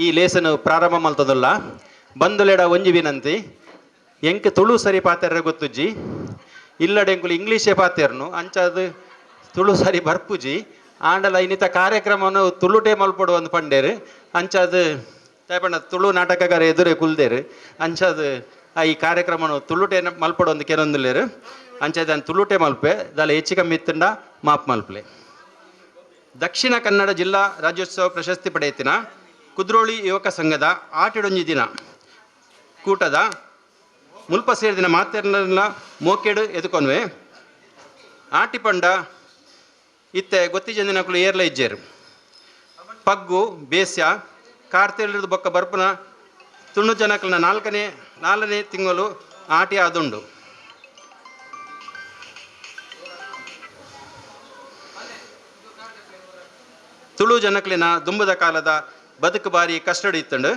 ಈ ಲೇಸನು ಪ್ರಾರಂಭ ಮಲ್ತದಲ್ಲ ಬಂದುಲೆಡ ಒಂಜಿ ವಿನಂತಿ ಎಂಕ್ ತುಳು ಸರಿ ಪಾತೆರ್ರೆ ಗೊತ್ತುಜ್ಜಿ ಇಲ್ಲಡೆ ಎಂಕುಲು ಇಂಗ್ಲೀಷೇ ಪಾತೆರ್ನು ಅಂಚಾದು ತುಳು ಸರಿ ಬರ್ಪುಜಿ ಆಂಡಲ ಇನ್ನಿತ ಕಾರ್ಯಕ್ರಮವನ್ನು ತುಳುಟೇ ಮಲ್ಪಡು ಒಂದು ಪಂಡೇರು ಅಂಚಾದು ತೈಪಂಡ ತುಳು ನಾಟಕಗಾರ ಎದುರೇ ಕುಲ್ದೇರು ಅಂಚಾದು ಈ ಕಾರ್ಯಕ್ರಮವನ್ನು ತುಳುಟೇ ಮಲ್ಪಡು ಒಂದು ಕೆಲವೊಂದುಲ್ಲೇರು ಅಂಚಾದ ನಾನು ತುಳುಟೇ ಮಲ್ಪೆ ದಾಲ ಹೆಚ್ಚು ಕಮ್ಮಿ ಇತ್ತಂಡ ಮಾಪ್ ಮಲ್ಪಲೆ. ದಕ್ಷಿಣ ಕನ್ನಡ ಜಿಲ್ಲಾ ರಾಜ್ಯೋತ್ಸವ ಪ್ರಶಸ್ತಿ ಪಡೆಯುತ್ತಿನ ಕುದ್ರೋಳಿ ಯುವಕ ಸಂಘದ ಆಟಿಡೊಂಜಿ ದಿನ ಕೂಟದ ಮುಲ್ಪ ಸೇರಿದಿನ ಮಾತೆರ್ನ ಮೋಕೆಡು ಎದುಕೊನ್ವೆ ಆಟಿಪಂಡ ಇತ್ತೆ ಗೊತ್ತಿಜಂದಿನಕುಲು ಏರ್ಲ ಇಜ್ಜೇರು ಪಗ್ಗು ಬೇಸ್ಯ ಕಾರ್ತೆಳಿದು ಬೊಕ್ಕ ಬರ್ಪುನ ತುಣ್ಣು ಜನಕಲ್ನ ನಾಲ್ಕನೇ ತಿಂಗಳು ಆಟಿ ಆದುಂಡು. ತುಳು ಜನಕಲಿನ ದುಂಬದ ಕಾಲದ ಬದುಕು ಬಾರಿ ಕಷ್ಟಡು ಇತ್ತಂಡು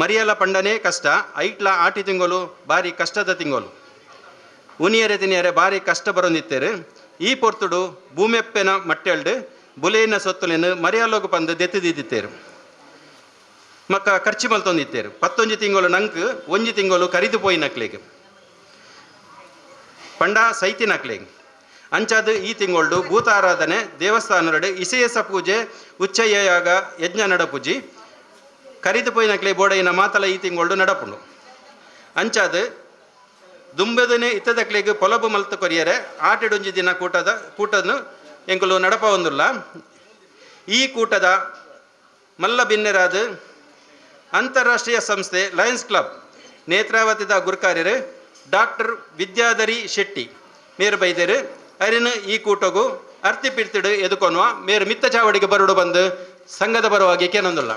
ಮರಿಯಲ ಪಂಡನೇ ಕಷ್ಟ ಐಟ್ಲ ಆಟಿ ತಿಂಗಳು ಬಾರಿ ಕಷ್ಟದ ತಿಂಗಳು ಉನಿಯರೆ ತಿನಿಯರೆ ಬಾರಿ ಕಷ್ಟ ಬರೊಂದಿತ್ತೇರು ಈ ಪೊರ್ತುಡು ಭೂಮೆಪ್ಪೆನ ಮಟ್ಟೆಲ್ಡು ಬುಲೇನ ಸೊತ್ತುಲೆನು ಮರಿಯಲೋಗು ಪಂದು ದೆತ್ತಿದಿತ್ತೇರು ಮಕ್ಕ ಖರ್ಚು ಮಲ್ತೊಂದಿತ್ತೇರು 11 ತಿಂಗಳು ನಂಕ್ ಒಂಜಿ ತಿಂಗಳು ಕರಿದು ಪೋಯಿ ನಕ್ಲೆಗ್ ಪಂಡ ಸೈತಿ ನಕ್ಲೆಗ್ ಅಂಚಾದು ಈ ತಿಂಗಳು ಭೂತಾರಾಧನೆ ದೇವಸ್ಥಾನರಡು ಇಸೆಯಸ ಪೂಜೆ ಉಚ್ಚಯ್ಯಯಾಗ ಯಜ್ಞ ನಡಪುಜಿ ಕರಿದು ಪೋಯಿ ನಕ್ಲೆ ಬೋಡೈನ ಮಾತಲ ಈ ತಿಂಗಳು ನಡಪುಂಡು ಅಂಚಾದು ದುಂಬೆದನೆ ಇತ್ತದಕ್ಲೆಗ್ ಪೊಲಬು ಮಲ್ತು ಕೊರಿಯರೆ ಆಟಿಡೊಂಜಿ ದಿನ ಕೂಟನ್ನು ಎಂಕುಲು ನಡಪ ಹೊಂದುಲ್ಲ. ಈ ಕೂಟದ ಮಲ್ಲ ಬಿನ್ನೆರಾದ ಅಂತಾರಾಷ್ಟ್ರೀಯ ಸಂಸ್ಥೆ Lions club ನೇತ್ರಾವತಿದ ಗುರುಕಾರ್ಯರು doctor Vidyadhari Shetty ಮೇರು ಬೈದೇರು ಅರಿನು ಈ ಕೂಟಗೂ ಅರ್ತಿ ಪಿರ್ತಿಡು ಎದುಕೊನ್ನುವ ಮೇರು ಮಿತ್ತ ಚಾವಡಿಗೆ ಬರುಡು ಬಂದು ಸಂಘದ ಬರುವಾಗಿ ಕೇನೊಂದುಲ್ಲ.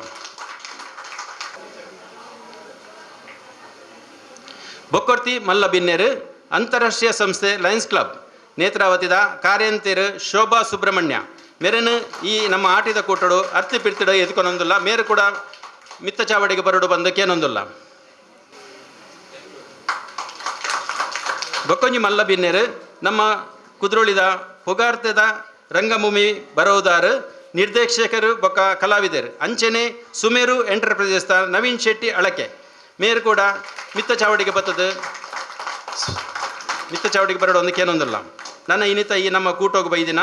ಬೊಕ್ಕೊರ್ತಿ ಮಲ್ಲ ಬಿನ್ನೆರು ಅಂತಾರಾಷ್ಟ್ರೀಯ ಸಂಸ್ಥೆ ಲಯನ್ಸ್ ಕ್ಲಬ್ ನೇತ್ರಾವತಿದ ಕಾರ್ಯಂತೇರು ಶೋಭಾ ಸುಬ್ರಹ್ಮಣ್ಯ ಮೇರನು ಈ ನಮ್ಮ ಆಟಿದ ಕೂಟಡು ಅರ್ತಿ ಪಿರ್ತಿಡು ಎದುಕೊನೊಂದುಲ್ಲ ಮೇರು ಕೂಡ ಮಿತ್ತ ಚಾವಡಿಗೆ ಬರುಡು ಬಂದು ಕೇನೊಂದುಲ್ಲ. ಬೊಕ್ಕೊಂಜಿ ಮಲ್ಲ ಬಿನ್ನೆರು ನಮ್ಮ ಕುದ್ರೋಳಿದ ಪುಗಾರ್ತದ ರಂಗಭೂಮಿ ಬರೋದಾರು ನಿರ್ದೇಶಕರು ಬೊಕ್ಕ ಕಲಾವಿದರು ಅಂಚನೆ ಸುಮೇರು ಎಂಟರ್ಪ್ರೈಸಸ್ ನವೀನ್ ಶೆಟ್ಟಿ ಅಳಕೆ ಮೇರು ಕೂಡ ಮಿತ್ತ ಚಾವಡಿಗೆ ಬರೋಡು ಒಂದು ಕೇನೊಂದಿಲ್ಲ. ನನ್ನ ಇನ್ನಿತ ಈ ನಮ್ಮ ಕೂಟೋಗಿ ಬೈದಿನ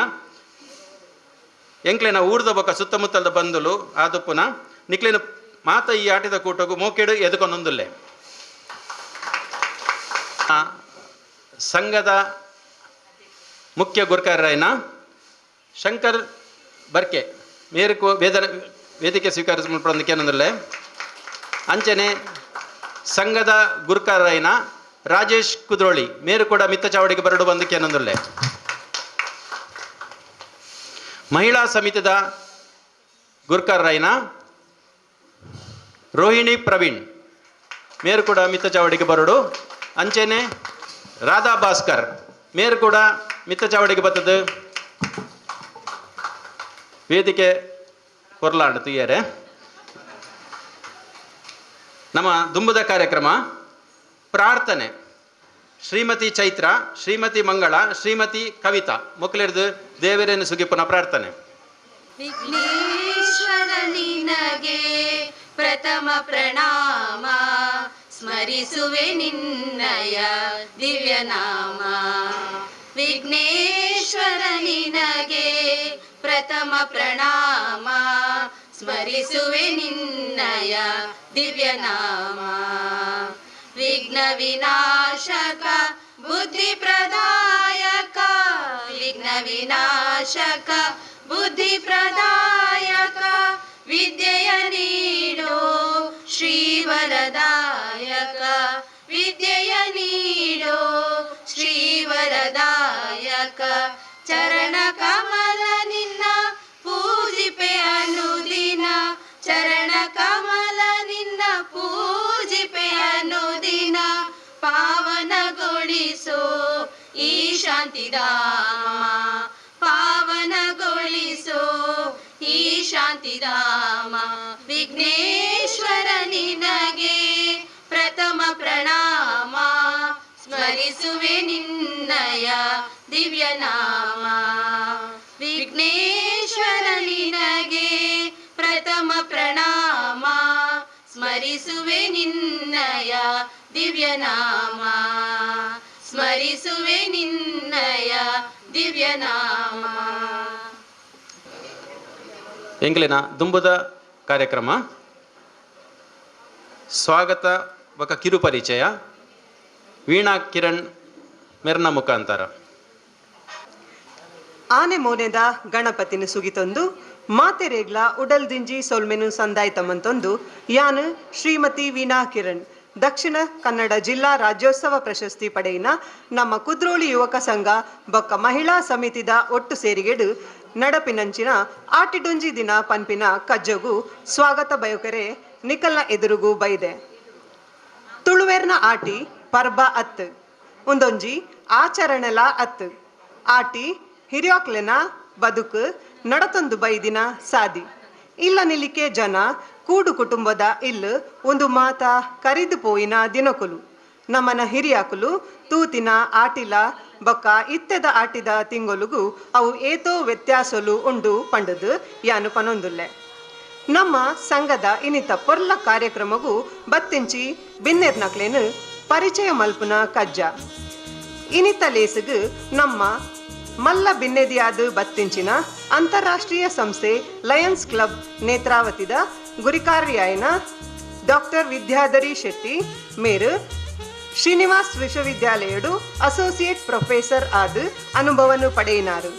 ಎಂಕ್ಲೆನ ಊರ್ದ ಬೊಕ್ಕ ಸುತ್ತಮುತ್ತಲದ ಬಂದುಲು ಆದುಪ್ಪುನ ನಿಕ್ಲಿನ ಮಾತ ಈ ಆಟಿದ ಕೂಟೋಗು ಮೋಕೆಡು ಎದುಕೊಂದೊಂದುಲ್ಲೆ. ಸಂಘದ ಮುಖ್ಯ ಗುರ್ಕಾರ್ಯನ ಶಂಕರ್ ಬರ್ಕೆ ಮೇರು ವೇದಿಕೆ ಸ್ವೀಕರಿಸಿಕೊಂಡು ಕೇನೊಂದಿಲ್ಲೆ. ಅಂಚನೆ ಸಂಘದ ಗುರುಕಾರೈನ ರಾಜೇಶ್ ಕುದ್ರೋಳಿ ಮೇರು ಕೂಡ ಮಿತ್ತ ಚಾವಡಿಗೆ ಬರಡು ಬಂದು ಕೇನೊಂದುಲ್ಲೆ. ಮಹಿಳಾ ಸಮಿತಿದ ಗುರುಕಾರೈನ ರೋಹಿಣಿ ಪ್ರವೀಣ್ ಮೇರು ಕೂಡ ಮಿತ್ತ ಚಾವಡಿಗೆ ಬರಡು. ಅಂಚನೆ ರಾಧಾ ಭಾಸ್ಕರ್ ಮೇರು ಕೂಡ ಮಿತ್ತ ಚಾವಡಿಗೆ ಬರ್ತದೆ ವೇದಿಕೆ ಕೊರ್ಲಾಂಡ್ ತುಯ್ಯರೆ. ನಮ್ಮ ದುಂಬದ ಕಾರ್ಯಕ್ರಮ ಪ್ರಾರ್ಥನೆ ಶ್ರೀಮತಿ ಚೈತ್ರ, ಶ್ರೀಮತಿ ಮಂಗಳ, ಶ್ರೀಮತಿ ಕವಿತಾ ಮೊಕ್ಕಲಿರ್ದು ದೇವರೇನು ಸುಗಿಪುನ ಪ್ರಾರ್ಥನೆ. ವಿಘ್ನೇಶ್ವರ ನಿನಗೆ ಪ್ರಥಮ ಪ್ರಣಾಮ, ಸ್ಮರಿಸುವೆ ನಿನ್ನಯ ದಿವ್ಯನಾಮ. ವಿಘ್ನೇಶ್ವರ ನಿನಗೆ ಪ್ರಥಮ ಪ್ರಣಾಮ, ಸ್ಮರಿಸುವೆ ನಿನ್ನಯ ದಿವ್ಯನಾಮ. ವಿಘ್ನ ವಿನಾಶಕ ಬುದ್ಧಿ ಪ್ರದಾಯಕ, ವಿಘ್ನ ವಿನಾಶಕ ಬುದ್ಧಿ ಪ್ರದಾಯಕ, ವಿದ್ಯೆಯ ನೀಡೋ ಶ್ರೀವರದಾಯಕ, ವಿದ್ಯೆಯ ನೀಡೋ ಶ್ರೀವರದಾಯಕ. ಚರಣ ಕಮಲ ನಿನ್ನ ಪೂಜಿಪೆ ಅನುದಿನ, ಚರಣ ಕಮಲ ನಿನ್ನ ಪೂಜಿಪೆ ಅನುದಿನ. ಪಾವನಗೊಳಿಸೋ ಈ ಶಾಂತಿಧಾಮ, ಪಾವನಗೊಳಿಸೋ ಈ ಶಾಂತಿಧಾಮ. ವಿಘ್ನೇಶ್ವರ ನಿನಗೆ ಪ್ರಥಮ ಪ್ರಣಾಮ, ಸ್ಮರಿಸುವೆ ನಿನ್ನಯ ದಿವ್ಯನಾಮ. ವಿಘ್ನೇಶ್ವರ ನಿನಗೆ ಪ್ರಥಮ ಪ್ರಣಾಮ, ಸ್ಮರಿಸುವೆ ನಿನ್ನಯ ದಿವ್ಯನಾಮ, ಸ್ಮರಿಸುವೆ ನಿನ್ನಯ ದಿವ್ಯನಾಮ. ಎಂಗ್ಲಿನ ದುಂಬುದ ಕಾರ್ಯಕ್ರಮ ಸ್ವಾಗತ ಬೊಕ ಕಿರು ಪರಿಚಯ ವೀಣಾ ಕಿರಣ್ ಮೆರ್ನ ಮುಖಾಂತರ. ಆನೆ ಮೋನೆದ ಗಣಪತಿನ ಸುಗಿತೊಂದು ಮಾತೆರೇಗ್ಲ ಉಡಲ್ದಿಂಜಿ ಸೊಲ್ಮೆನು ಸಂದಾಯ್ತಮಂತೊಂದು ಯಾನು ಶ್ರೀಮತಿ ವೀಣಾ ಕಿರಣ್ ದಕ್ಷಿಣ ಕನ್ನಡ ಜಿಲ್ಲಾ ರಾಜ್ಯೋತ್ಸವ ಪ್ರಶಸ್ತಿ ಪಡೆಯಿನ ನಮ್ಮ ಕುದ್ರೋಳಿ ಯುವಕ ಸಂಘ ಬೊಕ್ಕ ಮಹಿಳಾ ಸಮಿತಿದ ಒಟ್ಟು ಸೇರಿಗೆಡು ನಡಪಿನಂಚಿನ ಆಟಿಡೊಂಜಿ ದಿನ ಪನ್ಪಿನ ಕಜ್ಜಗು ಸ್ವಾಗತ ಬಯೋಕರೆ ನಿಕಲ್ನ ಎದುರುಗೂ ಬೈದೆ. ತುಳುವೆರ್ನ ಆಟಿ ಪರ್ಬ ಅತ್ತು ಒಂದೊಂಜಿ ಆಚರಣೆಲ ಅತ್ತು ಆಟಿ ಹಿರಿಯೋಕ್ಲೆನ ಬದುಕು ನಡತೊಂದು ಬೈದಿನ ಸಾದಿ ಇಲ್ಲ ನಿಲಿಕೆ ಜನ ಕೂಡು ಕುಟುಂಬದ ಇಲ್ಲು ಒಂದು ಮಾತ ಕರಿದು ಪೋಯಿನ ದಿನಕುಲು ನಮ್ಮನ ಹಿರಿಯಾಕುಲು ತೂತಿನ ಆಟಿಲ ಬೊಕ್ಕ ಇತ್ತೆದ ಆಟಿದ ತಿಂಗೊಲುಗು ಅವು ಏತೋ ವ್ಯತ್ಯಾಸಲು ಉಂಡು ಪಂಡದು ಯಾನು ಪನೊಂದುಲ್ಲೆ. ನಮ್ಮ ಸಂಘದ ಇನಿತ ಪೊರ್ಲ ಕಾರ್ಯಕ್ರಮಗೂ ಬತ್ತಿಂಚಿ ಬಿನ್ನೆರ್ನಕ್ಲೇನು ಪರಿಚಯ ಮಲ್ಪುನ ಕಜ್ಜ ಇನಿತ ಲೇಸುಗು ನಮ್ಮ ಮಲ್ಲ ಬಿನ್ನೆದಿಯಾದು ಬತ್ತಿಂಚಿನ ಅಂತಾರಾಷ್ಟ್ರೀಯ ಸಂಸ್ಥೆ Lions club ನೇತ್ರಾವತಿದ ಗುರಿಕಾರ್ಯಾಯನ doctor Vidyadhari Shetty ಮೇರು ಶ್ರೀನಿವಾಸ್ ವಿಶ್ವವಿದ್ಯಾಲಯಡು ಅಸೋಸಿಯೇಟ್ ಪ್ರೊಫೆಸರ್ ಆದ ಅನುಭವನು ಪಡೆಯಿನಾರು.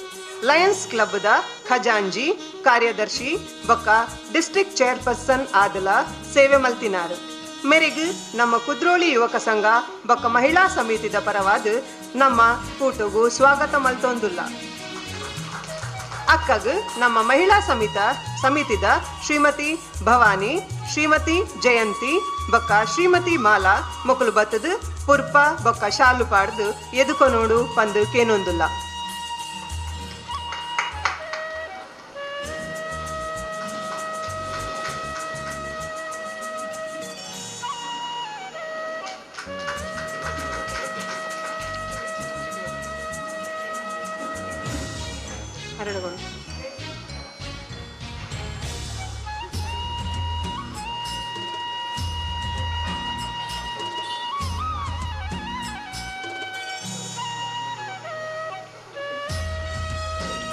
ಲಯನ್ಸ್ ಕ್ಲಬ್ದ ಖಜಾಂಜಿ ಕಾರ್ಯದರ್ಶಿ ಬೊಕ್ಕ ಡಿಸ್ಟ್ರಿಕ್ಟ್ ಚೇರ್ಪರ್ಸನ್ ಆದಲ ಸೇವೆ ಮಲ್ತಿನಾರು. ಮೇರೆಗೂ ನಮ್ಮ ಕುದ್ರೋಳಿ ಯುವಕ ಸಂಘ ಬೊಕ್ಕ ಮಹಿಳಾ ಸಮಿತಿದ ಪರವಾದ ನಮ್ಮ ಕೂಟುಗು ಸ್ವಾಗತ ಮಲ್ತೊಂದುಲ್ಲ. ಅಕ್ಕಗು ನಮ್ಮ ಮಹಿಳಾ ಸಮಿತಿದ ಶ್ರೀಮತಿ ಭವಾನಿ, ಶ್ರೀಮತಿ ಜಯಂತಿ ಬೊಕ್ಕ ಶ್ರೀಮತಿ ಮಾಲಾ ಮೊಕಲು ಬತ್ತದು ಪುರ್ಪ ಬೊಕ್ಕ ಶಾಲು ಪಾಡ್ದು ಎದುಕೊನೋಡು ಪಂದು ಕೇನೊಂದುಲ್ಲ.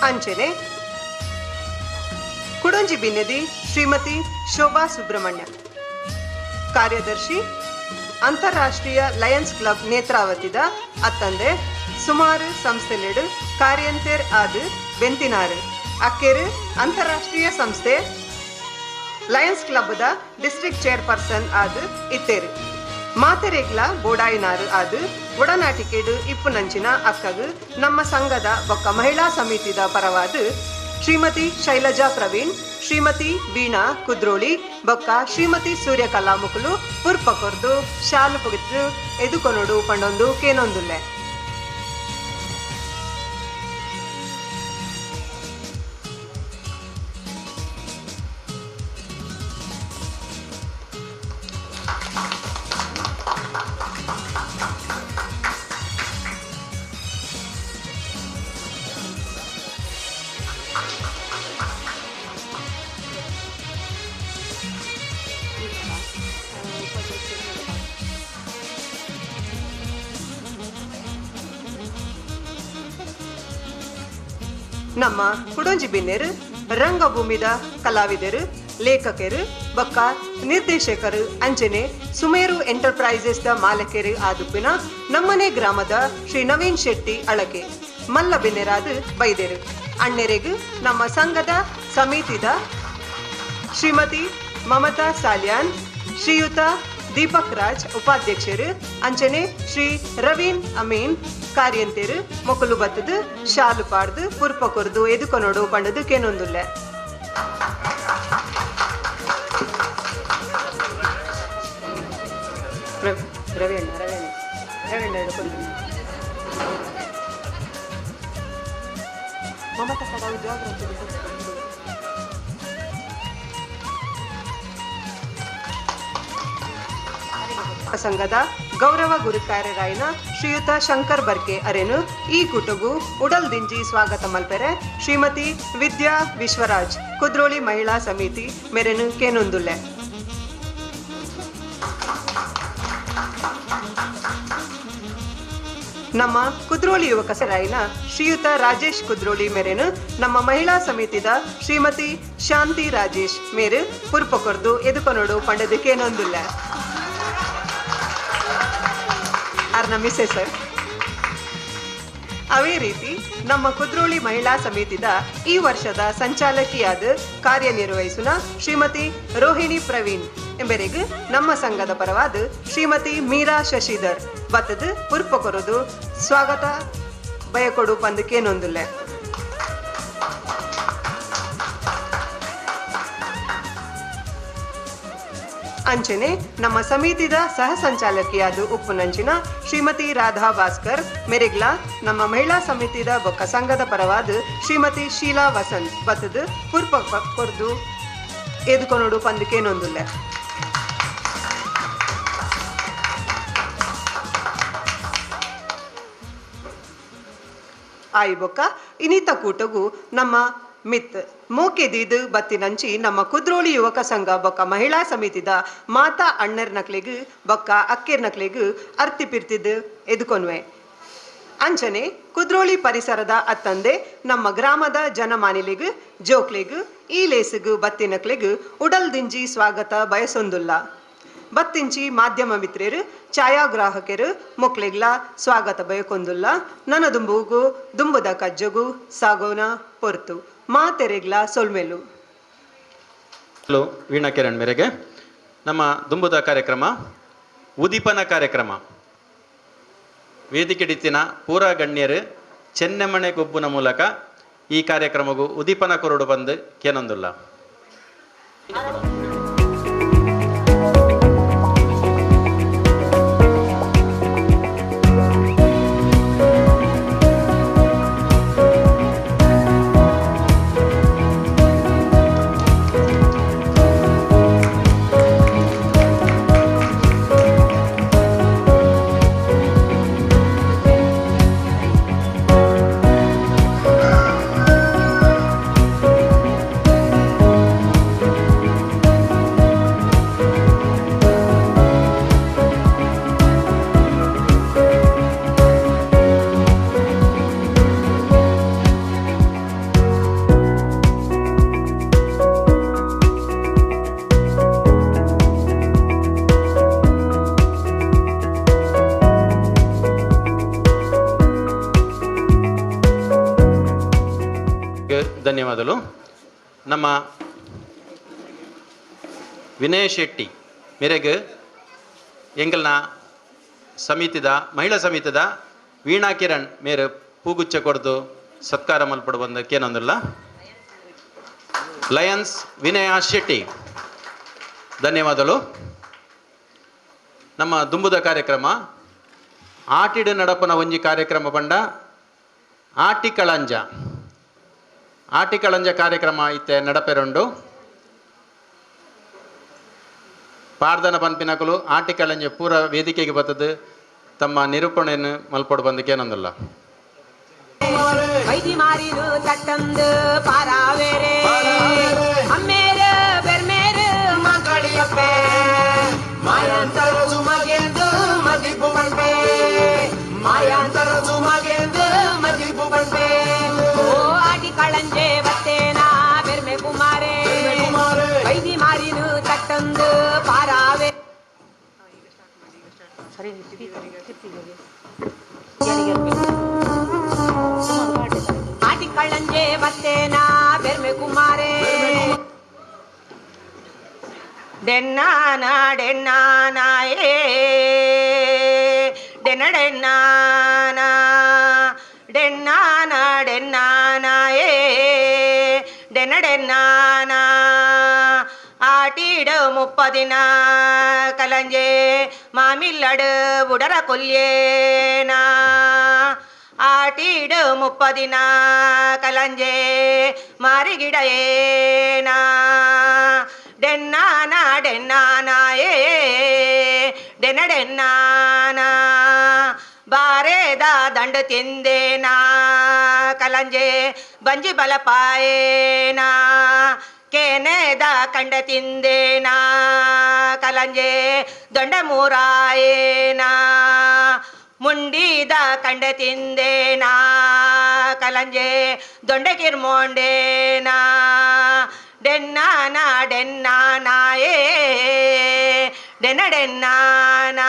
ಅಂಚನೆ ಕುಡಂಜಿ ಬಿನ್ನೆದಿ ಶ್ರೀಮತಿ ಶೋಭಾ ಸುಬ್ರಹ್ಮಣ್ಯ, ಕಾರ್ಯದರ್ಶಿ ಅಂತಾರಾಷ್ಟ್ರೀಯ ಲಯನ್ಸ್ ಕ್ಲಬ್ ನೇತ್ರಾವತಿದ ಅತ್ತಂದೆ ಸುಮಾರು ಸಂಸ್ಥೆಲೆಡು ಕಾರ್ಯಂತೆರ್ ಆದು ಬೆಂತಿನಾರು ಅಕ್ಕೆರು ಅಂತಾರಾಷ್ಟ್ರೀಯ ಸಂಸ್ಥೆ ಲಯನ್ಸ್ ಕ್ಲಬ್ದ ಡಿಸ್ಟ್ರಿಕ್ಟ್ ಚೇರ್ಪರ್ಸನ್ ಆದು ಇತ್ತೇರು ಮಾತೆರೇಗ್ಲ ಬೋಡಾಯಿನಾರು ಆದು ಒಡನಾಟಿಕೆಡು ಇಪ್ಪು ನಂಚಿನ ಅಕ್ಕಗು ನಮ್ಮ ಸಂಘದ ಬೊಕ್ಕ ಮಹಿಳಾ ಸಮಿತಿದ ಪರವಾದ ಶ್ರೀಮತಿ ಶೈಲಜಾ ಪ್ರವೀಣ್, ಶ್ರೀಮತಿ ವೀಣಾ ಕುದ್ರೋಳಿ ಬೊಕ್ಕ ಶ್ರೀಮತಿ ಸೂರ್ಯಕಲಾ ಮುಕುಲು ಪುರ್ಪ ಕೊರ್ದು ಶಾಲು ಪುಗಿತು ಎದುಕೊನೋಡು ಪಂಡೊಂದು ಕೇನೊಂದುಲ್ಲೆ. ನಮ್ಮ ಕುಡಂಜಿ ಬಿನ್ನೆರು ರಂಗಭೂಮಿದ ಕಲಾವಿದರು, ಲೇಖಕರು ಬೊಕ್ಕ ನಿರ್ದೇಶಕರು ಅಂಚನೆ ಸುಮೇರು ಎಂಟರ್ಪ್ರೈಸಸ್ ದ ಮಾಲಕೆರು ಆದುಪ್ಪಿನ ನಮ್ಮನೆ ಗ್ರಾಮದ ಶ್ರೀ ನವೀನ್ ಶೆಟ್ಟಿ ಅಳಕೆ ಮಲ್ಲ ಬಿನ್ನೆರಾದು ಬೈದೆರು. ಅಣ್ಣೆರೆಗು ನಮ್ಮ ಸಂಘದ ಸಮಿತಿದ ಶ್ರೀಮತಿ ಮಮತಾ ಸಾಲ್ಯಾನ್, ಶ್ರೀಯುತ ದೀಪಕ್ ರಾಜ್ ಉಪಾಧ್ಯಕ್ಷರು ಅಂಚನೆ ಶ್ರೀ ರವೀನ್ ಅಮೀನ್ ಕಾರ್ಯಂತೆರು ಮೊಕಲು ಬತ್ತದು ಶಾಲು ಪಾಡ್ದು ಪುರ್ಪ ಕೊರ್ದು ಎದುಕೊನೋಡು ಪಂಡದು ಕೇನೊಂದುಲ್ಲೆ. ರವಿಯಣ್ಣ ಮಮತಾ ಕಡಾವು ಜಾಗ್ರತೆ ಸಂಘದ ಗೌರವ ಗುರುಕಾರ್ಯರಾಯನ ಶ್ರೀಯುತ ಶಂಕರ್ ಬರ್ಕೆ ಅರೆನು ಈ ಕುಟುಗು ಉಡಲ್ದಿಂಜಿ ಸ್ವಾಗತ ಮಲ್ಪೆರೆ ಶ್ರೀಮತಿ ವಿದ್ಯಾ ವಿಶ್ವರಾಜ್ ಕುದ್ರೋಳಿ ಮಹಿಳಾ ಸಮಿತಿ ಮೆರೆನು ಕೇನೊಂದುಲ್ಲೆ. ನಮ್ಮ ಕುದ್ರೋಳಿ ಯುವಕ ಸರಾಯಿನ ಶ್ರೀಯುತ ರಾಜೇಶ್ ಕುದ್ರೋಳಿ ಮೇರೆನು ನಮ್ಮ ಮಹಿಳಾ ಸಮಿತಿದ ಶ್ರೀಮತಿ ಶಾಂತಿ ರಾಜೇಶ್ ಮೇರು ಪುರ್ಪಕೊರ್ದು ಎದುಕೊನೋಡು ಪಂಡದಕ್ಕೇನೊಂದಿಲ್ಲ ಅರ್ನ ಮಿಸ್ಸೆಸ್ ಸರ್. ಅವೇ ರೀತಿ ನಮ್ಮ ಕುದ್ರೋಳಿ ಮಹಿಳಾ ಸಮಿತಿದ ಈ ವರ್ಷದ ಸಂಚಾಲಕಿಯಾದ ಕಾರ್ಯನಿರ್ವಹಿಸುವ ಶ್ರೀಮತಿ ರೋಹಿಣಿ ಪ್ರವೀಣ್ ಎಂಬರಿಗೆ ನಮ್ಮ ಸಂಘದ ಪರವಾದ ಶ್ರೀಮತಿ ಮೀರಾ ಶಶಿಧರ್ ಬತ್ತದ ಪುರ್ಪಕೊರದು ಸ್ವಾಗತ ಬಯಕೊಡು ಪಂದಕ್ಕೇನೊಂದಿಲ್ಲ. ಅಂಚನೆ ನಮ್ಮ ಸಮಿತಿದ ಸಹ ಸಂಚಾಲಕಿಯಾದ ಉಪ್ಪುನಂಚಿನ ಶ್ರೀಮತಿ ರಾಧಾ ಭಾಸ್ಕರ್ ಮೆರೆಗ್ಲ ನಮ್ಮ ಮಹಿಳಾ ಸಮಿತಿದ ಬೊಕ್ಕ ಸಂಘದ ಪರವಾದ ಶ್ರೀಮತಿ ಶೀಲಾ ವಸಂತ್ ಬತ್ತದ ಪುರ್ಪಕೊರ್ದು ಎದುಕೊನೋಡು ಪಂದಕ್ಕೇನೊಂದಿಲ್ಲ. ಆಯಿ ಬೊಕ್ಕ ಇನಿತ ಕೂಟಗೂ ನಮ್ಮ ಮಿತ್ ಮೋಕೆದಿದು ಬತ್ತಿನಂಚಿ ನಮ್ಮ ಕುದ್ರೋಳಿ ಯುವಕ ಸಂಘ ಬೊಕ್ಕ ಮಹಿಳಾ ಸಮಿತಿದ ಮಾತಾ ಅಣ್ಣರ್ ನಕ್ಲೆಗ್ ಬೊಕ್ಕ ಅಕ್ಕೆರ್ ನಕ್ಲೆಗ್ ಅರ್ತಿ ಪಿರ್ತಿದ್ ಎದುಕೊನ್ವೆ. ಅಂಚನೆ ಕುದ್ರೋಳಿ ಪರಿಸರದ ಅತ್ತಂದೆ ನಮ್ಮ ಗ್ರಾಮದ ಜನಮಾನಿಲೆಗ್ ಜೋಕ್ಲೆಗ್ ಈ ಲೇಸಿಗ್ ಬತ್ತಿನಕ್ಲೆಗ್ ಉಡಲ್ ದಿಂಜಿ ಸ್ವಾಗತ ಬಯಸೊಂದುಲ್ಲ. ಬತ್ತಿಂಚಿ ಮಾಧ್ಯಮ ಮಿತ್ರರು ಛಾಯಾಗ್ರಾಹಕರು ಮೊಕ್ಲೆಗ್ಲ ಸ್ವಾಗತ ಬಯಕೊಂದುಲ್ಲ. ನನ್ನ ದುಂಬುಗೂ ದುಂಬುದ ಕಜ್ಜಗೂ ಸಾಗೋನ ಪೊರ್ತು ಮಾತೆರೆಗ್ಲ ಸೊಲ್ಮೆಲು. ಹಲೋ ವೀಣಾ ಕಿರಣ್ ಮೇರೆಗೆ ನಮ್ಮ ದುಂಬುದ ಕಾರ್ಯಕ್ರಮ ಉದೀಪನ ಕಾರ್ಯಕ್ರಮ ವೇದಿಕೆ ಡಿತ್ತಿನ ಪೂರ ಗಣ್ಯರು ಚೆನ್ನೆಮಣೆ ಗೊಬ್ಬುನ ಮೂಲಕ ಈ ಕಾರ್ಯಕ್ರಮಗೂ ಉದೀಪನ ಕೊರಡು ಬಂದು ಕೇನೊಂದುಲ್ಲ. ಧನ್ಯವಾದಗಳು. ನಮ್ಮ ವಿನಯ್ ಶೆಟ್ಟಿ ಮೇರೆಗೆ ಎಂಗಲ್ನ ಸಮಿತಿದ ಮಹಿಳಾ ಸಮಿತಿದ ವೀಣಾ ಕಿರಣ್ ಮೇರೆ ಪೂಗುಚ್ಚ ಕೊಡ್ದು ಸತ್ಕಾರ ಮಲ್ಪಡು ಬಂದಕ್ಕೇನೊಂದಿಲ್ಲ. ಲಯನ್ಸ್ ವಿನಯ ಶೆಟ್ಟಿ ಧನ್ಯವಾದಗಳು. ನಮ್ಮ ದುಂಬುದ ಕಾರ್ಯಕ್ರಮ ಆಟಿಡು ನಡಪನ ಒಂಜಿ ಕಾರ್ಯಕ್ರಮ ಬಂಡ ಆಟಿಕಳಂಜ ಕಾರ್ಯಕ್ರಮ ಇತ್ತೆ ನಡಪೆರುಂಡು. ಪಾರ್ದನ ಪನ್ಪಿನಕಲು ಆಟಿಕಳಂಜ ಪೂರ ವೇದಿಕೆಗೆ ಬರ್ತದೆ ತಮ್ಮ ನಿರೂಪಣೆಯನ್ನು ಮಲ್ಪಡು ಬಂದಕ್ಕೇನೊಂದಿಲ್ಲ. ಕಳಂಜೆ ಬತ್ತೇನಾ ಬೆರ್ಮೆ ಕುಮಾರೇ ವೈದಿ ಮಾರಿನು ತಟ್ಟಂದು ಪಾರಾವೆ ಆಟಿ ಕಳಂಜೆ ಬತ್ತೇನಾ ಬೆರ್ಮೆ ಕುಮಾರೇ ಡೆನ್ನಾನ ಡೆನ್ನಾನ ಏ ಡೆನ್ನ ಡೆನ್ನಾನ ಡೆನ್ನಾನ ಡೆನ್ನಾನ ಏ ಡೆನ್ನ ಡೆನ್ನಾನ ಆಟಿಡು 30 ದಿನ ಕಲಂಜೆ ಮಾಮಿಲ್ಲಡು ಬುಡರ ಕೊಲ್ಯೇನಾ ಆಟಿಡು 30 ದಿನ ಕಲಂಜೆ ಮಾರಿಗಿಡ ಏನಾ ಡೆನ್ನಾನ ಡೆನ್ನಾನ ಏ ಡೆನ್ನ ಡೆನ್ನಾನ ಬಾರೇದ ದಂಡ ತಿಂದೇನಾ ಕಲಂಜೆ ಬಂಜಿ ಬಲಪಾಯೇನಾ ಕೇನೆದ ಕಂಡ ತಿಂದೇನಾ ಕಲಂಜೆ ದೊಂಡ ಮೂರಾಯೇನಾ ಮುಂಡಿದ ಕಂಡ ತಿಂದೇನಾ ಕಲಂಜೆ ದೊಂಡಕಿರ್ಮೋಂಡೇನಾ ಡೆನ್ನಾನ ಡೆನ್ನಾನಾಯೇ ಡೆನ್ನಡೆನ್ನಾನ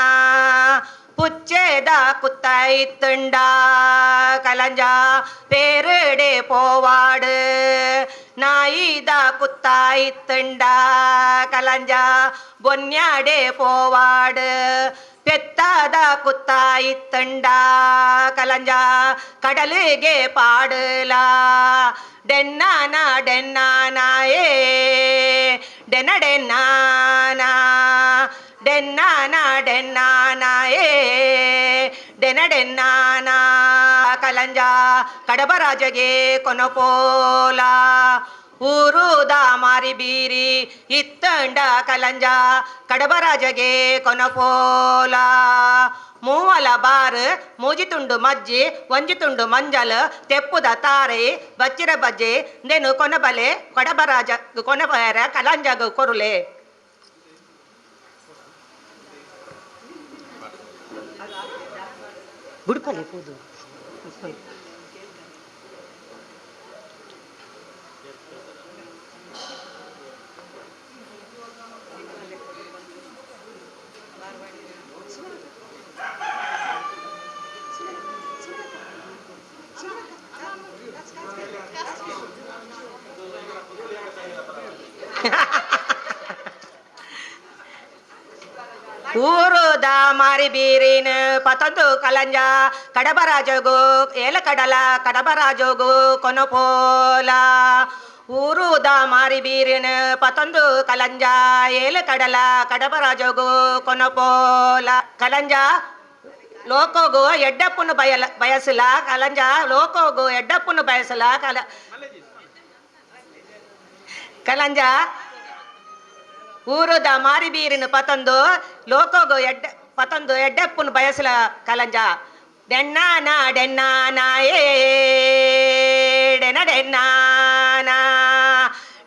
புச்சேத குத்தாய்த்துண்டா கலஞ்சா பேருடே போவாடு நாயிதா குத்தாய்த்துண்டா கலஞ்சா பொன்யாடே போவாடு பெத்தாದ ಕುತ್ತಾಯಿತ್ತಂಡ ಕಲಂಜ ಕಡಲಿಗೆ ಪಾಡಲ ಡೆನ್ನಾನ ಡೆನ್ನಾನಾಯೇ ಡೆನ ಡೆನ್ನಾನ ಡೆನ್ನಾನ ಡೆನ್ನಾನಾಯೇ ಡೆನ ಡೆನ್ನಾನ ಕಲಂಜ ಕಡಬರಾಜಗೆ ಕೊನಪೋಲ ಊರುದ ಮಾರಿ ಬೀರಿ ಇತ್ತಂಡ ಕಲಂಜ ಕಡಬರಾಜಗೆ ಕೊನಪೋಲ ಮೂವಲ ಬಾರ್ ಮೂಜಿ ತುಂಡು ಮಜ್ಜಿ ಒಂಜಿ ತುಂಡು ಮಂಜಲ್ ತೆಪ್ಪುದ ತಾರೆ ಬಚ್ಚಿರ ಬಜ್ಜೆ ನೆನು ಕೊನಬಲೆ ಕಡಬರಾಜ ಕೊನಬರ ಕಲಂಜಗ ಕೊರುಲೆ ಬುಡ್ಪಲೆ ಕೂದು ಊರುದ ಮಾರಿ ಬೀರಿನ ಪತಂದು ಕಲಂಜ ಕಡಬರಾಜಗು ಏಲ ಕಡಲ ಕಡಬರಾಜಗು ಕೊನಪೋಲ ಊರುದ ಮಾರಿ ಬೀರಿನ ಪತಂದು ಕಲಂಜ ಏಲ ಕಡಲ ಕಡಬರಾಜಗು ಕೊನಪೋಲ ಕಲಂಜ ಲೋಕೋಗು ಎಡ್ಡಪ್ಪನು ಬಯಸಲ ಕಲಂಜ ಲೋಕೋಗು ಎಡ್ಡಪ್ಪನು ಬಯಸಲ ಕಲಂಜ ಊರುದ ಮಾರಿ ಬೀರಿನ ಪತಂದು ಲೋಕೋಗು ಪತಂದು ಎಡ್ಡಪ್ಪನು ಬಯಸಲ ಕಲಂಜ ಡೆನ್ನಾನ ಡೆನ್ನಾನಾಯೇ ಡೆನ ಡೆನ್ನಾನ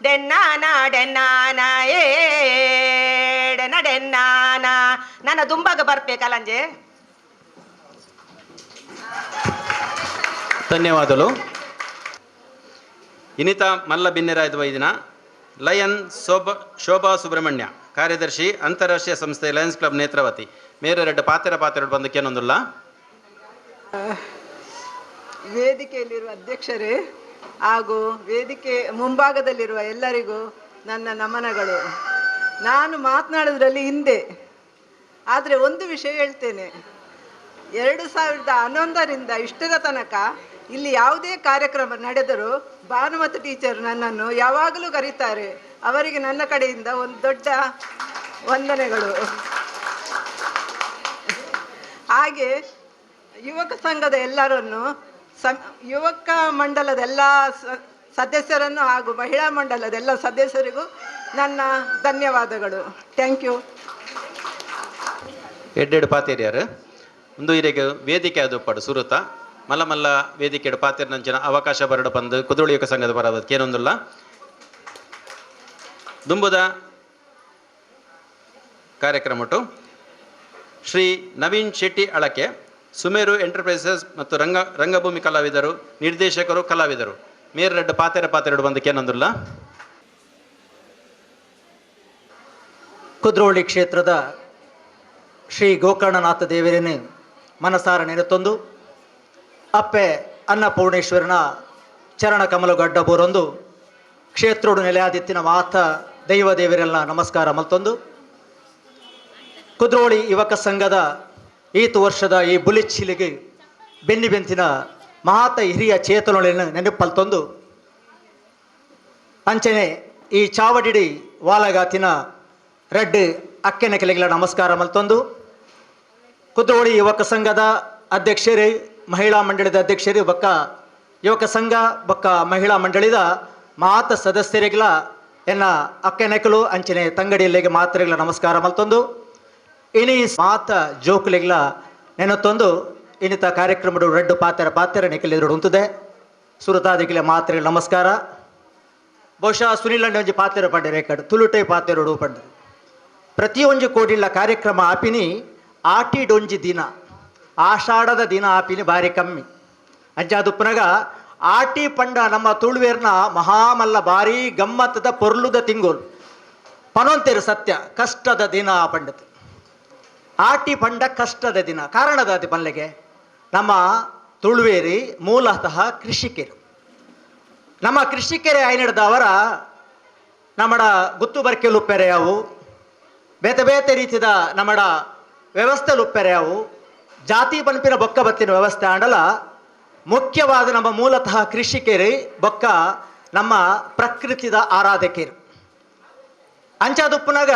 ಡೆನ್ನಾನ ಡೆನ್ನಾನಾಯೇ ಡೆನ ಡೆನ್ನಾನ ನನ್ನ ದುಂಬಾಗ ಬರ್ಪೆ ಕಲಂಜೆ. ಧನ್ಯವಾದಗಳು. ಇನಿತ ಮಲ್ಲ ಬಿನ್ನೆರಾಯ್ದ ವೈದಿನ ಲಯನ್ ಶೋಭಾ ಸುಬ್ರಹ್ಮಣ್ಯ ಕಾರ್ಯದರ್ಶಿ ಅಂತಾರಾಷ್ಟ್ರೀಯ ಸಂಸ್ಥೆ ಲಯನ್ಸ್ ಕ್ಲಬ್ ನೇತ್ರಾವತಿ ಮೇರೆ ರೆಡ್ಡ ಪಾತೆರಡು ಬಂದಕ್ಕೇನೊಂದುಲ್ಲ. ವೇದಿಕೆಯಲ್ಲಿರುವ ಅಧ್ಯಕ್ಷರೇ ಹಾಗೂ ವೇದಿಕೆ ಮುಂಭಾಗದಲ್ಲಿರುವ ಎಲ್ಲರಿಗೂ ನನ್ನ ನಮನಗಳು. ನಾನು ಮಾತನಾಡೋದ್ರಲ್ಲಿ ಹಿಂದೆ, ಆದರೆ ಒಂದು ವಿಷಯ ಹೇಳ್ತೇನೆ. 2011ರಿಂದ ಇಷ್ಟರ ತನಕ ಇಲ್ಲಿ ಯಾವುದೇ ಕಾರ್ಯಕ್ರಮ ನಡೆದರೂ ಭಾನುಮತಿ ಟೀಚರ್ ನನ್ನನ್ನು ಯಾವಾಗಲೂ ಕರೀತಾರೆ. ಅವರಿಗೆ ನನ್ನ ಕಡೆಯಿಂದ ಒಂದು ದೊಡ್ಡ ವಂದನೆಗಳು. ಹಾಗೆ ಯುವಕ ಸಂಘದ ಎಲ್ಲರನ್ನು ಯುವಕ ಮಂಡಲದ ಎಲ್ಲ ಸದಸ್ಯರನ್ನು ಹಾಗೂ ಮಹಿಳಾ ಮಂಡಲದ ಎಲ್ಲ ಸದಸ್ಯರಿಗೂ ನನ್ನ ಧನ್ಯವಾದಗಳು. Thank you. ಎಡ್ಡೆಡು ಪಾತೇರಿಯಾರು ಒಂದು ಇರೆಗೆ ವೇದಿಕೆ ಅದು ಪಡು ಸುರುತ ಮಲ್ಲ ಮಲ್ಲ ವೇದಿಕೆ ಪಾತೇರಿ ನಂಚಿನ ಅವಕಾಶ ಬರಡು ಬಂದು ಕುದುರೋಳಿ ಯುವಕ ಸಂಘದ ಬರೋದಕ್ಕೇನೊಂದಿಲ್ಲ. ದುಂಬುದ ಕಾರ್ಯಕ್ರಮಟು ಶ್ರೀ ನವೀನ್ ಶೆಟ್ಟಿ ಅಳಕೆ ಸುಮೇರು ಎಂಟರ್ಪ್ರೈಸಸ್ ಮತ್ತು ರಂಗಭೂಮಿ ಕಲಾವಿದರು, ನಿರ್ದೇಶಕರು, ಕಲಾವಿದರು ಮೇರೆ ರೆಡ್ಡು ಪಾತೆರಡು ಬಂದಕ್ಕೇನೊಂದಿಲ್ಲ. ಕುದ್ರೋಳಿ ಕ್ಷೇತ್ರದ ಶ್ರೀ ಗೋಕರ್ಣನಾಥ ದೇವರನ್ನು ಮನಸಾರ ನೆನೆತೊಂದು ಅಪ್ಪೆ ಅನ್ನಪೂರ್ಣೇಶ್ವರನ ಚರಣ ಕಮಲಗಡ್ಡ ಬೋರೊಂದು ಕ್ಷೇತ್ರೋಡು ನೆಲೆಯಾದಿತ್ತಿನ ಮಾತ ದೈವ ದೇವರೆಲ್ಲ ನಮಸ್ಕಾರ ಮಲ್ತೊಂದು ಕುದ್ರೋಳಿ ಯುವಕ ಸಂಘದ ಈತು ವರ್ಷದ ಈ ಬುಲಿಚ್ಚಿಲಿಗೆ ಬೆನ್ನಿಬೆಂತಿನ ಮಹಾತ ಹಿರಿಯ ಚೇತನಗಳನ್ನು ನೆನಪಲ್ತೊಂದು ಅಂಚನೆ ಈ ಚಾವಡಿಡಿ ವಾಲಗಾತಿನ ರೆಡ್ ಅಕ್ಕೆನ ಕೆಲೆಗಳ ನಮಸ್ಕಾರ ಮಲ್ತೊಂದು ಕುದ್ರೋಳಿ ಯುವಕ ಸಂಘದ ಅಧ್ಯಕ್ಷರು, ಮಹಿಳಾ ಮಂಡಳಿದ ಅಧ್ಯಕ್ಷರು, ಬಕ್ಕ ಯುವಕ ಸಂಘ ಬಕ್ಕ ಮಹಿಳಾ ಮಂಡಳಿದ ಮಾತ ಸದಸ್ಯರಿಗಳ ಎನ್ನ ಅಕ್ಕೆನಕಲು ಅಂಚನೆ ತಂಗಡಿಯಲ್ಲಿಗೆ ಮಾತ್ರೆಗಳ ನಮಸ್ಕಾರ ಮಲ್ತೊಂದು ಇನಿ ಮಾತ ಜೋಕುಲಿಗಳ ನೆನತೊಂದು ಇನ್ನಿತ ಕಾರ್ಯಕ್ರಮಡು ರೆಡ್ಡು ಪಾತೆರ ನೆಕಲೆದುರು ಉಂತದೆ ಸುರತಾದಿಗಳ ಮಾತ್ರೆಗಳ ನಮಸ್ಕಾರ. ಬಹುಶಃ ಸುನಿಲ್ ಅಂಡೆ ಒಂಜಿ ಪಾತೆರ ಪಡ್ಡೆ ರೇಕಡ್ ತುಳುಟೆ ಪಾತೆರೋಡು ಪಡ್ಡೆ ಪ್ರತಿಯೊಂದು ಕೋಡಿಲ ಕಾರ್ಯಕ್ರಮ ಆಪಿನಿ ಆಟಿಡೊಂಜಿ ದಿನ ಆಷಾಢದ ದಿನ ಆಪಿನಿ ಭಾರಿ ಕಮ್ಮಿ ಅಂಚಾದುಪ್ಪನಾಗ ಆಟಿ ಪಂಡ ನಮ್ಮ ತುಳುವೇರ್ನ ಮಹಾಮಲ್ಲ ಭಾರಿ ಗಮ್ಮತ್ತದ ಪೊರ್ಲುದ ತಿಂಗೋಲು ಪನೊಂತೇರು ಸತ್ಯ ಕಷ್ಟದ ದಿನ ಪಂಡತ್ ಆಟಿ ಪಂಡ ಕಷ್ಟದ ದಿನ ಕಾರಣದ ಅತಿ ಪಲ್ಲೆಗೆ ನಮ್ಮ ತುಳುವೇರಿ ಮೂಲತಃ ಕೃಷಿಕರು ನಮ್ಮ ಕೃಷಿಕರೇ ಐನಡ್ದವರ ನಮ್ಮಡ ಗುತ್ತು ಬರ್ಕೆಲು ಉಪ್ಪೆರೆಯಾವು ಬೇತೆ ಬೇತೆ ರೀತಿದ ನಮ್ಮಡ ವ್ಯವಸ್ಥೆಲು ಉಪ್ಪೆರೆಯಾವು ಜಾತಿ ಪಂಪಿನ ಬೊಕ್ಕ ಬತ್ತಿನ ವ್ಯವಸ್ಥೆ ಆಂಡಲ ಮುಖ್ಯವಾದ ನಮ್ಮ ಮೂಲತಃ ಕೃಷಿಕರು ಬೊಕ್ಕ ನಮ್ಮ ಪ್ರಕೃತಿದ ಆರಾಧಕರು ಅಂಚಾದುಪ್ಪನಾಗ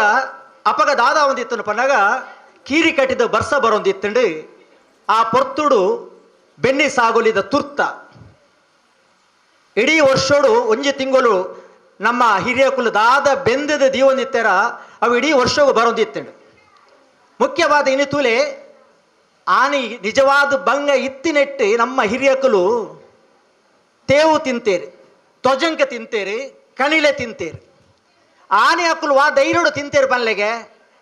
ಅಪಗ ದಾದ ಒಂದಿತ್ತು ಪನ್ನಾಗ ಕೀರಿ ಕಟ್ಟಿದ ಬರ್ಸ ಬರೋಂದಿತ್ತಂಡು ಆ ಪೊರ್ತುಡು ಬೆನ್ನಿ ಸಾಗುಲಿದ ತುರ್ತ ಇಡೀ ವರ್ಷೋಡು ಒಂಜಿ ತಿಂಗಳು ನಮ್ಮ ಹಿರಿಯ ಕುಲ ದಾದ ಬೆಂದದ ದೀವನಿತ್ತರ ಅವು ಇಡೀ ವರ್ಷವು ಬರೋಂದಿತ್ತಂಡು ಮುಖ್ಯವಾದ ಇನಿತೂಲೆ ಆನಿ ನಿಜವಾದ ಬಂಗ ಇತ್ತಿನೆಟ್ಟು ನಮ್ಮ ಹಿರಿಯಕಲು ತೇವು ತಿಂತೇರಿ ತ್ವಜಂಕ ತಿಂತೇರಿ ಕಣಿಲೆ ತಿಂತೇರಿ ಆನೆ ಹಕ್ಕಲು ವಾ ಧೈರ್ಯಡು ತಿಂತೇರಿ ಬಲ್ಲೆಗೆ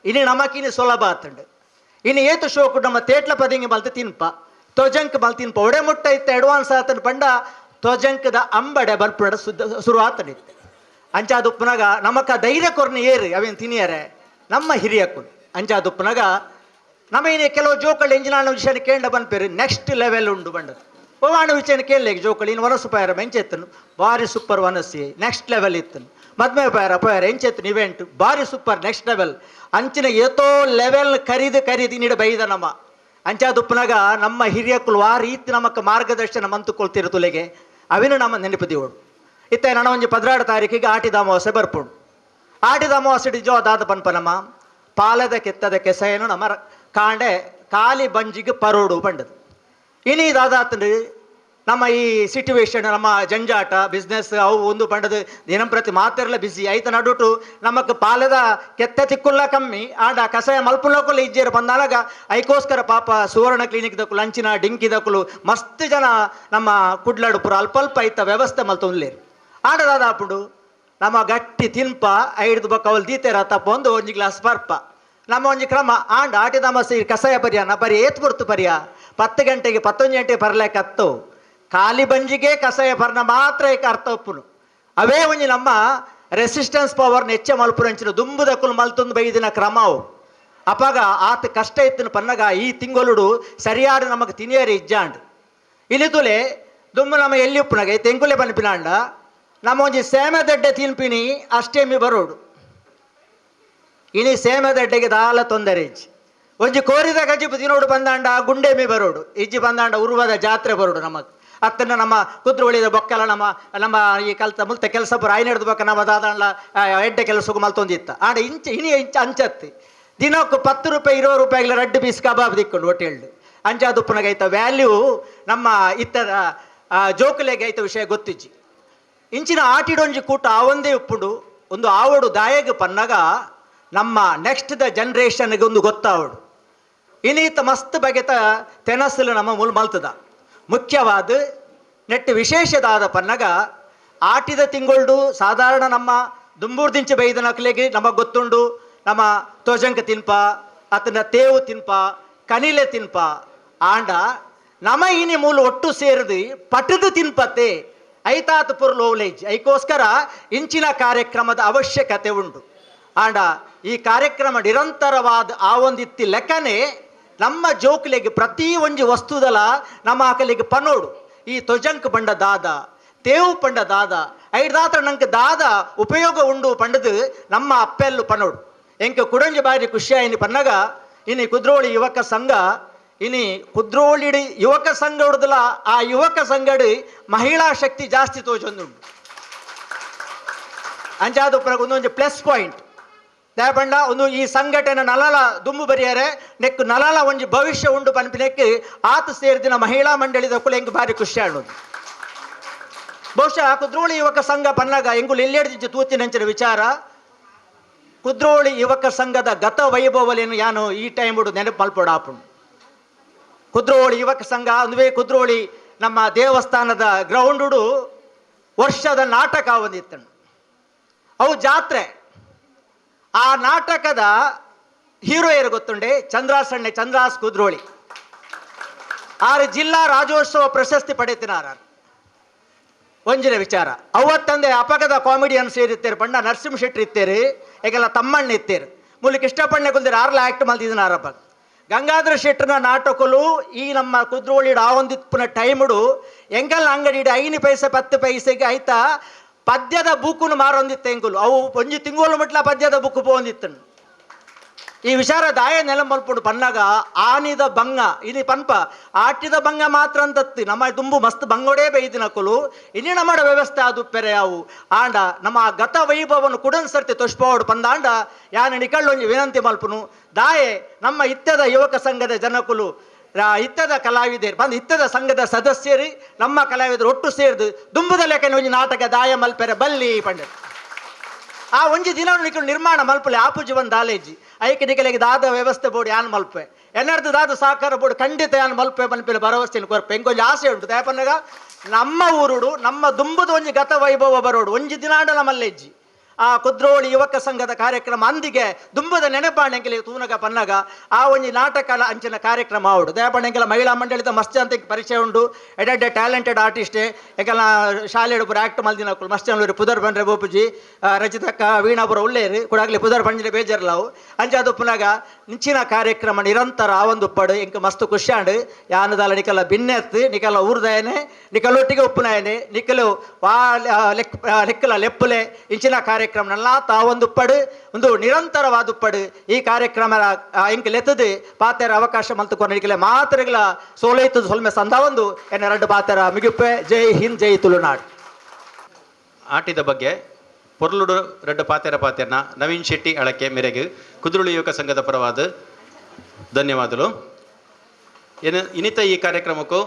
ಇನ್ನು ನಮಕಿನಿ ಸುಲಭ ಆತಂಡು ಇನ್ನು ಏತು ಶೋಕು ನಮ್ಮ ತೇಟ್ಲ ಪದಿಂಗಿ ಮಲ್ತ ತಿನ್ಪ ತ್ವಜಂಕ ಮಲ್ ತಿನ್ಪ ಒಡೆ ಮುಟ್ಟ ಇತ್ತ ಅಡ್ವಾನ್ಸ್ ಆತನ ಪಂಡ ತ್ವಜಂಕದ ಅಂಬಡೆ ಬರ್ಪಡ ಶುರು ಆತನಿತ್ತು ಅಂಚಾದುಪ್ಪನಾಗ ನಮಕ ಧೈರ್ಯ ಕೊರ್ನಿ ಏರಿ ಅವೇನು ತಿನಿಯರೆ ನಮ್ಮ ಹಿರಿಯಕ್ಕಳು ಅಂಚಾದುಪ್ಪನಾಗ ನಮಗೆ ಕೆಲವು ಜೋಕಳು ಎಂಜಿನಾಣ ವಿಷಯ ಕೇಂದ್ರ ಬಂದ್ಪೇರಿ ನೆಕ್ಸ್ಟ್ ಲೆವೆಲ್ ಉಂಡು ಬಂಡದು ಪವಾಣ ವಿಷಯ ಕೇಳಲಿಕ್ಕೆ ಜೋಕಳು ಇನ್ನು ವನಸ್ಸು ಪಾಯರ ಮೆಂಚೆತ್ತನು ಭಾರಿ ಸೂಪರ್ ವನಸ್ಸಿ ನೆಕ್ಸ್ಟ್ ಲೆವೆಲ್ ಇತ್ತನು ಮದ್ಮೆ ಪಾಯರ ಎಂಚೆತ್ತನು ಇವೆಂಟ್ ಭಾರಿ ಸೂಪರ್ ನೆಕ್ಸ್ಟ್ ಲೆವೆಲ್ ಅಂಚಿನ ಏತೋ ಲೆವೆಲ್ ಕರೀದು ನೀಡ ಬೈದ ನಮ್ಮ ಅಂಚಾದುಪ್ಪನಾಗ ನಮ್ಮ ಹಿರಿಯಕ್ಕಳು ಆ ರೀತಿ ನಮಕ್ಕೆ ಮಾರ್ಗದರ್ಶನ ಮಂತುಕೊಳ್ತಿರೋ ತುಲೆಗೆ ಅವಿನ ನಮ್ಮ ನೆನಪದಿವಳು ಇತ್ತ ನನ್ನ ಒಂಜಿ 16 ತಾರೀಕಿಗೆ ಆಟಿದ ಅಮಾವಾಸ್ಯೆ ಬರ್ಪುಂಡು ಆಟಿದ ಅಮಾವಾಸ್ಯೆ ಜೋ ಅದಾದ ಪನ್ಪನಮ್ಮ ಪಾಲದ ಕೆತ್ತದ ಕೆಸೆಯನ್ನು ನಮ್ಮ ಕಾಂಡೆ ಕಾಲಿ ಬಂಜಿಗೆ ಪರೋಡು ಬಂಡದು ಇನ್ನು ಇದಾದಾತಂದು ನಮ್ಮ ಈ ಸಿಚುವೇಶನ್ ನಮ್ಮ ಜಂಜಾಟ ಬಿಸ್ನೆಸ್ ಅವು ಒಂದು ಪಂಡದು ದಿನಂಪ್ರತಿ ಮಾತೆರ್ಲ ಬಿಸಿ ಐತ ನಡುಟು ನಮಕ್ ಪಾಲದ ಕೆತ್ತ ತಿಕ್ಕುಲ್ಲ ಕಮ್ಮಿ ಆಡ ಕಸಾಯ ಮಲ್ಪುಲ್ಲಕ್ಕುಲ್ಲ ಇಜ್ಜೇರು ಬಂದಾಗ ಐಕೋಸ್ಕರ ಪಾಪ ಸುವರ್ಣ ಕ್ಲಿನಿಕ್ ದಕ್ಕಲು ಅಂಚಿನ ಡಿಂಕಿ ದಕ್ಕಲು ಮಸ್ತ್ ಜನ ನಮ್ಮ ಕುಡ್ಲಾಡು ಪುರ ಅಲ್ಪ ಐತ ವ್ಯವಸ್ಥೆ ಮಲ್ತೊಂದ್ಲೇರು ಆಡದಾದಾಪುಡು ನಮ್ಮ ಗಟ್ಟಿ ತಿನ್ಪ ಐಡ್ದು ಬಕ್ಕ ಅವಳು ದೀತೆರ ತಪ್ಪ ಒಂಜಿ ಗ್ಲಾಸ್ ಬರ್ಪ ನಮ್ಮ ಒಂಜಿ ಕ್ರಮ ಆಂಡ ಆಟಿದ ಮಸಿ ಕಸಾಯ ಪರಿಯಾನ ಬರೀ ಏತ್ ಬರ್ತು ಪರಿಯ 10 ಗಂಟೆಗೆ 11 ಗಂಟೆ ಬರ್ಲಿಕ್ಕೆ ಹತ್ತು ಖಾಲಿ ಬಂಜಿಗೆ ಕಸಾಯ ಬರ್ನ ಮಾತ್ರ ಏಕ ಅರ್ಥ ಒಪ್ಪುನು ಅವೇ ಒಂಜಿ ನಮ್ಮ ರೆಸಿಸ್ಟೆನ್ಸ್ ಪವರ್ನ ಹೆಚ್ಚೆ ಮಲ್ಪುರ ಅಂಚಿನ ದುಂಬುದಕ್ಕಲು ಮಲ್ತೊಂದು ಬೈದಿನ ಕ್ರಮವು ಅಪಾಗ ಆತ ಕಷ್ಟ ಇತ್ತಿನ ಪನ್ನಗ ಈ ತಿಂಗೊಳುಡು ಸರಿಯಾದ ನಮಗೆ ತಿನಿಯರಿ ಇಜ್ಜಾಂಡ್ ಇಲ್ಲಿ ತುಲೆ ದುಂಬು ನಮ್ಮ ಎಲ್ಲಿ ಉಪ್ಪುನಾಗ ತೆಂಗುಲೆ ಬನ್ಪಿನಾಂಡ ನಮ್ಮ ಒಂಜಿ ಸೇಮೆದಡ್ಡೆ ತಿನ್ಪಿನಿ ಅಷ್ಟೇ ಮಿ ಬರೋಡು ಇನಿ ಸೇಮೆದಡ್ಡೆಗೆ ದಾಲ ತೊಂದರೆ ಇಜ್ಜಿ ಒಂಜಿ ಕೋರಿದ ಗಜ್ಜಿ ತಿನ್ನೋಡು ಬಂದಾಂಡ ಗುಂಡೆ ಮಿ ಬರೋಡು ಇಜ್ಜಿ ಬಂದಾಂಡ ಉರುವದ ಜಾತ್ರೆ ಬರೋಡು ನಮಗೆ ಅತ್ತನ್ನ ನಮ್ಮ ಕುದ್ರೋಳಿದ ಬೊಕ್ಕಲ ನಮ್ಮ ಈ ಕಲ್ತ ಮುಲ್ತ ಕೆಲಸ ಬರ ಐನೆಡ್ದು ಬೊಕ್ಕ ನಮ್ಮ ದಾದಾಂಡ್ಲ ಎಡ್ಡೆ ಕೆಲಸಕ್ಕೂ ಮಲ್ತೊಂದಿತ್ತ ಆಂಡ ಇನಿ ಅಂಚತ್ತಿ ದಿನಕ್ಕೂ 10 ರೂಪಾಯಿ 20 ರೂಪಾಯಿಗಳ 2 ಪೀಸ್ ಕಬಾಬ್ ದಿಕ್ಕೊಂಡು ಹೋಟೆಲ್ಡು ಅಂಚಾದುಪ್ಪನಾಗ ಐತ ವ್ಯಾಲ್ಯೂ ನಮ್ಮ ಇತ್ತರ ಜೋಕುಲೆಗೆ ಐತ ವಿಷಯ ಗೊತ್ತಿಜ್ಜಿ ಇಂಚಿನ ಆಟಿಡೊಂಜಿ ಕೂಟ ಆವಂದೇ ಉಪ್ಪುಂಡು ಒಂದು ಆವಡು ದಾಯಗ ಪನ್ನಗ ನಮ್ಮ ನೆಕ್ಸ್ಟ್ ದ ಜನ್ರೇಷನ್ಗೆ ಒಂದು ಗೊತ್ತಾವಡು ಇನ್ನೀತ ಮಸ್ತ್ ಬಗೆತ ತೆನಸಲು ನಮ್ಮ ಮುಲ್ ಮಲ್ತದ ಮುಖ್ಯವಾದ ನೆಟ್ಟು ವಿಶೇಷದಾದ ಪನ್ನಗ ಆಟಿದ ತಿಂಗೊಳ್ಡು ಸಾಧಾರಣ ನಮ್ಮ ದುಂಬೂರ್ದಿಂಚ ಬೈದ ನಕ್ಲೆಗೆ ನಮಗೆ ಗೊತ್ತುಂಡು ನಮ್ಮ ತೋಜಂಕ ತಿನ್ಪ ಅತನ ತೇವು ತಿನ್ಪ ಕನಿಲೆ ತಿನ್ಪ ಆಂಡ ನಮ ಇನಿ ಮೂಲ ಒಟ್ಟು ಸೇರಿದು ಪಟದು ತಿನ್ಪತ್ತೆ ಐತಾತ ಪುರ್ ಲೋವ್ಲೇಜ್ ಐಕೋಸ್ಕರ ಇಂಚಿನ ಕಾರ್ಯಕ್ರಮದ ಅವಶ್ಯಕತೆ ಉಂಟು ಆಂಡ ಈ ಕಾರ್ಯಕ್ರಮ ನಿರಂತರವಾದ ಆ ಒಂದಿತ್ತಿ ಲೆಕ್ಕನೆ ನಮ್ಮ ಜೋಕ್ಲೆಗೆ ಪ್ರತಿ ಒಂಜಿ ವಸ್ತುದಲ ನಮ್ಮ ಆಕಲಿಗೆ ಪನೋಡು ಈ ತೊಜಂಕ್ ಬಂಡ ದಾದ ತೇವು ಪಂಡ ದಾದ ಐದಾತ್ರ ನಂಗೆ ದಾದ ಉಪಯೋಗ ಉಂಡು ಪಂಡದು ನಮ್ಮ ಅಪ್ಪೆಲ್ಲು ಪನೋಡು ಎಂಕ ಕುಡಂಜಿ ಬಾರಿ ಖುಷಿಯಾಯಿನಿ ಪನ್ನಗ ಇನಿ ಕುದ್ರೋಳಿ ಯುವಕ ಸಂಘ ಇನಿ ಕುದ್ರೋಳಿ ಯುವಕ ಸಂಘ ಹುಡುದಲ್ಲ ಆ ಯುವಕ ಸಂಘಡು ಮಹಿಳಾ ಶಕ್ತಿ ಜಾಸ್ತಿ ತೋಜೊಂದುಂಡು ಅಂಚಾದ ಒಂದೊಂದು ಪ್ಲಸ್ ಪಾಯಿಂಟ್ ದಯಪಂಡ ಒಂದು ಈ ಸಂಘಟನೆ ನಲಲ ದುಂಬು ಬರಿಯಾರೆ ನೆಕ್ಕು ನಲಲ ಒಂಜಿ ಭವಿಷ್ಯ ಉಂಡು ಪನ್ಪಿನೆಕ್ಕೆ ಆತ ಸೇರಿದಿನ ಮಹಿಳಾ ಮಂಡಳಿದ ಕುಲ ಎಂಗೆ ಭಾರಿ ಖುಷಿ ಆಡೋದು ಬಹುಶಃ ಕುದ್ರೋಳಿ ಯುವಕ ಸಂಘ ಪನ್ನಗ ಎಂಗುಲು ಎಲ್ಲೆಡ್ದಿಜ್ಜು ತೂತಿನಂಚಿನ ವಿಚಾರ ಕುದ್ರೋಳಿ ಯುವಕ ಸಂಘದ ಗತ ವೈಭವಲೇನು ಯಾನು ಈ ಟೈಮ್ ಉಡು ನೆನಪು ಮಲ್ಪೋಡು ಆಪುಂಡು ಕುದ್ರೋಳಿ ಯುವಕ ಸಂಘ ಒಂದುವೇ ಕುದ್ರೋಳಿ ನಮ್ಮ ದೇವಸ್ಥಾನದ ಗ್ರೌಂಡು ವರ್ಷದ ನಾಟಕ ಒಂದಿತ್ತನು ಅವು ಜಾತ್ರೆ ಆ ನಾಟಕದ ಹೀರೋ ಯಾರು ಗೊತ್ತುಂಡೆ ಚಂದ್ರಾಸ್ ಕುದ್ರೋಳಿ ಆರು ಜಿಲ್ಲಾ ರಾಜ್ಯೋತ್ಸವ ಪ್ರಶಸ್ತಿ ಪಡೆತಿನಾರ ಒಂಜಿನ ವಿಚಾರ ಅವತ್ತಂದೆ ಅಪಗದ ಕಾಮಿಡಿಯನ್ ಸೇರಿತ್ತೇರು ಪಂಡ ನರಸಿಂಹ ಶೆಟ್ಟಿ ಇತ್ತೇರಿ ಈಗೆಲ್ಲ ತಮ್ಮಣ್ಣ ಇತ್ತೇರು ಮೂಲಕ ಇಷ್ಟಪಣ್ಣೆ ಕುಲ್ದಿರು ಆರ್ಲ ಆ್ಯಕ್ಟ್ ಮಲ್ತಿದ್ದೀನಾರಪ್ಪ ಗಂಗಾಧರ ಶೆಟ್ಟನ ನಾಟಕಲು ಈ ನಮ್ಮ ಕುದ್ರೋಳಿಡು ಆ ಒಂದಿಪ್ಪನ ಟೈಮುಡು ಎಂಕಲ್ ಅಂಗಡಿ 5 ಪೈಸೆ 10 ಪೈಸೆಗೆ ಆಯ್ತಾ ಪದ್ಯದ ಬುಕ್ಕನ್ನು ಮಾರೊಂದಿತ್ತು ಎಂಕುಲು ಅವು ಒಂಜಿ ತಿಂಗೋಲು ಮಟ್ಲ ಪದ್ಯದ ಬುಕ್ ಪೋಂದಿತ್ತು ಈ ವಿಚಾರ ದಾಯ ನೆಲ ಮಲ್ಪುಡು ಪನ್ನಾಗ ಆನಿದ ಬಂಗ ಇನಿ ಪನ್ಪ ಆಟಿದ ಬಂಗ ಮಾತ್ರ ಅಂತತ್ತಿ ನಮ್ಮ ತುಂಬು ಮಸ್ತ್ ಬಂಗೋಡೇ ಬೈದಿನಕುಲು ಇನಿ ನಮ್ಮಡ ವ್ಯವಸ್ಥೆ ಅದು ಪೆರೆ ಅವು ಆಂಡ ನಮ್ಮ ಗತ ವೈಭವವನ್ನು ಕುಡನ್ ಸರ್ತಿ ತೊಷ್ಪೋಡು ಪಂದಾಂಡ ಯಾನ ನಿಕಳ್ಳೊಂಜಿ ವಿನಂತಿ ಮಲ್ಪುನು ದಾಯೆ ನಮ್ಮ ಇತ್ಯದ ಯುವಕ ಸಂಘದ ಜನಕುಲು ಇತ್ತದ ಕಲಾವಿದರು ಬಂದು ಇತ್ತದ ಸಂಘದ ಸದಸ್ಯರು ನಮ್ಮ ಕಲಾವಿದರು ಒಟ್ಟು ಸೇರಿದು ದುಂಬುದ ಲೆಕ್ಕನ ಒಂಜಿ ನಾಟಕ ದಾಯ ಮಲ್ಪೆರೆ ಬಲ್ಲಿ ಪಂಡ ಆ ಒಂಜಿ ದಿನ ನಿಕಲು ನಿರ್ಮಾಣ ಮಲ್ಪಲೆ ಆಪುಜಿ ಒಂದು ದಾಲೇಜಿ ಐಕೆ ನಿಕಲಿಗೆ ದಾದ ವ್ಯವಸ್ಥೆ ಬೋರ್ಡ್ ಯಾನ್ ಮಲ್ಪೆ ಎನ್ನರ್ದು ದಾದ ಸಹಕಾರ ಬೋರ್ಡ್ ಖಂಡಿತ ಯಾನ್ ಮಲ್ಪೆ ಮಲ್ಪೆಲೆ ಭರವಸೆ ಕೊರ್ಪೆ ಎಂಕೊಂಜಿ ಆಸೆ ಉಂಟು ದಯಪನ್ನಾಗ ನಮ್ಮ ಊರುಡು ನಮ್ಮ ದುಂಬುದ ಒಂಜಿ ಗತ ವೈಭವ ಬರೋಡು ಒಂಜಿ ದಿನಾಂಡ ಮಲ್ಲೆಜ್ಜಿ ಆ ಕುದ್ರೋಳಿ ಯುವಕ ಸಂಘದ ಕಾರ್ಯಕ್ರಮ ಅಂದಿಗೆ ದುಂಬದ ನೆನಪಾಣೆಂಗಿಲಿ ತೂನಗ ಪನ್ನಗ ಆ ಒಂಜಿ ನಾಟಕ ಅಂಚಿನ ಕಾರ್ಯಕ್ರಮ ಆವಡು ದಯಪಣ್ಣೆಂಗೆಲ್ಲ ಮಹಿಳಾ ಮಂಡಳಿದ ಮಸ್ತ್ ಅಂತ ಪರಿಚಯ ಉಂಡು ಎಡೆಡ್ಡೆ ಟ್ಯಾಲೆಂಟೆಡ್ ಆರ್ಟಿಸ್ಟೇ ಎಂಗೆಲ್ಲ ಶಾಲೆಡು ಪುರ ಆ್ಯಕ್ಟ್ ಮಲ್ದಿನಕುಲು ಮಸ್ತ್ ಅನ್ಲೂರಿ ಪುದರ್ ಬಂದ್ರೆ ಬೋಪುಜಿ ರಚಿತಕ್ಕ ವೀಣಾಪುರ ಉಳ್ಳೇರು ಕುಡಾಗ್ಲಿ ಪುದರ್ ಪಂಜಿನ ಬೇಜಾರ್ಲಾವು ಅಂಚದು ಪುನಗ ನಿಂಚಿನ ಕಾರ್ಯಕ್ರಮ ನಿರಂತರ ಆ ಒಂದು ಪಡು ಎಂಕ ಮಸ್ತ್ ಖುಷಿಯಾಂಡು ಯಾನದಾಲ ನಿಕಲ ಬಿನ್ನೆತ್ತು ನಿಕಲ ಊರ್ದಾಯನೆ ನಿಕಲೊಟ್ಟಿಗೆ ಉಪ್ಪುನಾಯನೆ ನಿಕಲು ವಾ ಲೆಕ್ಕಲ ಲೆಪ್ಪುಲೆ ಇಂಚಿನ ಕಾರ್ಯಕ್ರಮ ತಾವೊಂದು ಪಡು ಒಂದು ನಿರಂತರವಾದ ಪಡು ಈ ಕಾರ್ಯಕ್ರಮ ಇಂಕ ಲೆತ್ತದು ಪಾತೆರ ಅವಕಾಶ ಮಲ್ತುಕೊಂಡು ಮಾತ್ರೆಗಳ ಸೋಲೈತು ಸೊಲ್ಮೆ ಸಂದ ಎನ್ನೆರಡು ಪಾತೆರ ಮಿಗುಪ್ಪೆ ಜೈ ಹಿಂದ್ ಜೈ ತುಳುನಾಡು ಆಟಿದ ಬಗ್ಗೆ ಪೊರ್ಲುಡು ರೆಡ್ಡು ಪಾತೆರನ ನವೀನ್ ಶೆಟ್ಟಿ ಅಳಕೆ ಮೇರೆಗೆ ಕುದ್ರೋಳಿ ಯುವಕ ಸಂಘದ ಪರವಾದ ಧನ್ಯವಾದಗಳು ಇನಿತ ಈ ಕಾರ್ಯಕ್ರಮಕ್ಕೂ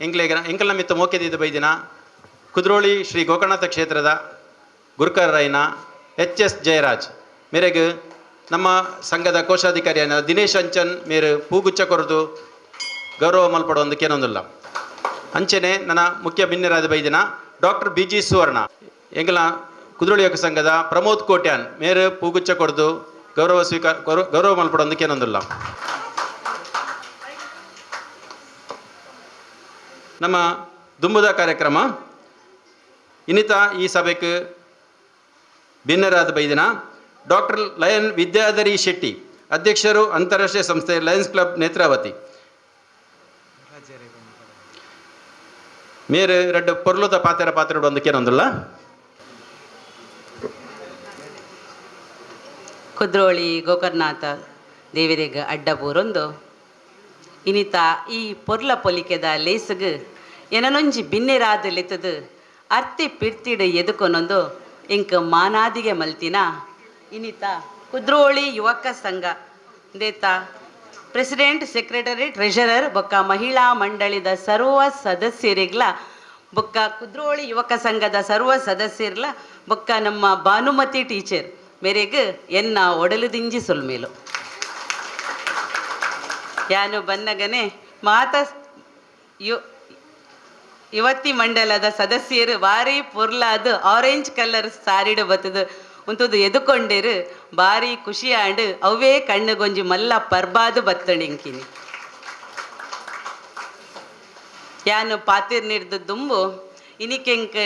ಎಂಕಲ್ನ ಮಿತ್ತ ಮೋಕೆದಿದ್ದ ಬೈದಿನ ಕುದ್ರೋಳಿ ಶ್ರೀ ಗೋಕರ್ಣನಾಥ ಕ್ಷೇತ್ರದ ಗುರುಕರೈನ HS ಜಯರಾಜ್ ಮೇರೆಗೆ ನಮ್ಮ ಸಂಘದ ಕೋಶಾಧಿಕಾರಿಯಾದ ದಿನೇಶ್ ಅಂಚನ್ ಮೇರೆ ಪೂಗುಚ್ಚ ಕೊರದು ಗೌರವ ಮಲ್ಪಡೋದು ಕೇನೊಂದಿಲ್ಲ ಅಂಚನೆ ನನ್ನ ಮುಖ್ಯ ಭಿನ್ನರಾದ ಬೈದಿನ ಡಾಕ್ಟರ್ BG ಸುವರ್ಣ ಎಂಗಲ ಕುದ್ರೋಳಿ ಯುವಕ ಸಂಘದ ಪ್ರಮೋದ್ ಕೋಟ್ಯಾನ್ ಮೇರೆ ಪೂಗುಚ್ಚ ಕೊರದು ಗೌರವ ಮಲ್ಪಡೋದು ಕೇನೊಂದಿಲ್ಲ ನಮ್ಮ ದುಂಬುದ ಕಾರ್ಯಕ್ರಮ ಇನ್ನಿತ ಈ ಸಭೆಗೆ ಭಿನ್ನರಾದ ಬೈದಿನ ಡಾಕ್ಟರ್ ಲಯನ್ ವಿದ್ಯಾಧರಿ ಶೆಟ್ಟಿ ಅಧ್ಯಕ್ಷರು ಅಂತಾರಾಷ್ಟ್ರೀಯ ಸಂಸ್ಥೆ ಲಯನ್ಸ್ ಕ್ಲಬ್ ನೇತ್ರಾವತಿ ಮೇರೆ ರೆಡ್ಡು ಪೊರ್ಲುದ ಪಾತ್ರೆ ಒಂದು ಕೇನೊಂದಿಲ್ಲ ಕುದ್ರೋಳಿ ಗೋಕರ್ಣನಾಥ ದೇವರಿಗೆ ಅಡ್ಡ ಪೂರೊಂದು ಇನಿತ ಈ ಪೊರ್ಲ ಪೊಲಿಕೆದ ಲೇಸಗ್ ಏನನೊಂಜಿ ಬಿನ್ನೆರಾದ ಲೆತ್ತದು ಅರ್ತಿ ಪಿರ್ತಿಡು ಎದುಕೊನೊಂದು ಇಂಕ ಮಾನಾದಿಗೆ ಮಲ್ತಿನ ಇನಿತ ಕುದ್ರೋಳಿ ಯುವಕ ಸಂಘ ದೇತ ಪ್ರೆಸಿಡೆಂಟ್ ಸೆಕ್ರೆಟರಿ ಟ್ರೆಷರರ್ ಬೊಕ್ಕ ಮಹಿಳಾ ಮಂಡಳಿದ ಸರ್ವ ಸದಸ್ಯರಿಗ್ಲ ಬೊಕ್ಕ ಕುದ್ರೋಳಿ ಯುವಕ ಸಂಘದ ಸರ್ವ ಸದಸ್ಯರ್ಲ ಬೊಕ್ಕ ನಮ್ಮ ಭಾನುಮತಿ ಟೀಚರ್ ಮೇರೆಗೆ ಎನ್ನ ಒಡಲುದಿಂಜಿ ಸೊಲ್ಮೇಲು ಯಾನು ಬನ್ನಗನೆ ಯುವತಿ ಮಂಡಲದ ಸದಸ್ಯರು ಭಾರಿ ಪೊರ್ಲಾದ ಆರೆಂಜ್ ಕಲರ್ ಸಾರಿಡು ಬತ್ತದು ಉಂತದು ಎದುಕೊಂಡಿರು ಭಾರಿ ಖುಷಿ ಆಂಡು ಅವೇ ಕಣ್ಣುಗೊಂಜಿ ಮಲ್ಲ ಪರ್ಬಾದು ಬತ್ತಣಿಂಕಿನಿ ಯಾನು ಪಾತಿರ್ ನಿರ್ದು ದುಂಬು ಇನಿಕೆಂಕ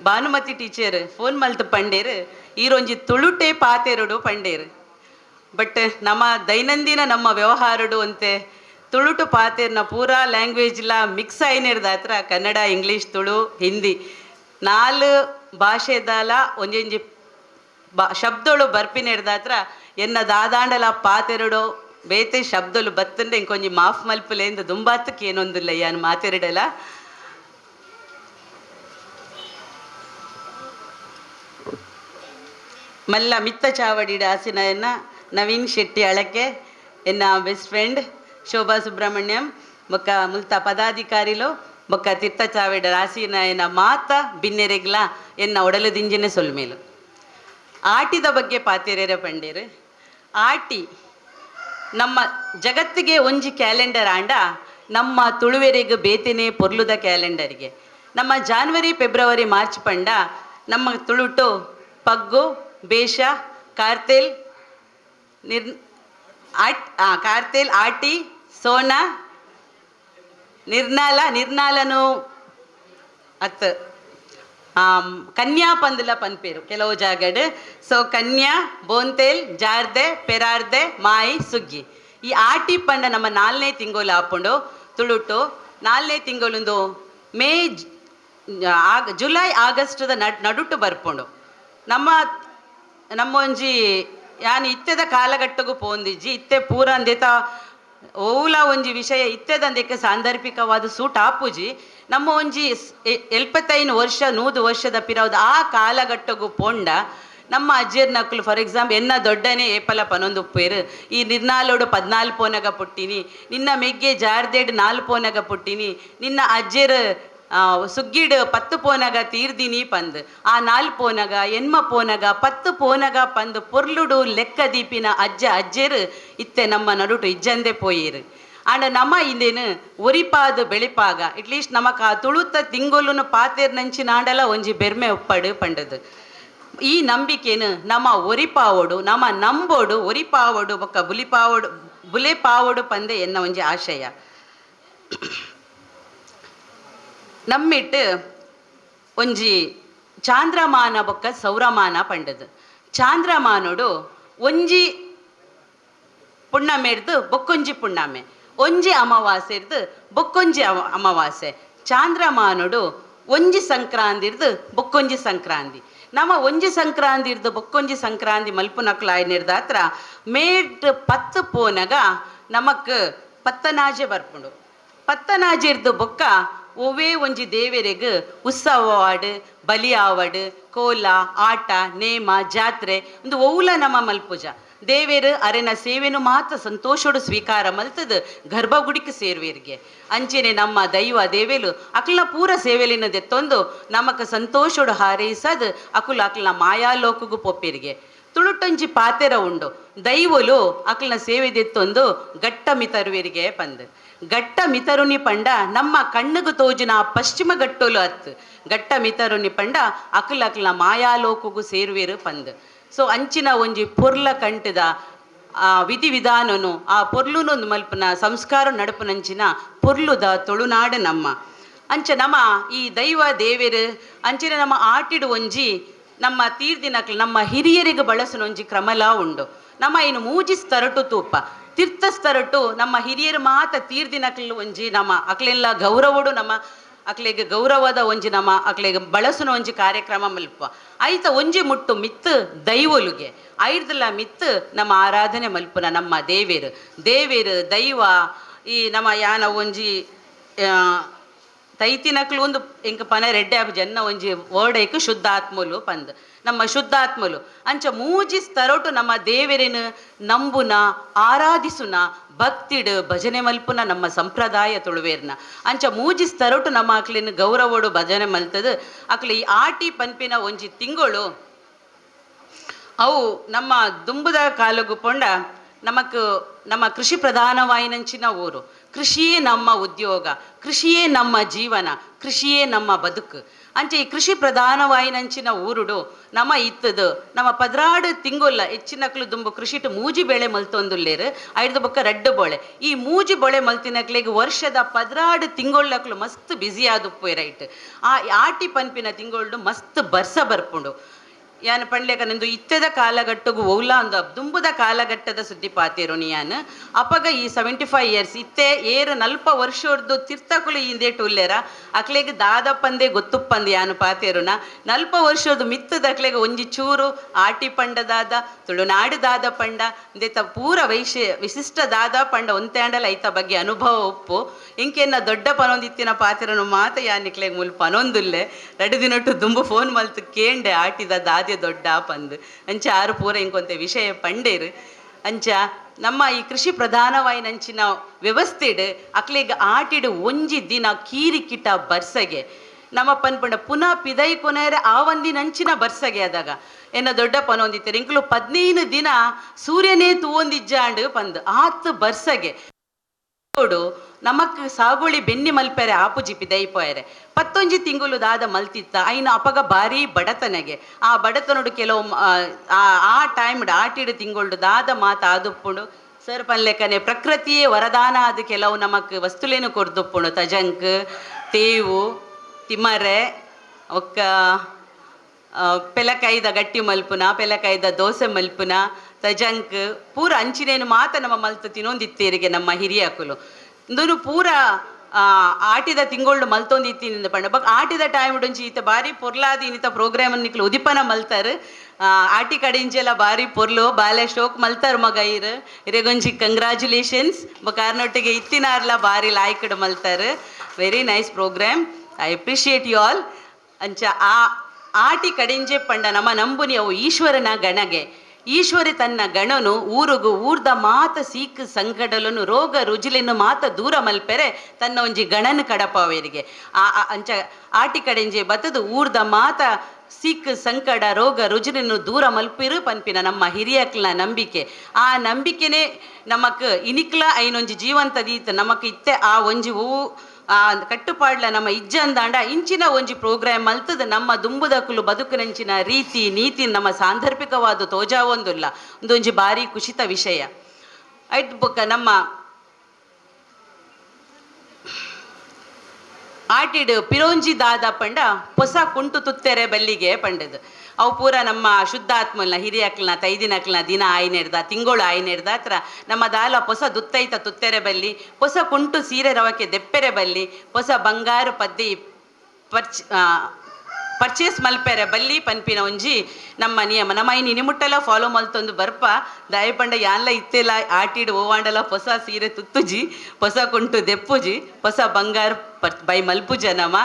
ಭಾನುಮತಿ ಟೀಚರ್ ಫೋನ್ ಮಲ್ತು ಪಂಡೇರು ಈರೊಂಜಿ ತುಳುಟೆ ಪಾತೆರುಡು ಪಂಡೇರು ಬಟ್ ನಮ್ಮ ದೈನಂದಿನ ನಮ್ಮ ವ್ಯವಹಾರಡು ಅಂತೆ ತುಳುಟು ಪಾತೆರ್ನ ಪೂರಾ ಲ್ಯಾಂಗ್ವೇಜ್ಲ ಮಿಕ್ಸ್ ಆಯ್ನಿರ್ದ ಹತ್ರ ಕನ್ನಡ ಇಂಗ್ಲೀಷ್ ತುಳು ಹಿಂದಿ 4 ಭಾಷೆದಲ ಒಂಜೊಂಜಿ ಶಬ್ದಗಳು ಬರ್ಪಿನಿರ್ದ ಹತ್ರ ಎನ್ನ ದಾದಾಂಡಲ ಪಾತೆರಡು ಬೇತೆ ಶಬ್ದಲು ಬತ್ತಂಡೆ ಇಂಕೊಂಜಿ ಮಾಫ್ ಮಲ್ಪುಲೆಂದು ದುಂಬಾತಕ್ಕೆ ಏನೊಂದಿಲ್ಲ ಯಾನು ಮಾತೆರಡಲ ಮಲ್ಲ ಮಿತ್ತ ಚಾವಡಿಡ ಆಸಿನ ಎನ್ನ ನವೀನ್ ಶೆಟ್ಟಿ ಅಳಕೆ ಎನ್ನ ಬೆಸ್ಟ್ ಫ್ರೆಂಡ್ ಶೋಭಾ ಸುಬ್ರಹ್ಮಣ್ಯಂ ಬೊಕ್ಕ ಮುಲ್ತ ಪದಾಧಿಕಾರಿಲು ಬೊಕ್ಕ ತಿತ್ತ ಚಾವಿಡ ರಾಸಿನ ಎನ್ನ ಮಾತ ಬಿನ್ನೆರೆಗ್ಲ ಎನ್ನ ಒಡಲದಿಂಜಿನೆ ಸೊಲ್ಮೇಲು ಆಟಿದ ಬಗ್ಗೆ ಪಾತೆರೆರ ಪಂಡೇರು ಆಟಿ ನಮ್ಮ ಜಗತ್ತಿಗೆ ಒಂಜಿ ಕ್ಯಾಲೆಂಡರ್ ಆಂಡ ನಮ್ಮ ತುಳುವೆರೆಗೆ ಬೇತೆನೆ ಪೊರ್ಲುದ ಕ್ಯಾಲೆಂಡರ್ಗೆ ನಮ್ಮ ಜಾನ್ವರಿ ಫೆಬ್ರವರಿ ಮಾರ್ಚ್ ಪಂಡ ನಮ್ಮ ತುಳುಟು ಪಗ್ಗು ಬೇಷ ಕಾರ್ತೆಲ್ ಕಾರ್ತೆಲ್ ಆಟಿ ಸೋನ ನಿರ್ನಾಲನು ಅತ್ ಕನ್ಯಾ ಪಂದಲ ಪನ್ಪೇರು ಕೆಲವು ಜಾಗಡ್. ಸೊ ಕನ್ಯಾ ಬೋಂತೇಲ್ ಜಾರ್ದೆ ಪೆರಾರ್ದೆ ಮಾಯಿ ಸುಗ್ಗಿ ಈ ಆಟಿ ಪಂಡ ನಮ್ಮ 4ನೇ ತಿಂಗಳು ಆಪುಂಡು ತುಳುಟು 4ನೇ ತಿಂಗಳೊಂದು ಮೇ ಜುಲೈ ಆಗಸ್ಟ್ದ ನಡುಟು ಬರ್ಪುಂಡು. ನಮ್ಮ ಒಂಜಿ ಯಾನ್ ಇತ್ತೆದ ಕಾಲಘಟ್ಟಗೂ ಪೋಂದಿಜ್ಜಿ ಇತ್ತೆ ಪೂರ ಅಂದೇತ ಓಲ ಒಂಜಿ ವಿಷಯ ಇತ್ತೆದಂದಕ್ಕೆ ಸಾಂದರ್ಭಿಕವಾದ ಸೂಟ್ ಆಪುಜಿ ನಮ್ಮ ಒಂಜಿ 75 ವರ್ಷ 100 ವರ್ಷದ ಪಿರವ್ದು ಆ ಕಾಲಘಟ್ಟಗೂ ಪೋಂಡ ನಮ್ಮ ಅಜ್ಜಿಯರ್ ನಕ್ಕಲು ಫಾರ್ ಎಕ್ಸಾಂಪಲ್ ಎನ್ನ ದೊಡ್ಡನೇ ಏಪಲ ಪನೊಂದು ಪೇರು ಈ ನಿರ್ನಾಲೋಡು 14 ಪೋನಗ ಪುಟ್ಟಿನಿ, ನಿನ್ನ ಮೆಗ್ಗೆ ಜಾರ್ದೇಡ್ 4 ಪೋನಗ ಪುಟ್ಟಿನಿ, ನಿನ್ನ ಅಜ್ಜಿಯರ್ ಸುಗ್ಗಿಡ್ 10 ಪೋನಗ ತೀರ್ದಿನಿ ಪಂದ್ ಆ 4 ಪೋನಗ ಎನ್ಮ ಪೋನಗ 10 ಪೋನಗ ಪಂದ್ ಪೊರ್ಲುಡು ಲೆಕ್ಕ ದೀಪಿನ ಅಜ್ಜೆರು ಇತ್ತೆ ನಮ್ಮ ನಡುಟು ಇಜ್ಜಂದೆ ಪೋಯಿರು. ಆಂಡ ನಮ್ಮ ಇಂದೇನು ಒರಿಪಾದು ಬೆಳಿಪಾಗ ಅಟ್ಲೀಸ್ಟ್ ನಮಕ್ ಆ ತುಳುತ್ತ ತಿಂಗೊಲುನು ಪಾತೇರ್ ನಂಚಿನ ಆಂಡಲ ಒಂಜಿ ಬೆರ್ಮೆ ಒಪ್ಪಡು ಪಂಡದು. ಈ ನಂಬಿಕೆನು ನಮ್ಮ ಒರಿಪಾವೋಡು ನಮ್ಮ ನಂಬೋಡು ಒರಿಪಾವೋಡು ಬೊಕ್ಕ ಬುಲೆಪಾವೋಡು ಪಂದೆ ಎನ್ನ ಒಂಜಿ ಆಶಯ. ನಮ್ಮಿಟ್ಟು ಒಂಜಿ ಚಾಂದ್ರಮಾನ ಬೊಕ್ಕ ಸೌರಮಾನ ಪಂಡದು. ಚಾಂದ್ರಮಾನೋಡು ಒಂಜಿ ಪುಣ್ಣಮೆರ್ದು ಬೊಕ್ಕೊಂಜಿ ಪುಣ್ಣಮೆ, ಒಂಜಿ ಅಮಾವಾಸ್ಯೆ ಇರ್ದು ಬೊಕ್ಕೊಂಜಿ ಅಮಾವಾಸ್ಯೆ. ಚಾಂದ್ರಮಾನೋಡು ಒಂಜಿ ಸಂಕ್ರಾಂತಿ ಬೊಕ್ಕೊಂಜಿ ಸಂಕ್ರಾಂತಿ. ನಮ್ಮ ಒಂಜಿ ಸಂಕ್ರಾಂತಿ ಇರ್ದು ಬೊಕ್ಕೊಂಜಿ ಸಂಕ್ರಾಂತಿ ಮಲ್ಪುನಕ್ಲಾಯ್ ನಿರ್ದಾತ್ರ ಮೇಟ್ 10 ಪೋನಗ ನಮಕ್ ಪತ್ತನಾಜೆ ಬರ್ಪುಂಡು. ಪತ್ತನಾಜೆ ಇರ್ದು ಬೊಕ್ಕ ಒವೇ ಒಂಜಿ ದೇವೆರೆಗ್ ಉತ್ಸವ ಆವಡ್ ಬಲಿ ಆವಡ್ ಕೋಲ ಆಟ ನೇಮ ಜಾತ್ರೆ ಒಂದು ಒವ್ಲ ನಮ್ಮ ಮಲ್ಪುಜ ದೇವೇರು ಅರೆನ ಸೇವೆನು ಮಾತ್ರ ಸಂತೋಷೋಡು ಸ್ವೀಕಾರ ಮಲ್ತದ ಗರ್ಭಗುಡಿಗೆ ಸೇರ್ವೇರ್ಗೆ ಅಂಚೆನೆ ನಮ್ಮ ದೈವ ದೇವೇಲು ಅಕ್ಲ ಪೂರ ಸೇವೆಲಿನ ದೆತ್ತೊಂದು ನಮಕ್ ಸಂತೋಷೋಡು ಹಾರೈಸದ್ ಅಕ್ಲ ಮಾಯಾಲೋಕಗೂ ಪೊಪ್ಪೇರಿಗೆ. ತುಳುಟೊಂಜಿ ಪಾತೆರ ಉಂಡು ದೈವಲು ಅಕ್ಲನ ಸೇವೆ ದೆತ್ತೊಂದು ಗಟ್ಟ ಮಿತರುವೆರಿಗೆ ಪಂದ್. ಗಟ್ಟ ಮಿತರುನಿ ಪಂಡ ನಮ್ಮ ಕಣ್ಣುಗು ತೋಜಿನ ಪಶ್ಚಿಮ ಗಟ್ಟೋಲು ಅತ್ತು ಗಟ್ಟ ಮಿತರುನಿ ಪಂಡ ಅಕ್ಲನ ಮಾಯಾಲೋಕಗೂ ಸೇರುವೇರು ಪಂದ್. ಸೊ ಅಂಚಿನ ಒಂಜಿ ಪೊರ್ಲ ಕಂಟದ ವಿಧಿವಿಧಾನನು ಆ ಪೊರ್ಲುನೊಂದು ಮಲ್ಪನ ಸಂಸ್ಕಾರ ನಡುಪುನಂಚಿನ ಪೊರ್ಲುದ ತುಳುನಾಡು ನಮ್ಮ. ಅಂಚ ನಮ್ಮ ಈ ದೈವ ದೇವೇರು ಅಂಚಿನ ನಮ್ಮ ಆಟಿಡು ಒಂಜಿ ನಮ್ಮ ತೀರ್ದಿನಕ್ಲು ನಮ್ಮ ಹಿರಿಯರಿಗೆ ಬಳಸನ ಒಂಜಿ ಕ್ರಮಲ ಉಂಡು. ನಮ್ಮ ಇನ್ನು ಮೂಜಿಸ್ತರಟು ತೂಪ ತೀರ್ಥಸ್ತರಟು ನಮ್ಮ ಹಿರಿಯರು ಮಾತ ತೀರ್ದಿನಕ್ಲು ಒಂಜಿ ನಮ್ಮ ಅಕ್ಲೆಲ್ಲ ಗೌರವಡು ನಮ್ಮ ಅಕ್ಲೆಗೆ ಗೌರವದ ಒಂಜಿ ನಮ್ಮ ಅಕ್ಲೆಗೆ ಬಳಸುನ ಒಂಜಿ ಕಾರ್ಯಕ್ರಮ ಮಲ್ಪ ಐತ ಒಂಜಿ ಮುಟ್ಟು ಮಿತ್ತು ದೈವಲುಗೆ ಐರ್ದಲ್ಲ ಮಿತ್ತು ನಮ್ಮ ಆರಾಧನೆ ಮಲ್ಪುನ ನಮ್ಮ ದೇವೇರು ದೈವ ಈ ನಮ್ಮ ಯಾನ ಒಂಜಿ ತೈತಿನಕ್ಲು ಒಂದು ಎಂಕ ಪನ ರೆಡ್ಡೆ ಜನ್ನ ಒಂಜಿ ವರ್ಡೈಕ್ ಶುದ್ಧಾತ್ಮಲು ಪಂದ್ ನಮ್ಮ ಶುದ್ಧಾತ್ಮಲು ಅಂಚ ಮೂಜಿಸ್ತರೊಟು ನಮ್ಮ ದೇವೆರಿನ ನಂಬುನ ಆರಾಧಿಸುನ ಭಕ್ತಿಡ್ ಭಜನೆ ಮಲ್ಪುನ ನಮ್ಮ ಸಂಪ್ರದಾಯ ತುಳುವೇರ್ನ ಅಂಚ ಮೂಜಿಸ್ತರೊಟು ನಮ್ಮ ಅಕ್ಲಿನ ಗೌರವಡು ಭಜನೆ ಮಲ್ತದ ಅಕ್ಲಿ ಈ ಆಟಿ ಪನ್ಪಿನ ಒಂಜಿ ತಿಂಗಳು ಅವು ನಮ್ಮ ದುಂಬುದ ಕಾಲಗು ಪೊಂಡ ನಮ್ಮ ಕೃಷಿ ಪ್ರಧಾನವಾಯಿನಂಚಿನ ಊರು. ಕೃಷಿಯೇ ನಮ್ಮ ಉದ್ಯೋಗ, ಕೃಷಿಯೇ ನಮ್ಮ ಜೀವನ, ಕೃಷಿಯೇ ನಮ್ಮ ಬದುಕು. ಅಂಚೆ ಈ ಕೃಷಿ ಪ್ರಧಾನವಾಯಿನಂಚಿನ ಊರುಡು ನಮ್ಮ ಇತ್ತದು ನಮ್ಮ ಪದ್ರಾಡು ತಿಂಗೊಲ್ಲ ಹೆಚ್ಚಿನಕ್ಲು ದುಂಬು ಕೃಷಿಟು ಮೂಜಿ ಬೆಳೆ ಮಲ್ತೊಂದುಲ್ಲೇರು ಐದು ಬೊಕ್ಕ ರಡ್ಡು ಬೊಳೆ. ಈ ಮೂಜಿ ಬೊಳೆ ಮಲ್ತಿನಕ್ಲೆಗೆ ವರ್ಷದ ಪದ್ರಾಡು ತಿಂಗೊಳ್ಳಕ್ಲು ಮಸ್ತ್ ಬ್ಯುಸಿ ಆದುಪ್ಪು ರೈಟ್. ಆ ಆಟಿ ಪನ್ಪಿನ ತಿಂಗೊಳ್ಡು ಮಸ್ತ್ ಬರ್ಸ ಬರ್ಪುಂಡು. ಯಾನ್ ಪಂಡ್ಲೇಕ ನಂದು ಇತ್ತೆದ ಕಾಲಘಟ್ಟಗೂ ಓಲಾ ಒಂದು ದುಂಬುದ ಕಾಲಘಟ್ಟದ ಸುದ್ದಿ ಪಾತೇರು ನೀಯಾನ್ ಅಪಗ ಈ 75 years ಇತ್ತೆ ಏರು 40 ವರ್ಷದ್ದು ತಿರ್ತಕುಲು ಇಂದೇಟು ಉಲ್ಲೇರ ಅಕ್ಲೆಗೆ ದಾದಪ್ಪಂದೆ ಗೊತ್ತುಪ್ಪಂದು ಯಾನು ಪಾತೇರುನ 40 ವರ್ಷದ್ದು ಮಿತ್ತದಕ್ಲೆಗೆ ಒಂಜಿ ಚೂರು ಆಟಿ ಪಂಡದಾದ ತುಳುನಾಡು ದಾದ ಪಂಡ ಇಂದೇತ ಪೂರ ವಿಶಿಷ್ಟ ದಾದ ಪಂಡ ಒಂತ್ಯಾಂಡಲ ಐತ ಬಗ್ಗೆ ಅನುಭವ ಉಪ್ಪು ಇಂಕೆನ್ನ ದೊಡ್ಡ ಪನೊಂದಿತ್ತಿನ ಪಾತೆರನು ಮಾತ ಯಾನಿಕ್ಲೆಗೆ ಮುಲ್ ಪನೊಂದುಲ್ಲೆ ರಡು ದಿನಟ್ಟು ದುಂಬು ಫೋನ್ ಮಲ್ತು ಕೇಂಡೆ ಆಟಿದ ದಾದೆ ದೊಡ್ಡ ಪಂದು ಅಂಚ ಆರು ಪೂರ ಇಂಕೊಂತೆ ವಿಷಯ ಪಂಡೇರು. ಅಂಚ ನಮ್ಮ ಈ ಕೃಷಿ ಪ್ರಧಾನವಾಯಿನಂಚಿನ ವ್ಯವಸ್ಥೆಡ್ ಅಕ್ಲೆಗೆ ಆಟಿಡು ಒಂಜಿ ದಿನ ಕೀರಿಕಿಟ ಬರ್ಸಗೆ ನಮ್ಮ ಪನ್ಪಂಡ ಪುನಃ ಪಿದೈ ಕೊನೆಯರೆ ಆ ಒಂದಿನಂಚಿನ ಬರ್ಸಗೆ ಆದಾಗ ಎನ್ನ ದೊಡ್ಡ ಪನೊಂದಿತ್ತಾರೆ ಇಂಕ್ಲು 15 ದಿನ ಸೂರ್ಯನೇ ತೂವೊಂದಿಜ್ಜಾಂಡು ಪಂದು ಆತು ಬರ್ಸಗೆ ನಮಕ್ ಸಾಗುಳಿ ಬೆನ್ನಿ ಮಲ್ಪೆರೆ ಆಪುಜಿ ಪಿದೈಪೋಯರೆ 11 ತಿಂಗಳು ದಾದ ಮಲ್ತಿತ್ತ ಐನ ಅಪಗ ಬಾರಿ ಬಡತನೆಗೆ ಆ ಬಡತನೋಡು ಕೆಲವು ಆ ಟೈಮ್ ಆಟಿಡು ತಿಂಗಳು ದಾದ ಮಾತ ಆದುಪ್ಪುಂಡು ಸರ್ ಪನ್ಲೆಕ್ಕನೆ ಪ್ರಕೃತಿಯೇ ವರದಾನ ಅದು ಕೆಲವು ನಮಕ್ ವಸ್ತುಲೇನು ಕೊರ್ದುಪ್ಪುಣು ತಜಂಕ್ ತೇವು ತಿಮರೆ ಒಕ್ಕ ಪೆಲಕೈದ ಗಟ್ಟಿ ಮಲ್ಪುನ ಪೆಲಕೈದ ದೋಸೆ ಮಲ್ಪುನ ತಜಂಕ್ ಪೂರ ಅಂಚಿನೇನು ಮಾತ ನಮ್ಮ ಮಲ್ತು ತಿನ್ನೊಂದಿತ್ತೇರಿಗೆ ನಮ್ಮ ಹಿರಿಯಕುಲು ಇಂದೂನು ಪೂರ ಆಟಿದ ತಿಂಗಳು ಮಲ್ತೊಂದಿತ್ತಿನಿಂದ ಪಂಡ ಬಕ್ ಆಟಿದ ಟೈಮ್ ಉಂಚಿ ಈತ ಬಾರಿ ಪೊರ್ಲಾದಿ ಇನ್ನಿತ ಪ್ರೋಗ್ರಾಮ್ ನಿಕ್ಲು ಉದಿಪನ ಮಲ್ತಾರು ಆಟಿ ಕಡೆಂಚೆಲ್ಲ ಬಾರಿ ಪೊರ್ಲು ಬಾಲೆ ಶೋಕ್ ಮಲ್ತಾರು ಮಗ ಇರೆಗೊಂಜಿ ಕಂಗ್ರಾಚುಲೇಷನ್ಸ್ ಕಾರ್ನೊಟ್ಟಿಗೆ ಇತ್ತಿನಾರ್ಲ ಬಾರಿ ಲಾಯ್ಕಡ್ ಮಲ್ತಾರು very nice programme I appreciate you all ಅಂಚ ಆಟಿ ಕಡೆಂಜೆ ಪಂಡ ನಮ್ಮ ನಂಬುನಿ ಅವು ಈಶ್ವರನ ಗಣಗೆ ಈಶ್ವರಿ ತನ್ನ ಗಣನು ಊರುಗು ಊರ್ದ ಮಾತ ಸೀಕ್ ಸಂಕಡಲನು ರೋಗ ರುಜಿಲೆನ್ನು ಮಾತ ದೂರ ಮಲ್ಪೆರೆ ತನ್ನ ಒಂಜಿ ಗಣನ ಕಡಪವರಿಗೆ ಅಂಚ ಆಟಿ ಕಡೆಂಜೆ ಬತ್ತದು ಊರ್ದ ಮಾತ ಸಿಕ್ ಸಂಕಟ ರೋಗ ರುಜಿನನ್ನು ದೂರ ಮಲ್ಪಿರು ಪನ್ಪಿನ ನಮ್ಮ ಹಿರಿಯಕ್ಲ ನಂಬಿಕೆ ಆ ನಂಬಿಕೆನೇ ನಮಕ್ ಇನಿಕ್ಲ ಐನೊಂಜಿ ಜೀವಂತದೀತ ನಮಕ್ ಇತ್ತೆ ಆ ಒಂಜಿ ಹೂವು ಆ ಕಟ್ಟುಪಾಡ್ಲ ನಮ್ಮ ಇಜ್ಜಂದಾಂಡ ಇಂಚಿನ ಒಂಜಿ ಪ್ರೋಗ್ರಾಮ್ ಮಲ್ತದ ನಮ್ಮ ದುಂಬುದಕ್ಕಲು ಬದುಕಿನಂಚಿನ ರೀತಿ ನೀತಿ ನಮ್ಮ ಸಾಂದರ್ಭಿಕವಾದ ತೋಜಾವೊಂದುಲ್ಲ ಒಂದೊಂಜಿ ಬಾರಿ ಖುಷಿತ ವಿಷಯ ಐಟ್ ಬೊಕ್ಕ ನಮ್ಮ ಆಟಿಡ್ ಪಿರೋಂಜಿ ದಾದ ಪಂಡ ಹೊಸ ಕುಂಟು ತುತ್ತೆರೆ ಬಲ್ಲಿಗೆ ಪಂಡದು ಅವು ಪೂರ ನಮ್ಮ ಶುದ್ಧಾತ್ಮಲ್ನ ಹಿರಿಯಕ್ಲನ ತೈದಿನಕ್ಲನ ದಿನ ಆಯ್ನೆಡ್ದ ತಿಂಗಳು ಆಯ್ನೆಡ್ದ ಹತ್ರ ನಮ್ಮ ದಾಲ ಹೊಸ ದುತ್ತೈತ ತುತ್ತೆರೆ ಬಲ್ಲಿ ಹೊಸ ಕುಂಟು ಸೀರೆ ರವಕ್ಕೆ ದೆಪ್ಪೆರೆ ಬಲ್ಲಿ ಹೊಸ ಬಂಗಾರು ಪದ್ದಿ ಪರ್ಚೇಸ್ ಮಲ್ಪೆರೆ ಬಲ್ಲಿ ಪನ್ಪಿನ ಒಂಜಿ ನಮ್ಮ ನಿಯಮ ನಮ್ಮ ಈ ನಿನಿಮುಟ್ಟೆಲ್ಲ ಫಾಲೋ ಮಲ್ತೊಂದು ಬರ್ಪ ದಯಪಂಡ ಯಾನ್ಲ ಇತ್ತೆಲ್ಲ ಆಟಿಡ್ ಓವಾಂಡಲ ಹೊಸ ಸೀರೆ ತುತ್ತುಜಿ ಹೊಸ ಕುಂಟು ದೆಪ್ಪುಜಿ ಹೊಸ ಬಂಗಾರ ಬೈ ಮಲ್ಪುಜ ನಮ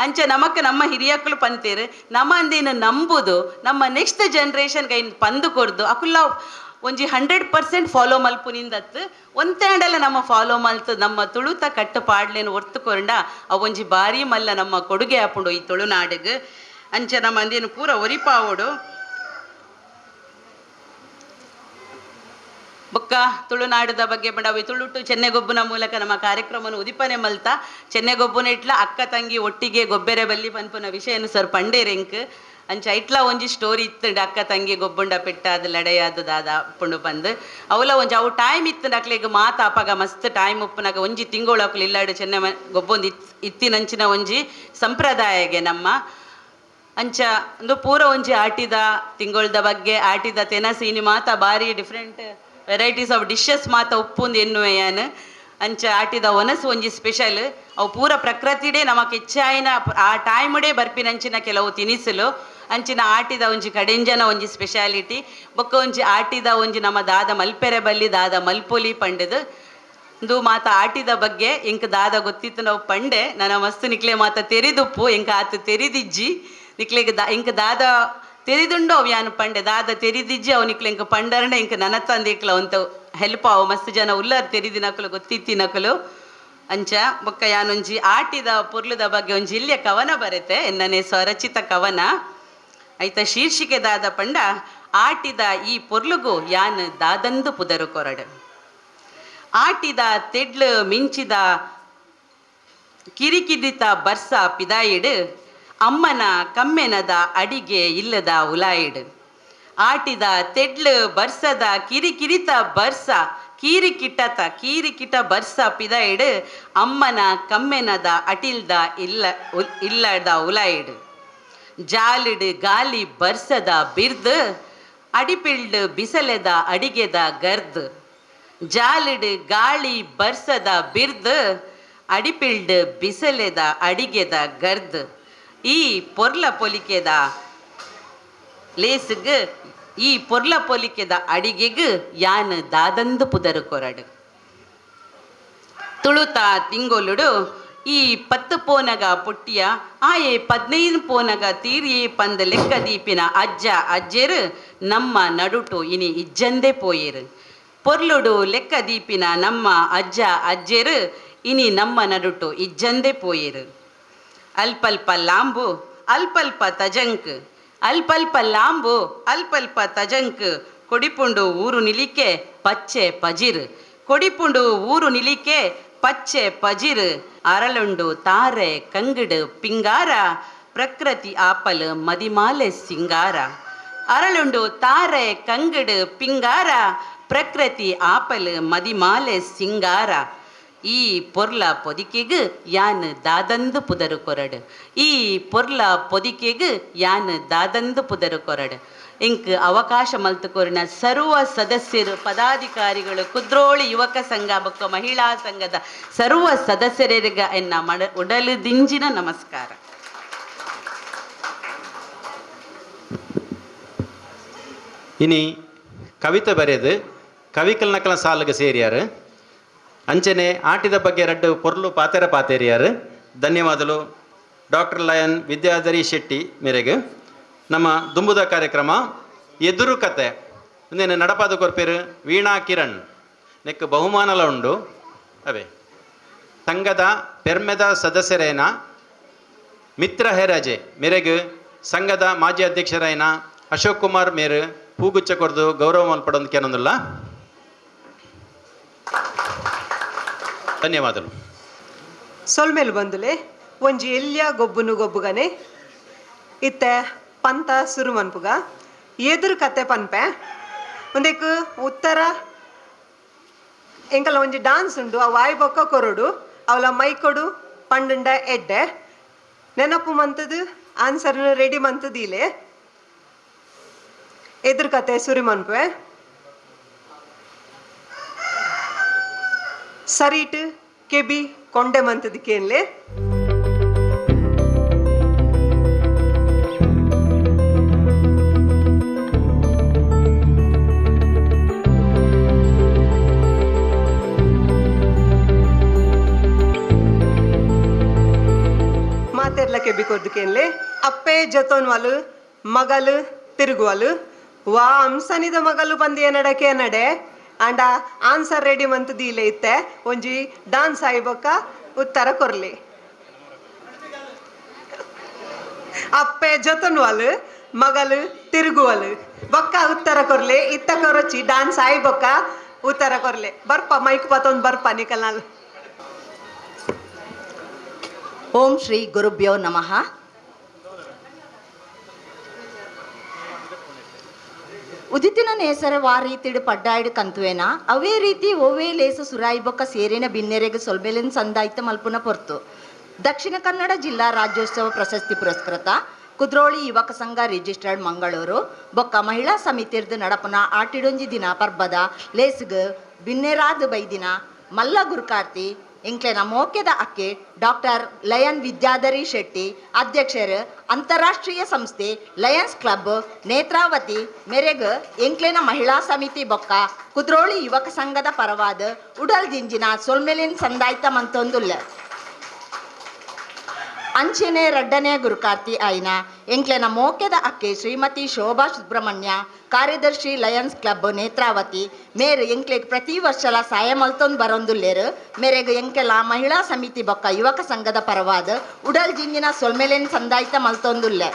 ಅಂಚ ನಮಕ್ ನಮ್ಮ ಹಿರಿಯಕ್ಕಳು ಪಂತೇರು ನಮ್ಮ ಅಂದೇನು ನಂಬುದು ನಮ್ಮ ನೆಕ್ಸ್ಟ್ ಜನ್ರೇಷನ್ಗೆ ಐನ್ ಪಂದು ಕೊಡ್ದು ಅಕುಲ್ಲ ಒಂಜಿ 100% ಫಾಲೋ ಮಲ್ಪುನಿಂದತ್ತು ಒಂತೇಂಡಲ್ಲ ನಮ್ಮ ಫಾಲೋ ಮಲ್ತು ನಮ್ಮ ತುಳುತ ಕಟ್ಟುಪಾಡ್ಲೇನು ಒರ್ತುಕೊಂಡ ಅವೊಂಜಿ ಬಾರಿ ಮಲ್ಲ ನಮ್ಮ ಕೊಡುಗೆ ಹಾಪುಂಡು ಈ ತುಳುನಾಡಿಗೆ ಅಂಚ ನಮ್ಮ ಅಂದೇನು ಪೂರ ಒರಿಪಾವೋಡು ಬೊಕ್ಕ ತುಳುನಾಡದ ಬಗ್ಗೆ ಬಂಡವಿ ತುಳುಟು ಚೆನ್ನೆಗೊಬ್ಬನ ಮೂಲಕ ನಮ್ಮ ಕಾರ್ಯಕ್ರಮವನ್ನು ಉದಿಪನೆ ಮಲ್ತ ಚೆನ್ನೆಗೊಬ್ಬನ ಇಟ್ಲ ಅಕ್ಕ ತಂಗಿ ಒಟ್ಟಿಗೆ ಗೊಬ್ಬೆರೆ ಬಲ್ಲಿ ಪನ್ಪುನ ವಿಷಯನು ಸರ್ ಪಂಡೇರೆಂಕ್ ಅಂಚ ಇಟ್ಲ ಒಂಜಿ ಸ್ಟೋರಿ ಇತ್ತಂಡು ಅಕ್ಕ ತಂಗಿ ಗೊಬ್ಬುಂಡ ಪೆಟ್ಟಾದ ಲಡೆಯಾದ ದಾದ ಪುಂಡು ಬಂದು ಅವಲ ಒಂಜಿ ಅವು ಟೈಮ್ ಇತ್ತಂಡು ಅಕ್ಲೆಗ್ ಮಾತಾಪಗ ಮಸ್ತ್ ಟೈಮ್ ಉಪ್ಪುನಾಗ ಒಂಜಿ ತಿಂಗಳು ಅಕ್ಲು ಇಲ್ಲಾಡು ಚೆನ್ನ ಗೊಬ್ಬೊಂದು ಇತ್ತಿನಂಚಿನ ಒಂಜಿ ಸಂಪ್ರದಾಯಗೆ ನಮ್ಮ ಅಂಚ ಒಂದು ಪೂರ ಒಂಜಿ ಆಟಿದ ತಿಂಗೊಳ್ದ ಬಗ್ಗೆ ಆಟಿದ ತೆನಸೀನಿ ಮಾತ ಬಾರಿ ಡಿಫ್ರೆಂಟ್ ವೆರೈಟೀಸ್ ಆಫ್ ಡಿಶಸ್ ಮಾತ ಉಪ್ಪುಂದು ಎನ್ನುವೆಯಾನ್ ಅಂಚ ಆಟಿದ ಒನಸು ಒಂಜಿ ಸ್ಪೆಷಲ್ ಅವು ಪೂರ ಪ್ರಕೃತಿಡೇ ನಮಕ್ ಹೆಚ್ಚಾಯಿನ ಆ ಟೈಮ್ಡೇ ಬರ್ಪಿನಂಚಿನ ಕೆಲವು ತಿನಿಸುಲು ಅಂಚಿನ ಆಟಿದ ಒಂಜಿ ಕಡೆಂಜನ ಒಂಜಿ ಸ್ಪೆಷಾಲಿಟಿ ಬೊಕ್ಕ ಒಂಜಿ ಆಟಿದ ಒಂಜಿ ನಮ್ಮ ದಾದ ಮಲ್ಪೆರೆ ಬಲ್ಲಿ ದಾದ ಮಲ್ಪೊಲಿ ಪಂಡದು ಇಂದು ಮಾತ ಆಟಿದ ಬಗ್ಗೆ ಎಂಕ್ ದಾದ ಗೊತ್ತಿತ್ತು ನಾವು ಪಂಡೆ ನನ್ನ ಮಸ್ತ್ ನಿಕ್ಲೆ ಮಾತ ತೆರಿದುಪ್ಪು ಎಂಕ ಆತು ತೆರಿದಿಜ್ಜಿ ನಿಕ್ಲೆಗೆ ಎಂಕ್ ದಾದ ತೆರಿದುಂಡು ಅವು ಯಾನು ಪಂಡೆ ದಾದ ತೆರಿದಿಜ್ಜಿ ಅವು ನಿಕ್ಲೆ ಎಂಕ ಪಂಡರ್ನೆ ಎಂಕ ನನ್ನ ತಂದಿಕ್ಲ ಒಂತ ಹೆಲ್ಪ್ ಅವು ಮಸ್ತ್ ಜನ ಉಲ್ಲರ್ ತೆರಿದಿನಕಲು ಗೊತ್ತಿತ್ತಿನಕಲು ಅಂಚ ಬೊಕ್ಕ ಯಾನೊಂಜಿ ಆಟಿದ ಪೊರ್ಲುದ ಬಗ್ಗೆ ಒಂಜಿ ಇಲ್ಲಿಯ ಕವನ ಬರುತ್ತೆ ಎನ್ನನೆ ಸ್ವರಚಿತ ಕವನ ಐತ ಶೀರ್ಷಿಕೆ ದಾದ ಪಂಡ ಆಟಿದ ಈ ಪೊರ್ಲುಗು ಯಾನ್ ದಾದಂದು ಪುದರು ಕೊರಡು ಆಟಿದ ತೆಡ್ಲು ಮಿಂಚಿದ ಕಿರಿಕಿದಿತ ಬರ್ಸ ಪಿದಾಯಿಡು ಅಮ್ಮನ ಕಮ್ಮೆನದ ಅಡಿಗೆ ಇಲ್ಲದ ಉಲಾಯಿಡು ಆಟಿದ ತೆಡ್ಲು ಬರ್ಸದ ಕಿರಿಕಿರಿತ ಬರ್ಸ ಕೀರಿಕಿಟ ಬರ್ಸ ಪಿದಾಯಿಡು ಅಮ್ಮನ ಕಮ್ಮೆನದ ಅಟಿಲ್ದ ಇಲ್ಲದ ಉಲಾಯಿಡು ಜಾಲಿಡು ಗಾಲಿ ಬರ್ಸದ ಬಿರ್ದು ಅಡಿಪಿಳ್ಡು ಬಿಸಲೆದ ಅಡಿಗೆದ ಗರ್ದು ಜಾಲಿಡು ಗಾಳಿ ಬರ್ಸದ ಬಿರ್ದು ಅಡಿಪಿಳ್ಡು ಬಿಸಲೆದ ಅಡಿಗೆದ ಗರ್ದು ಈ ಪೊರ್ಲ ಪೊಲಿಕೆದ ಲೇಸ್ಗ್ ಈ ಪೊರ್ಲ ಪೊಲಿಕೆದ ಅಡಿಗೆಗ್ ಯಾನ್ ದಾದಂದು ಪುದರು ಕೊರಡು ತುಳುತ ತಿಂಗೊಲುಡು ಈ 10 ಪೋನಗ ಪುಟ್ಟಿಯ ಆಯೆ 15 ಪೋನಗ ತೀರಿಯೇ ಪಂದ ಲೆಕ್ಕ ದೀಪಿನ ಅಜ್ಜ ಅಜ್ಜೆರು ನಮ್ಮ ನಡುಟು ಇನಿ ಇಜ್ಜಂದೆ ಪೋಯೇರು ಪೊರ್ಲುಡು ಲೆಕ್ಕ ದೀಪಿನ ನಮ್ಮ ಅಜ್ಜ ಅಜ್ಜೆರು ಇನಿ ನಮ್ಮ ನಡುಟು ಇಜ್ಜಂದೆ ಪೋಯೇರು ಅಲ್ಪಲ್ಪ ಲಾಂಬು ಅಲ್ಪಲ್ಪ ತಜಂಕ್ ಅಲ್ಪಲ್ಪ ಲಾಂಬು ಅಲ್ಪಲ್ಪ ತಜಂಕ್ ಕೊಡಿಪುಂಡು ಊರು ನಿಲಿಕೆ ಪಚ್ಚೆ ಪಜಿರ್ ಕೊಡಿಪುಂಡು ಊರು ನಿಲಿಕೆ ಪಚ್ಚೆ ಪಜಿರ್ ಅರಳುಂಡು ತಾರೆ ಕಂಗಡು ಪಿಂಗಾರ ಪ್ರಕೃತಿ ಆಪಲ್ ಮದಿಮಾಲೆ ಸಿಂಗಾರ ಅರಳುಂಡು ತಾರೆ ಕಂಗಡು ಪಿಂಗಾರ ಪ್ರಕೃತಿ ಆಪಲ್ ಮದಿಮಾಲೆ ಸಿಂಗಾರ ಈ ಪೊರ್ಲ ಪೊದಿಕೆಗ್ ಯಾನ್ ದಾದಂದು ಪುದರು ಕೊರಡು ಈ ಪೊರ್ಲ ಪೊದಿಕೆಗ್ ಯಾನ್ ದಾದಂದು ಪುದರು ಕೊರಡು ಇಂಕ್ ಅವಕಾಶ ಮಲ್ತುಕೊರಿನ ಸರ್ವ ಸದಸ್ಯರು ಪದಾಧಿಕಾರಿಗಳು ಕುದ್ರೋಳಿ ಯುವಕ ಸಂಘ ಬೊಕ್ಕ ಮಹಿಳಾ ಸಂಘದ ಸರ್ವ ಸದಸ್ಯರಿಗ ಎನ್ನ ಉಡಲು ದಿಂಜಿನ ನಮಸ್ಕಾರ. ಇನಿ ಕವಿತೆ ಬರೆದು ಕವಿಕಲ್ ನಕಲ ಸಾಲಿಗೆ ಸೇರಿಯಾರು ಅಂಚನೆ ಆಟಿದ ಬಗ್ಗೆ ಎರಡು ಪೊರ್ಲು ಪಾತೇರಿಯಾರು. ಧನ್ಯವಾದಗಳು ಡಾಕ್ಟರ್ ಲಯನ್ ವಿದ್ಯಾಧರಿ ಶೆಟ್ಟಿ ಮೇರೆಗೆ. ನಮ್ಮ ದುಂಬುದ ಕಾರ್ಯಕ್ರಮ ಎದುರು ಕತೆ ಇಂದೇನು ನಡಪಾದ ಕೊರ್ಪೇರು ವೀಣಾ ಕಿರಣ್ ನೆಕ್ ಬಹುಮಾನಲ ಉಂಡು ಅವೇ ಸಂಘದ ಪೆರ್ಮೆದ ಸದಸ್ಯರೇನ ಮಿತ್ರ ಹೆರಾಜೆ ಮೇರೆಗೆ ಸಂಘದ ಮಾಜಿ ಅಧ್ಯಕ್ಷರಾಯನ ಅಶೋಕ್ ಕುಮಾರ್ ಮೇರು ಹೂಗುಚ್ಚ ಕೊಡ್ದು ಗೌರವ ಮಲ್ಪಡೋದಕ್ಕೆ ಏನೊಂದಿಲ್ಲ. ಧನ್ಯವಾದಗಳು. ಸೊಲ್ಮೇಲು ಬಂದುಲೆ ಒಂಜಿ ಎಲ್ಯ ಗೊಬ್ಬುನು ಗೊಬ್ಬುಗನೆ ಇತ್ತೆ ಪಂತ ಸುರು ಮನ್ಪುಗ ಎದುರು ಕತೆ ಪನ್ಪೆ ಒಂದೇಕು ಉತ್ತರ ಎಂಕಲ ಒಂಜಿ ಡಾನ್ಸ್ ಉಂಡು ಆ ವಾಯ್ ಬೊಕ್ಕ ಕೊರಡು ಅವಳ ಮೈ ಕೊಡು ಪಂಡುಂಡ ಎಡ್ಡೆ ನೆನಪು ಮಂತದು ಆನ್ಸರ್ನ ರೆಡಿ ಮಂತದಿಲೆ ಎದುರು ಕತೆ ಸುರಿ ಮನ್ಪೆ ಸರೀಟ್ ಕೆಬಿ ಕೊಂಡೆ ಮಂತದಕ್ಕೇನ್ಲೆ ಮಾತೆರ್ಲ ಕೆಬಿ ಕೊರ್ದಕ್ಕೇನ್ಲೆ ಅಪ್ಪೆ ಜೊತೋನ್ ವಾಲು ಮಗಲು ತಿರುಗುವಲು ವಾ ಹಂಸನಿದ ಮಗಲು ಬಂದಿ ಏನಡಕ್ಕೆ ನಡೆ ಅಂಡ ಆನ್ಸರ್ ರೆಡಿ ಮಂತದಿ ಇಲ್ಲೇ ಇತ್ತೆ ಒಂಜಿ ಡಾನ್ಸ್ ಆಯ್ಬೊಕ್ಕ ಉತ್ತರ ಕೊರ್ಲಿ ಅಪ್ಪೆ ಜೊತನ್ವಲ್ ಮಗಲು ತಿರುಗುವಲು ಬೊಕ್ಕ ಉತ್ತರ ಕೊರ್ಲೆ ಇತ್ತ ಕೊರಚಿ ಡಾನ್ಸ್ ಆಯ್ಬೊಕ್ಕ ಉತ್ತರ ಕೊರ್ಲೆ ಬರ್ಪ ಮೈಕ್ ಪತ್ತೊಂದು ಬರ್ಪ ನಿಕಲ್ ಓಂ ಶ್ರೀ ಗುರುಭ್ಯೋ ನಮಃ. ಉದಿತಿನ ನೇಸರ ವಾರೀತಿಡು ಪಡ್ಡಾಯ್ಡು ಕಂತುವೇನ ಅವೇ ರೀತಿ ಓವೇ ಲೇಸು ಸುರಾಯಿ ಬೊಕ್ಕ ಸೇರಿನ ಬಿನ್ನೆರೆಗೆ ಸೊಲ್ಬೆಲೆನ್ ಸಂದಾಯಿತ ಮಲ್ಪುನ ಪೊರ್ತು ದಕ್ಷಿಣ ಕನ್ನಡ ಜಿಲ್ಲಾ ರಾಜ್ಯೋತ್ಸವ ಪ್ರಶಸ್ತಿ ಪುರಸ್ಕೃತ ಕುದ್ರೋಳಿ ಯುವಕ ಸಂಘ ರಿಜಿಸ್ಟರ್ಡ್ ಮಂಗಳೂರು ಬೊಕ್ಕ ಮಹಿಳಾ ಸಮಿತಿರ್ದು ನಡಪುನ ಆಟಿಡೊಂಜಿ ದಿನ ಪರ್ಬದ ಲೇಸ್ಗ್ ಬಿನ್ನೆರಾದ ಬೈದಿನ ಮಲ್ಲ ಗುರುಕಾರ್ತಿ ಇಂಕ್ಲೆನ ಮೋಕೆದ ಅಕ್ಕೆ ಡಾಕ್ಟರ್ ಲಯನ್ ವಿದ್ಯಾಧರಿ ಶೆಟ್ಟಿ ಅಧ್ಯಕ್ಷರು ಅಂತಾರಾಷ್ಟ್ರೀಯ ಸಂಸ್ಥೆ ಲಯನ್ಸ್ ಕ್ಲಬ್ ನೇತ್ರಾವತಿ ಮೆರೆಗ್ ಎಂಕ್ಲೆನ ಮಹಿಳಾ ಸಮಿತಿ ಬೊಕ್ಕ ಕುದ್ರೋಳಿ ಯುವಕ ಸಂಘದ ಪರವಾದ ಉಡಲ್ ದಿಂಜಿನ ಸೊಲ್ಮೆಲಿನ್ ಸಂದಾಯಿತ ಮಂತೊಂದುಲ್ಲ ಅಂಚೆನೆ ರಡ್ಡನೇ ಗುರುಕಾರ್ತಿ ಆಯ್ನ ಎಂಕ್ಲೆನ ಮೋಕೆದ ಅಕ್ಕೆ ಶ್ರೀಮತಿ ಶೋಭಾ ಸುಬ್ರಹ್ಮಣ್ಯ ಕಾರ್ಯದರ್ಶಿ ಲಯನ್ಸ್ ಕ್ಲಬ್ ನೇತ್ರಾವತಿ ಮೇರು ಎಂಕ್ಲೆಗ್ ಪ್ರತಿ ವರ್ಷಲ ಸಹಾಯ ಮಲ್ತೊಂದು ಬರೊಂದುಲ್ಲೇರು ಮೇರೆಗ್ ಎಂಕೆಲ ಮಹಿಳಾ ಸಮಿತಿ ಬೊಕ್ಕ ಯುವಕ ಸಂಘದ ಪರವಾದ ಉಡಲ್ ಜಿಂಜಿನ ಸೊಲ್ಮೆಲೆನ್ ಸಂದಾಯಿತ ಮಲ್ತೊಂದುಲ್ಲೆ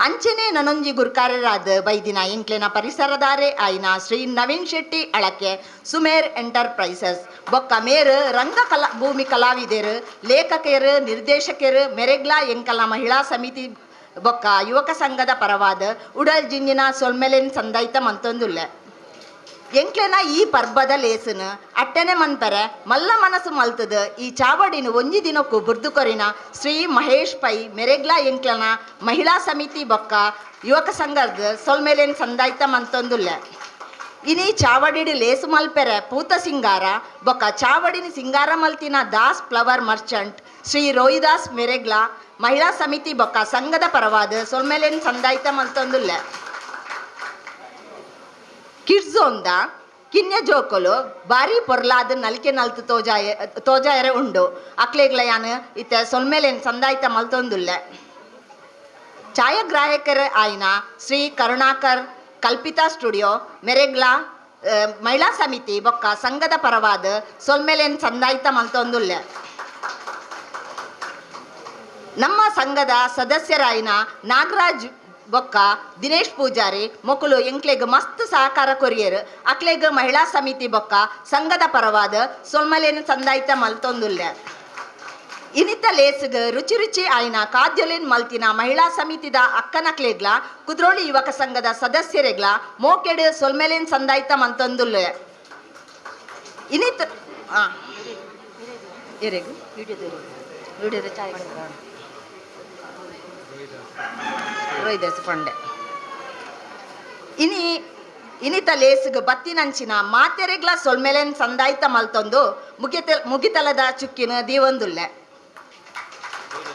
ಅಂಚೆನೆ ನನೊಂಜಿ ಗುರುಕಾರ್ಯರಾದ ಬೈದಿನ ಎಂಕ್ಲೆನ ಪರಿಸರದಾರೆ ಆಯ್ನ ಶ್ರೀ ನವೀನ್ ಶೆಟ್ಟಿ ಅಳಕೆ ಸುಮೇರ್ ಎಂಟರ್ಪ್ರೈಸಸ್ ಬೊಕ್ಕ ಮೇರು ಭೂಮಿ ಕಲಾವಿದರು ಲೇಖಕರು ನಿರ್ದೇಶಕರು ಮೆರೆಗ್ಲಾ ಎಂಕಲ ಮಹಿಳಾ ಸಮಿತಿ ಬೊಕ್ಕ ಯುವಕ ಸಂಘದ ಪರವಾದ ಉಡಲ್ ಜಿಂಜಿನ ಸೊಲ್ಮೆಲೆನ್ ಸಂದಾಯಿತ ಮಂತೊಂದುಲ್ಲೆ ಎಂಕ್ಲೆನ ಈ ಪರ್ಬದ ಲೇಸನು ಅಟ್ಟನೆ ಮನ್ಪರೆ ಮಲ್ಲ ಮನಸ್ಸು ಮಲ್ತದ ಈ ಚಾವಡಿನ ಒಂಜಿ ದಿನಕ್ಕೂ ಬುರ್ದು ಕೊರಿನ ಶ್ರೀ ಮಹೇಶ್ ಪೈ ಮೆರೆಗ್ಲಾ ಎಂಕ್ಲೆನ ಮಹಿಳಾ ಸಮಿತಿ ಬೊಕ್ಕ ಯುವಕ ಸಂಘದ ಸೊಲ್ಮೆಲೆನ್ ಸಂದಾಯಿತ ಮಂತೊಂದುಲ್ಲೆ ಇನಿ ಚಾವಡಿಡು ಲೇಸು ಮಲ್ಪೆರೆ ಪೂತ ಸಿಂಗಾರ ಬೊಕ್ಕ ಚಾವಡಿನ ಸಿಂಗಾರ ಮಲ್ತಿನ ದಾಸ್ ಫ್ಲವರ್ ಮರ್ಚೆಂಟ್ ಶ್ರೀ ರೋಹಿದಾಸ್ ಮೆರೆಗ್ಲಾ ಮಹಿಳಾ ಸಮಿತಿ ಬೊಕ್ಕ ಸಂಘದ ಪರವಾದ ಸೊಲ್ಮೆಲೆನ್ ಸಂದಾಯಿತ ಮಲ್ತೊಂದುಲ್ಲೆ ಕಿಡ್ಸೊಂದ ಕಿನ್ಯ ಜೋಕೊಲು ಬಾರಿ ಪೊರ್ಲಾದ ನಲ್ಕೆ ನಲ್ತು ತೋಜಾಯರೆ ಉಂಡು ಅಕ್ಲೆಗ್ಲಯಾನ ಇತ್ತ ಸೊಲ್ಮೆಲೆನ್ ಸಂದಾಯಿತ ಮಲ್ತೊಂದುಲ್ಲೆ ಛಾಯಾಗ್ರಾಹಕರ ಆಯ್ನ ಶ್ರೀ ಕರುಣಾಕರ್ ಕಲ್ಪಿತಾ ಸ್ಟುಡಿಯೋ ಮೆರೆಗ್ಲಾ ಮಹಿಳಾ ಸಮಿತಿ ಬೊಕ್ಕ ಸಂಘದ ಪರವಾದ ಸೊಲ್ಮೆಲೆನ್ ಸಂದಾಯಿತ ಮಲ್ತೊಂದುಲ್ಲೆ ನಮ್ಮ ಸಂಘದ ಸದಸ್ಯರಾಯ್ನ ನಾಗರಾಜ್ ಬೊಕ್ಕ ದಿನೇಶ್ ಪೂಜಾರಿ ಮೊಕುಲು ಎಂಕ್ಲೆಗ್ ಮಸ್ತ್ ಸಹಕಾರ ಕೊರಿಯರು ಅಕ್ಲೆಗ್ ಮಹಿಳಾ ಸಮಿತಿ ಬೊಕ್ಕ ಸಂಘದ ಪರವಾದ ಸೊಲ್ಮೆಲೆನ್ ಸಂದಾಯಿತ ಮಲ್ತೊಂದುಲ್ಲೆ ಇನಿತ ಲೇಸ್ಗ್ ರುಚಿ ರುಚಿ ಆಯ್ನ ಖಾದ್ಯಲೇನ್ ಮಲ್ತಿನ ಮಹಿಳಾ ಸಮಿತಿದ ಅಕ್ಕನಕ್ಲೆಗ್ಲ ಕುದ್ರೋಳಿ ಯುವಕ ಸಂಘದ ಸದಸ್ಯರೆಗ್ಲ ಮೋಕೆಡ್ ಸೊಲ್ಮೆಲೇನ್ ಸಂದಾಯ್ತ ಮಂತೊಂದುಲ್ಲ ಇನಿತ ಎರೆಗು ವಿಡಿಯೋದ ಚಾಯ್ ರೋಹಿದಾಸ್ ಪಂಡೆ ಇನಿತ ಲೇಸ್ಗ್ ಬತ್ತಿನಂಚಿನ ಮಾತೆರೆಗ್ಲ ಸೊಲ್ಮೆಲೆನ್ ಸಂದಾಯ್ತ ಮಲ್ತೊಂದು ಮುಗಿತಲದ ಚುಕ್ಕಿನ ದೀವೊಂದುಲ್ಲೆ Bye.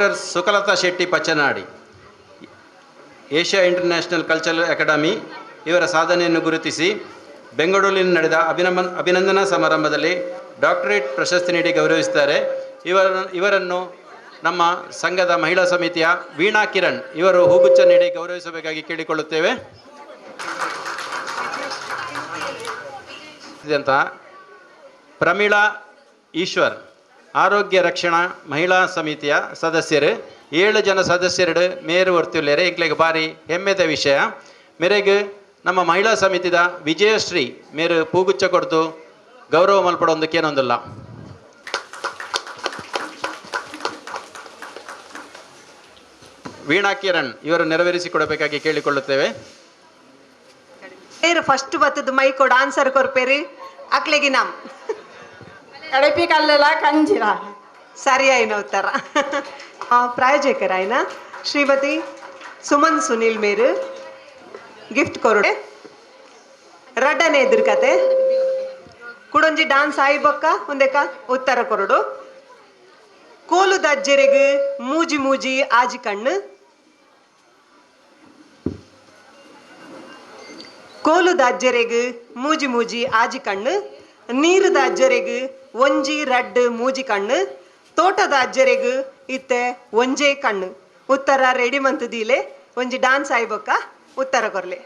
Doctor Sukalatha Shetty Pachchanadi, Asia International Cultural Academy ಇವರ ಸಾಧನೆಯನ್ನು ಗುರುತಿಸಿ ಬೆಂಗಳೂರಿನಲ್ಲಿ ನಡೆದ ಅಭಿನಂದನಾ ಸಮಾರಂಭದಲ್ಲಿ ಡಾಕ್ಟರೇಟ್ ಪ್ರಶಸ್ತಿ ನೀಡಿ ಗೌರವಿಸಿದ್ದಾರೆ. ಇವರನ್ನು ನಮ್ಮ ಸಂಘದ ಮಹಿಳಾ ಸಮಿತಿಯ ವೀಣಾ ಕಿರಣ್ ಇವರು ಹೂಗುಚ್ಛ ನೀಡಿ ಗೌರವಿಸಬೇಕಾಗಿ ಕೇಳಿಕೊಳ್ಳುತ್ತೇವೆ. ಪ್ರಮೀಳಾ ಈಶ್ವರ್ ಆರೋಗ್ಯ ರಕ್ಷಣಾ ಮಹಿಳಾ ಸಮಿತಿಯ ಸದಸ್ಯರು 7 ಜನ ಸದಸ್ಯರು ಮೇರು ಹೊರ್ತಿಲ್ಲೇರೆ ಎಂಕ್ಲೆಗೆ ಬಾರಿ ಹೆಮ್ಮೆದ ವಿಷಯ. ಮೇರೆಗೆ ನಮ್ಮ ಮಹಿಳಾ ಸಮಿತಿದ ವಿಜಯಶ್ರೀ ಮೇರು ಪೂಗುಚ್ಚ ಕೊಡ್ತು ಗೌರವ ಮಲ್ಪಡೋದಕ್ಕೇನೊಂದಿಲ್ಲ. ವೀಣಾ ಕಿರಣ್ ಇವರು ನೆರವೇರಿಸಿಕೊಡಬೇಕಾಗಿ ಕೇಳಿಕೊಳ್ಳುತ್ತೇವೆ. ಫಸ್ಟ್ ಬತ್ತದ ಮೈಕೋಡ್ ಆನ್ಸರ್ ಕೊರ್ಪೇರಿ ಅಕ್ಲೆಗಿ ನಮ್ ಕಡಪಿ ಕಲ್ಲೆಲ್ಲ ಕಂಜಿರ ಸರಿಯಾಯಿನ ಉತ್ತರ. ಪ್ರಾಯೋಜಕರಾಯಿನ ಶ್ರೀಮತಿ ಸುಮನ್ ಸುನಿಲ್ ಮೇರು ಗಿಫ್ಟ್ ಕೊರಡೆ ರಡ್ಡನೆ ಎದುರ್ಕತೆ ಕುಡೊಂಜಿ ಡಾನ್ಸ್ ಆಯಿ ಬೊಕ್ಕ ಒಂದೆಕ ಉತ್ತರ ಕೊರಡು. ಕೋಲು ದಜ್ಜೆರೆಗ್ ಮೂಜಿ ಮೂಜಿ ಆಜಿ ಕಣ್ಣು, ಕೋಲುದ ಅಜ್ಜರೆಗ್ ಮೂಜಿ ಮೂಜಿ ಆಜಿ ಕಣ್ಣು, ನೀರುದ ಅಜ್ಜರೆಗ್ ಒಂಜಿ ರಡ್ಡು ಮೂಜಿ ಕಣ್ಣು, ತೋಟದ ಅಜ್ಜರೆಗ್ ಇತ್ತೆ ಒಂಜೇ ಕಣ್ಣು. ಉತ್ತರ ರೆಡಿ ಮಂತದೀಲೆ ಒಂಜಿ ಡಾನ್ಸ್ ಆಯ್ಬೊಕ್ಕ ಉತ್ತರ ಕೊರ್ಲೆ.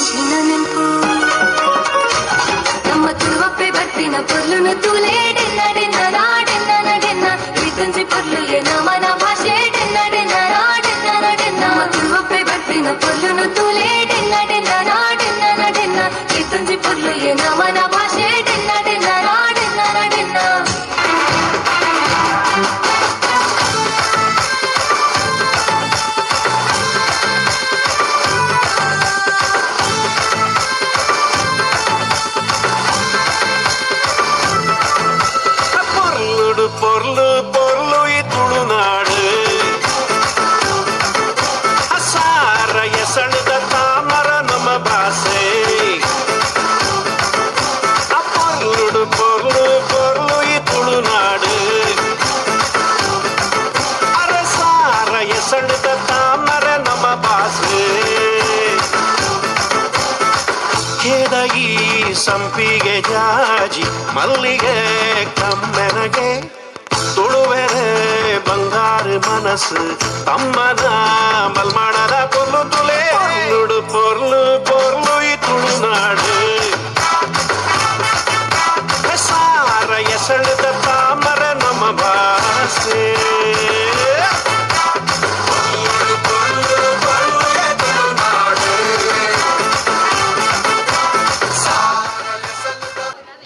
ಮುಂಚಿನ ನೆನಪು ನಮ್ಮ ತುಳುವಪ್ಪೆ ಬರ್ತಿನ ಪೊರ್ಲುನು ತೂಲೆ ಡೆನ್ನ ಡೆನ್ನ ನಾಡೆನ್ನ ನಡೆನ್ನ ಇತಂಜಿ ಪೊರ್ಲುಲೆ ನಮನ ಭಾಷೆ ಡೆನ್ನ ಡೆನ್ನ ನಾಡೆನ್ನ ನಡೆನ್ನ ನಮ್ಮ ತುಳುವಪ್ಪೆ ಬರ್ತಿನ ಪೊರ್ಲುನು ತೂಲೆ ಡೆನ್ನ ಡೆನ್ನ ನಾಡೆನ್ನ ನಡೆನ್ನ ಇತಂಜಿ ಪೊರ್ಲುಲೆ ನಮನ ಭಾಷೆ ಡೆನ್ನ ಡೆನ್ನ ನಾಡೆನ್ನ ನಡೆನ್ನ பொருளு பொருளு துளுநாடு அசார எசழுத தாமர நம்ம பாசை பொருளு பொருளு பொருளு துளுநாடு அரசார எசழுத தாமர நம்ம பாசை ಕೆದಗಿ ಸಂಪಿಗೆ ಜಾಜಿ ಮಲ್ಲಿಗೆ ಕಮ್ಮೆನಗೆ ತುಳುವೆರೆ ಬಂಗಾರು ಮನಸ್ಸು ತಮ್ಮನ ಮಲ್ಮಾಡದ ಪೊರ್ಲು ತುಲೆ ನುಡು ಪೊರ್ಲು ಪೊರ್ಲು ಈ ತುಳುನಾಡು ಸಾರ ಎಸಳುದ ತಾಮರ ನಮ್ಮ ಭಾಷೆ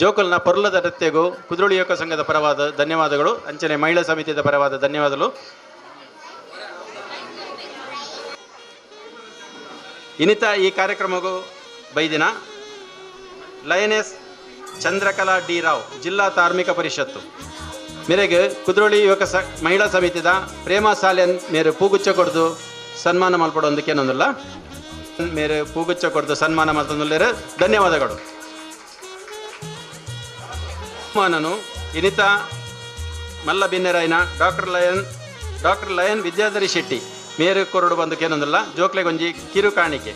ಜೋಕಲ್ನ ಪೊರ್ಲದ ನೃತ್ಯಗೂ ಕುದ್ರೋಳಿ ಯೋಗ ಸಂಘದ ಪರವಾದ ಧನ್ಯವಾದಗಳು. ಅಂಚನೆ ಮಹಿಳಾ ಸಮಿತಿಯ ಪರವಾದ ಧನ್ಯವಾದಗಳು. ಇನ್ನಿತ ಈ ಕಾರ್ಯಕ್ರಮಕ್ಕೂ ಬೈದಿನ ಲಯನೆಸ್ ಚಂದ್ರಕಲಾ ಡಿ ರಾವ್ ಜಿಲ್ಲಾ ಧಾರ್ಮಿಕ ಪರಿಷತ್ತು ಮೇರೆಗೆ ಕುದ್ರೋಳಿ ಯುವಕ ಮಹಿಳಾ ಸಮಿತಿದ ಪ್ರೇಮ ಸಾಲೆನ್ ಮೇರೆ ಪೂಗುಚ್ಚ ಕೊಡ್ದು ಸನ್ಮಾನ ಮಲ್ಪಡೋದಕ್ಕೆ ಏನೊಂದಿಲ್ಲ ಮೇರೆ ಪೂಗುಚ್ಚ ಕೊಡ್ದು ಸನ್ಮಾನ ಮಲ್ತೊಂದಿಲ್ಲ. ಧನ್ಯವಾದಗಳು. ನಾನು ಇನಿತ ಮಲ್ಲ ಬಿನ್ನೆರಾಯ್ನ ಡಾಕ್ಟರ್ ಲಯನ್ ವಿದ್ಯಾಧರಿ ಶೆಟ್ಟಿ ಮೇರೆ ಕೊರಡು ಬಂದು ಕೇನೊಂದಿಲ್ಲ ಜೋಕ್ಲೆಗೊಂಜಿ ಕಿರು ಕಾಣಿಕೆ.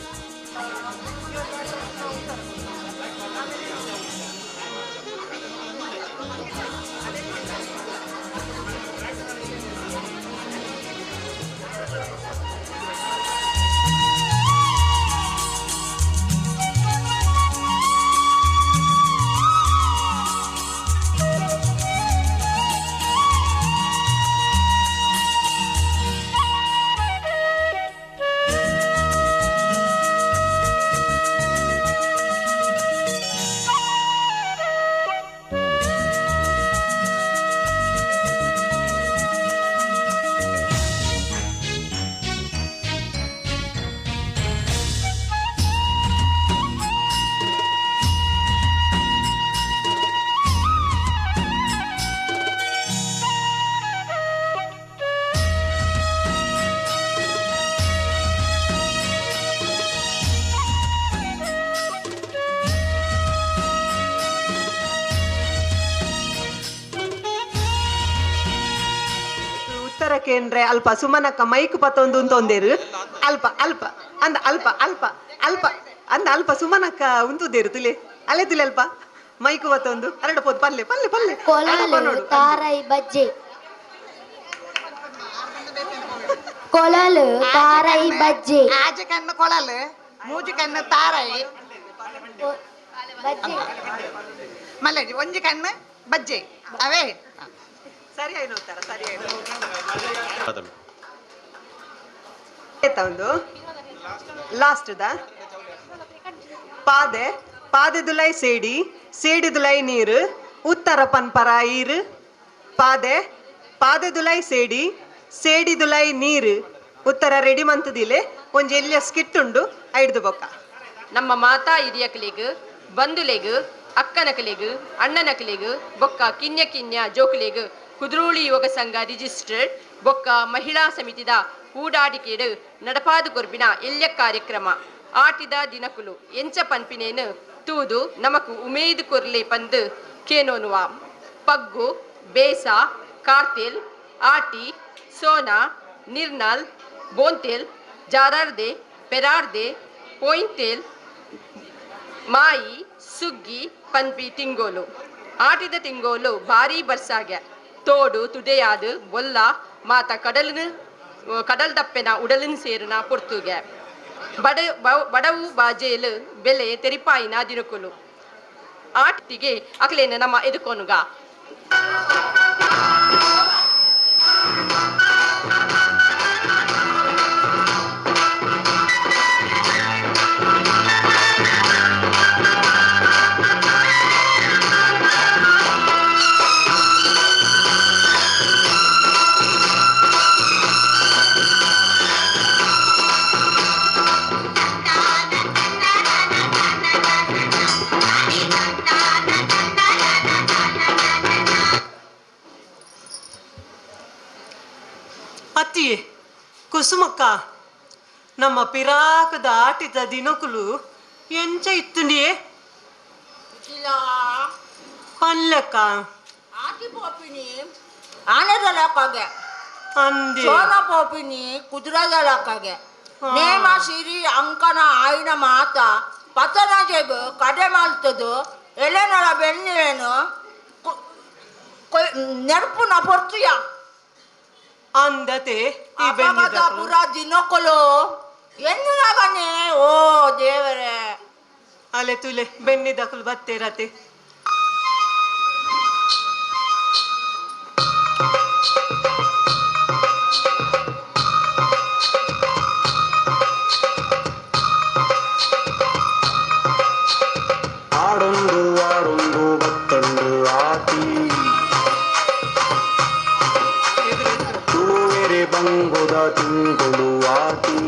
ಕೇಂದ್ರ ಅಲ್ಪ ಸುಮನಕ್ಕ ಮೈಕ್ ಪತ್ತೊಂದು ತೊಂದೇರು ಅಲ್ಪ ಅಲ್ಪ ಅಂದ ಅಲ್ಪ ಅಲ್ಪ ಅಲ್ಪ ಅಂದ ಅಲ್ಪ ಸುಮನಕ್ಕ ಉಂತುದೇರು ತುಲೆ ಅಲೆ ತುಲೆ ಅಲ್ಪ ಮೈಕ್ ಪತ್ತೊಂದು ಅರಡಪೋದು ಪಲ್ಲೆ ಪಲ್ಲೆ ಪಲ್ಲೆ ಕೊಳಲು ತಾರೈ ಬಜ್ಜೆ ಕೊಳಲು ತಾರೈ ಬಜ್ಜೆ ಆಜ ಕಣ್ಣು ಕೊಳಲು ಮೂಜಿ ಕಣ್ಣು ತಾರೈ ಬಜ್ಜೆ ಮಲ್ಲಜಿ ಒಂಜಿ ಕಣ್ಣು ಬಜ್ಜೆ ಅವೇ ಸರಿ ಆಯ್ತು ಉತ್ತರ ಸರಿ ಆಯ್ತು ಒಂದು ಲಾಸ್ಟ್ದ ಪಾದೆ ಪಾದೆದುಲೈ ಸೇಡಿ ಸೇಡಿದುಲೈ ನೀರು ಉತ್ತರ ಪನ್ಪರ ಈರು ಪಾದೆ ಪಾದೆದುಲೈ ಸೇಡಿ ಸೇಡಿದುಲೈ ನೀರು ಉತ್ತರ ರೆಡಿ ಮಂತದಿಲೆ ಒಂಜಿ ಎಲ್ಲಿಯ ಸ್ಕಿಟ್ ಉಂಡು ಐಡ್ದು ಬೊಕ್ಕ. ನಮ್ಮ ಮಾತಾ ಹಿರಿಯಕಲಿಗು ಬಂಧುಲೆಗು ಅಕ್ಕನಕಲಿಗು ಅಣ್ಣನಕಲಿಗು ಬೊಕ್ಕ ಕಿನ್ಯ ಕಿನ್ಯ ಜೋಕುಲೆಗು ಕುದ್ರೋಳಿ ಯೋಗ ಸಂಘ ರಿಜಿಸ್ಟರ್ಡ್ ಬೊಕ್ಕ ಮಹಿಳಾ ಸಮಿತಿದ ಕೂಡಾಡಿಕೆಡು ನಡಪಾದು ಕೊರ್ಬಿನ ಎಲ್ಯ ಕಾರ್ಯಕ್ರಮ ಆಟಿದ ದಿನಕುಲು ಎಂಚ ಪನ್ಪಿನೇನು ತೂದು ನಮಕು ಉಮೇದು ಕೊರ್ಲೆ ಪಂದು ಕೇನೋನುವ ಪಗ್ಗು ಬೇಸ ಕಾರ್ತೆಲ್ ಆಟಿ ಸೋನಾ ನಿರ್ನಲ್ ಬೋಂತೆಲ್ ಜಾರಾರ್ದೆ ಪೆರಾರ್ದೆ ಪೋಯಿಂತೆಲ್ ಮಾಯಿ ಸುಗ್ಗಿ ಪನ್ಪಿ ತಿಂಗೋಲು ಆಟಿದ ತಿಂಗೋಲು ಭಾರಿ ಬರ್ಸಾಗ್ಯ ತೋಡು ತುಡೆಯಾದು ಬೊಲ್ಲ ಮಾತ ಕಡಲ್ ದಪ್ಪೆನ ಉಡಲಿನ ಸೇರಿನ ಪೊರ್ತುಗೆ ಬಡವು ಬಾಜೇಲು ಬೆಲೆ ತೆರಿಪಾಯಿನ ದಿನಕುಲು ಆಟಿಗೆ ಅಕ್ಲೇನ ನಮ್ಮ ಎದುಕೊನುಗ ಅತ್ತಿಯೇ ಕುಸುಮಕ್ಕ ನಮ್ಮ ಪಿರಾಕದ ಆಟಿದ ದಿನಕುಲು ಎಂಚ ಇತ್ತುಂಡಿಯೇ ಅಲ್ಲಕ್ಕ ಆಟಿ ಪೋಪಿನಿ ಆನೆದ ಲೆಕ್ಕಗೆ ಅಂದೆ ಸೋನ ಪೋಪಿನಿ ಕುದುರೆದ ಲೆಕ್ಕಗೆ ನೇಮ ಸಿರಿ ಅಂಕನ ಆಯ್ನ ಮಾತ ಪತನಜೆಗು ಕಡೆ ಮಾಡ್ತದು ಎಲೆನಳ ಬೆನ್ನೇನು ನೆರಪುನ ಪೊರ್ತುಯ ಅಂದತೆ ಈ ಬೆನ್ನಿದ ಪುರ ದಿನಕೊಲು ಎನ್ನುವಾಗನೆ ಓ ದೇವರೇ ಅಲೆ ತುಲೆ ಬೆನ್ನಿದಕಲು ಬತ್ತೇರತೆ ಆಡೊಂದು ಆಡೊಂದು ಬತ್ತೊಂದು ಆಟಿ ತುಳುವೆರೆ ಬಂಗುದ ತಿಂಗಳು ಆಟಿ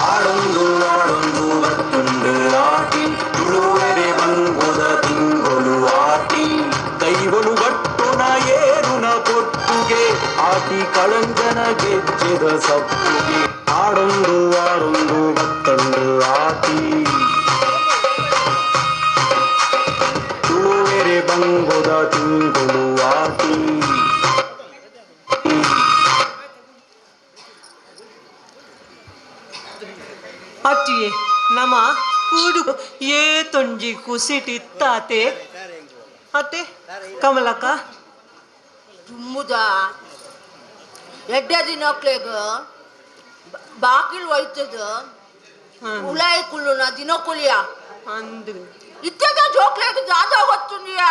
ಆಡೊಂದು ಆಡೊಂದು ಬತ್ತೊಂದು ಆಟಿ ತುಳುವೆರೆ ಬಂಗುದ ತಿಂಗಳು ಆಟಿ ಕೈಗಳು ಗಟ್ಟುನ ಏರುನ ಕೊಟ್ಟುಗೆ ಆಟಿ ಕಳಂಜನ ಗೆಜ್ಜೆದ ಸಪ್ಪುಗೆ ಆಡೊಂದು ಆಡೊಂದು ಬತ್ತೊಂದು ಆಟಿ ತುಳುವೆರೆ ಬಂಗುದ ತಿಂಗಳು ಆಟಿ ಅತ್ತಿಯೇ ನಮ್ಮ ಕೂಡು ಏ ತೊಂಜಿ ಕುಸಿಟಿತ್ತಾತೆ ಅತ್ತೆ ಕಮಲಕ್ಕ ತುಂಬುದ ಎಡ್ಡೆ ದಿನಕ್ಲೆಗ ಬಾಕಿಲ್ ಒಯ್ತದ ಉಲಾಯಿ ಕುಲ್ಲುನ ದಿನಕುಲಿಯ ಅಂದು ಇತ್ತೆದ ಜೋಕ್ಲೆಗ ಜಾದ ಗೊತ್ತುಂಡಿಯಾ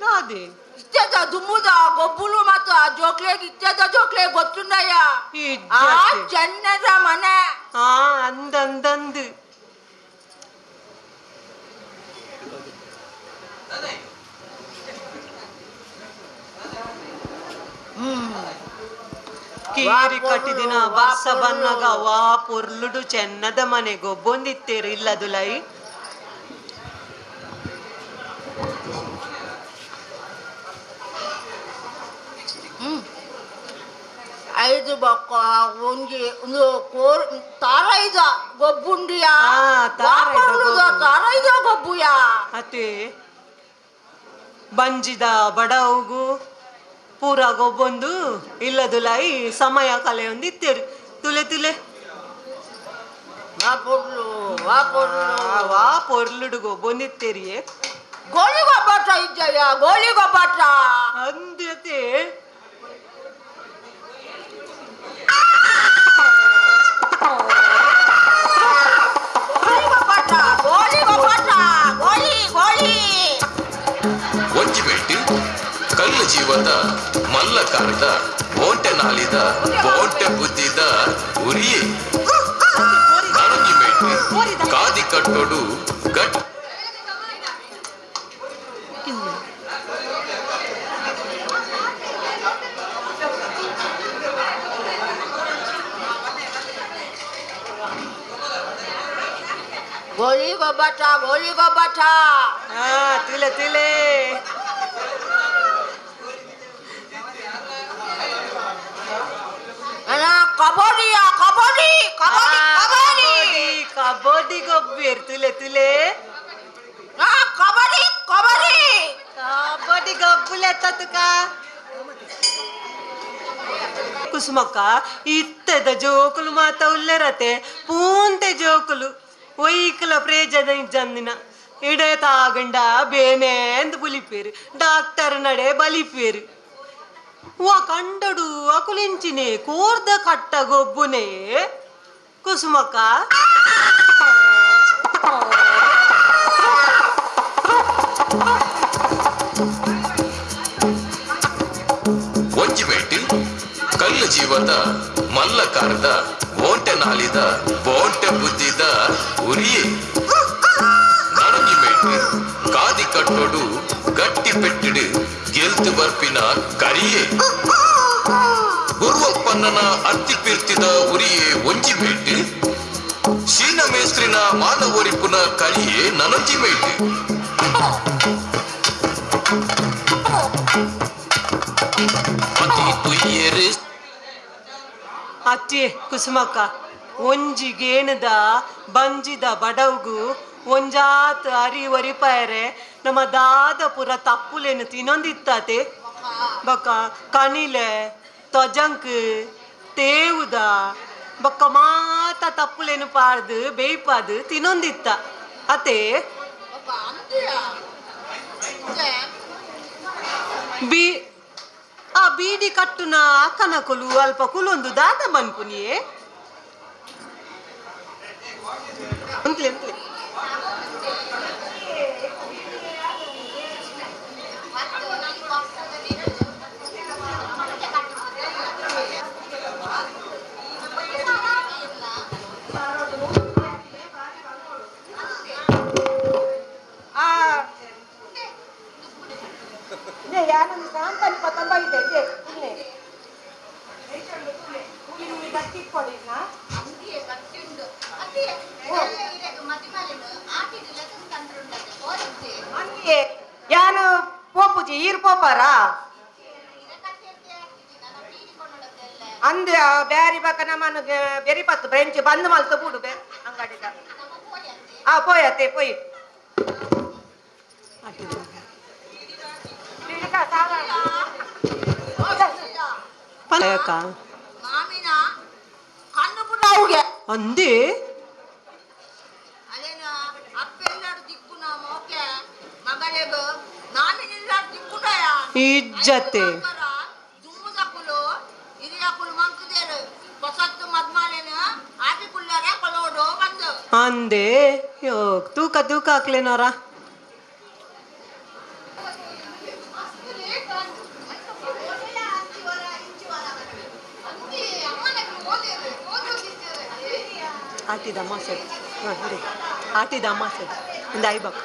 ನಾದೆ ಇತ್ತೆದ ದುಮ್ಮುದ ಗೊಬ್ಬುಲು ಮತ್ತ ಜೋಕ್ಲೆಗ್ ಇತ್ತೆದ ಜೋಕ್ಲೆಗ್ ಗೊತ್ತುಂಡಯ್ಯ ಈ ಆ ಜಾತಿ. ಚೆನ್ನದ ಮನೆ ಆ ಅಂದಂದಂದು ಕೀರಿ ಕಟ್ಟಿದಿನ ವರ್ಷ ಬನ್ನಗ ವಾ ಪೊರ್ಲುಡು ಚೆನ್ನದ ಮನೆ ಗೊಬ್ಬೊಂದಿತ್ತೇರು ಇಲ್ಲದು ಲೈ ಐದು ಬೊಕ್ಕ ಒಂಜಿ ಒಂದು ಕೋರ್ ತಾರೈದ ಗೊಬ್ಬುಂಡಿಯಾ ಆ, ತಾರೈದ ಗೊಬ್ಬು. ತಾರೈದ ಗೊಬ್ಬುಯಾ ಅತ್ತೆ ಬಂಜಿದ ಬಡವುಗು ಪೂರ ಗೊಬ್ಬೊಂದು ಇಲ್ಲದು ಲೈ ಸಮಯ ಕಲೆ ಒಂದಿತ್ತೇರು ತುಲೆ ತುಲೆ ವಾ ಪೊರ್ಲು ವಾ ಪೊರ್ಲು ವಾ ಪೊರ್ಲುಡು ಗೊಬ್ಬೊಂದಿತ್ತೇರಿಯೇ ಗೋಳಿ ಗೊಬ್ಬಟ್ಟ ಇದ್ದಯ್ಯ ಗೋಳಿ ಗೊಬ್ಬಟ್ಟ ಅಂದತೆ ಗೋಳಿ ಗೊಬ್ಬಟ್ಟ ಗೋಳಿ ಗೊಬ್ಬಟ್ಟ ಗೋಳಿ ಗೋಳಿ ಒಂಜಿಬೆಟ್ಟಿ ಕಲ್ಲು ಜೀವದ ಮಲ್ಲ ಕಾರಿದ ಬೋಂಟೆ ನಾಲಿದ ಬೋಂಟೆ ಬುದ್ಧಿದ ಉರಿಯೇ ನಣಂಗಿ ಮೇಟಿ ಕಾದಿ ಕಟ್ಟೋಡು ಗಟ್ ಗೋಳಿ ಗೊಬ್ಬಟ್ಟ ಗೋಳಿ ಗೊಬ್ಬಟ್ಟ ಹಾ ತಿಲೆ ತಿಲೆ ಕಬಡ್ಡಿಯ ಕಬಡ್ಡಿ ಕಬಡ್ಡಿ ಕಬಡ್ಡಿ ಕಬಡ್ಡಿ ಗೊಬ್ಬೇರು ತುಲೆ ತುಲೆ ಕಬಡ್ಡಿ ಕಬಡ್ಡಿ ಕಬಡ್ಡಿ ಗಬ್ಬುಲೆ ತತಕ ಕುಸುಮಕ್ಕ ಇತ್ತದ ಜೋಕುಲು ಮಾತ ಉಲ್ಲೆರತೆ ಪೂಂತೆ ಜೋಕುಲು ಒಯ್ಕಲ ಪ್ರೇಜದ ಜಂದಿನ ಇಡೆ ತಾಗಂಡ ಬೇನೆ ಎಂದು ಬುಲಿಪೇರು ಡಾಕ್ಟರ್ ನಡೆ ಬಲಿಪೇರು ವಾ ಕಂಡಡು ಅಕುಲಿಂಚಿನೆ ಕೋರ್ದ ಕಟ್ಟ ಗೊಬ್ಬುನೆ ಕುಸುಮಕ್ಕ ಒಂಜಿಮೇಟಿ ಕಲ್ಲ ಜೀವದ ಮಲ್ಲ ಕಾರದ ಓಂಟೆ ನಾಲಿದ ಬೋಂಟೆ ಬುದ್ಧಿದ ಉರಿಯೇ ನಣಂಜಿಮೇಟಿ ಕಾದಿ ಕಟ್ಟೋಡು ಗಟ್ಟಿ ಪೆಟ್ಟಿಡು ಗೆಲ್ತು ಬರ್ಪಿನ ಕರಿಯೇ ಗುರುವಪ್ಪಣ್ಣನ ಅತ್ತಿ ಪಿರ್ತಿದ ಉರಿಯೇ ಒಂಜಿಮೇಟಿ ಶೀನ ಮೇಸ್ತ್ರಿನ ಮಾನವರಿಪುನ ಕರಿಯೇ ನನಂಜಿಮೇಟಿ ಅತ್ತಿ ಕುಸುಮಕ್ಕ ಒಂಜಿ ಗೇಣದ ಬಂಜಿದ ಬಡವ್ಗು ಒಂಜಾತ್ ಅರಿ ಒರಿಪಾಯರೆ ನಮ್ಮ ದಾದ ಪುರ ತಪ್ಪುಲೇನು ತಿನ್ನೊಂದಿತ್ತಾತೆ ಬಕ್ಕ ಕಣಿಲೆ ತೊಜಂಕ್ ತೇವುದ ಬಕ್ಕ ಮಾತ ತಪ್ಪುಲೇನು ಪಾಡ್ದು ಬೇಯ್ಪಾದು ತಿನ್ನೊಂದಿತ್ತ ಅತೆ ಆ ಬೀಡಿ ಕಟ್ಟುನ ಅಕ್ಕನ ಕೊಲು ಅಲ್ಪ ಕುಲೊಂದು ದಾದ ಮನ್ಪುನಿಯೇ ಅಂತ್ಲೆ ಅಂತ್ಲೆ ಯಾನು ಪೋಪುಜಿ ಈರ್ ಪೋಪಾರ ಅಂದೆ ಬ್ಯಾರಿ ಬಕ್ಕ ನಮ್ಮನ್ನು ಬೆರಿ ಪತ್ತು ಬ್ರೆಂಚ್ ಬಂದ್ ಮಲ್ತ ಬೂಡು ಬೇ ಅಂಗಡಿದ ಪೋಯತ್ತೆ ಪೋಯ್ ಅಂದೆ ಇಜ್ಜತೆ ಅಂದೆ ತೂಕ ತೂಕ ಹಾಕ್ಲೇನವ್ರ ಆಟಿದ ಅಮಾಸೆ ಆಟಿದ ಅಮಾಸೆ ಇಂದ ಐಬಕ್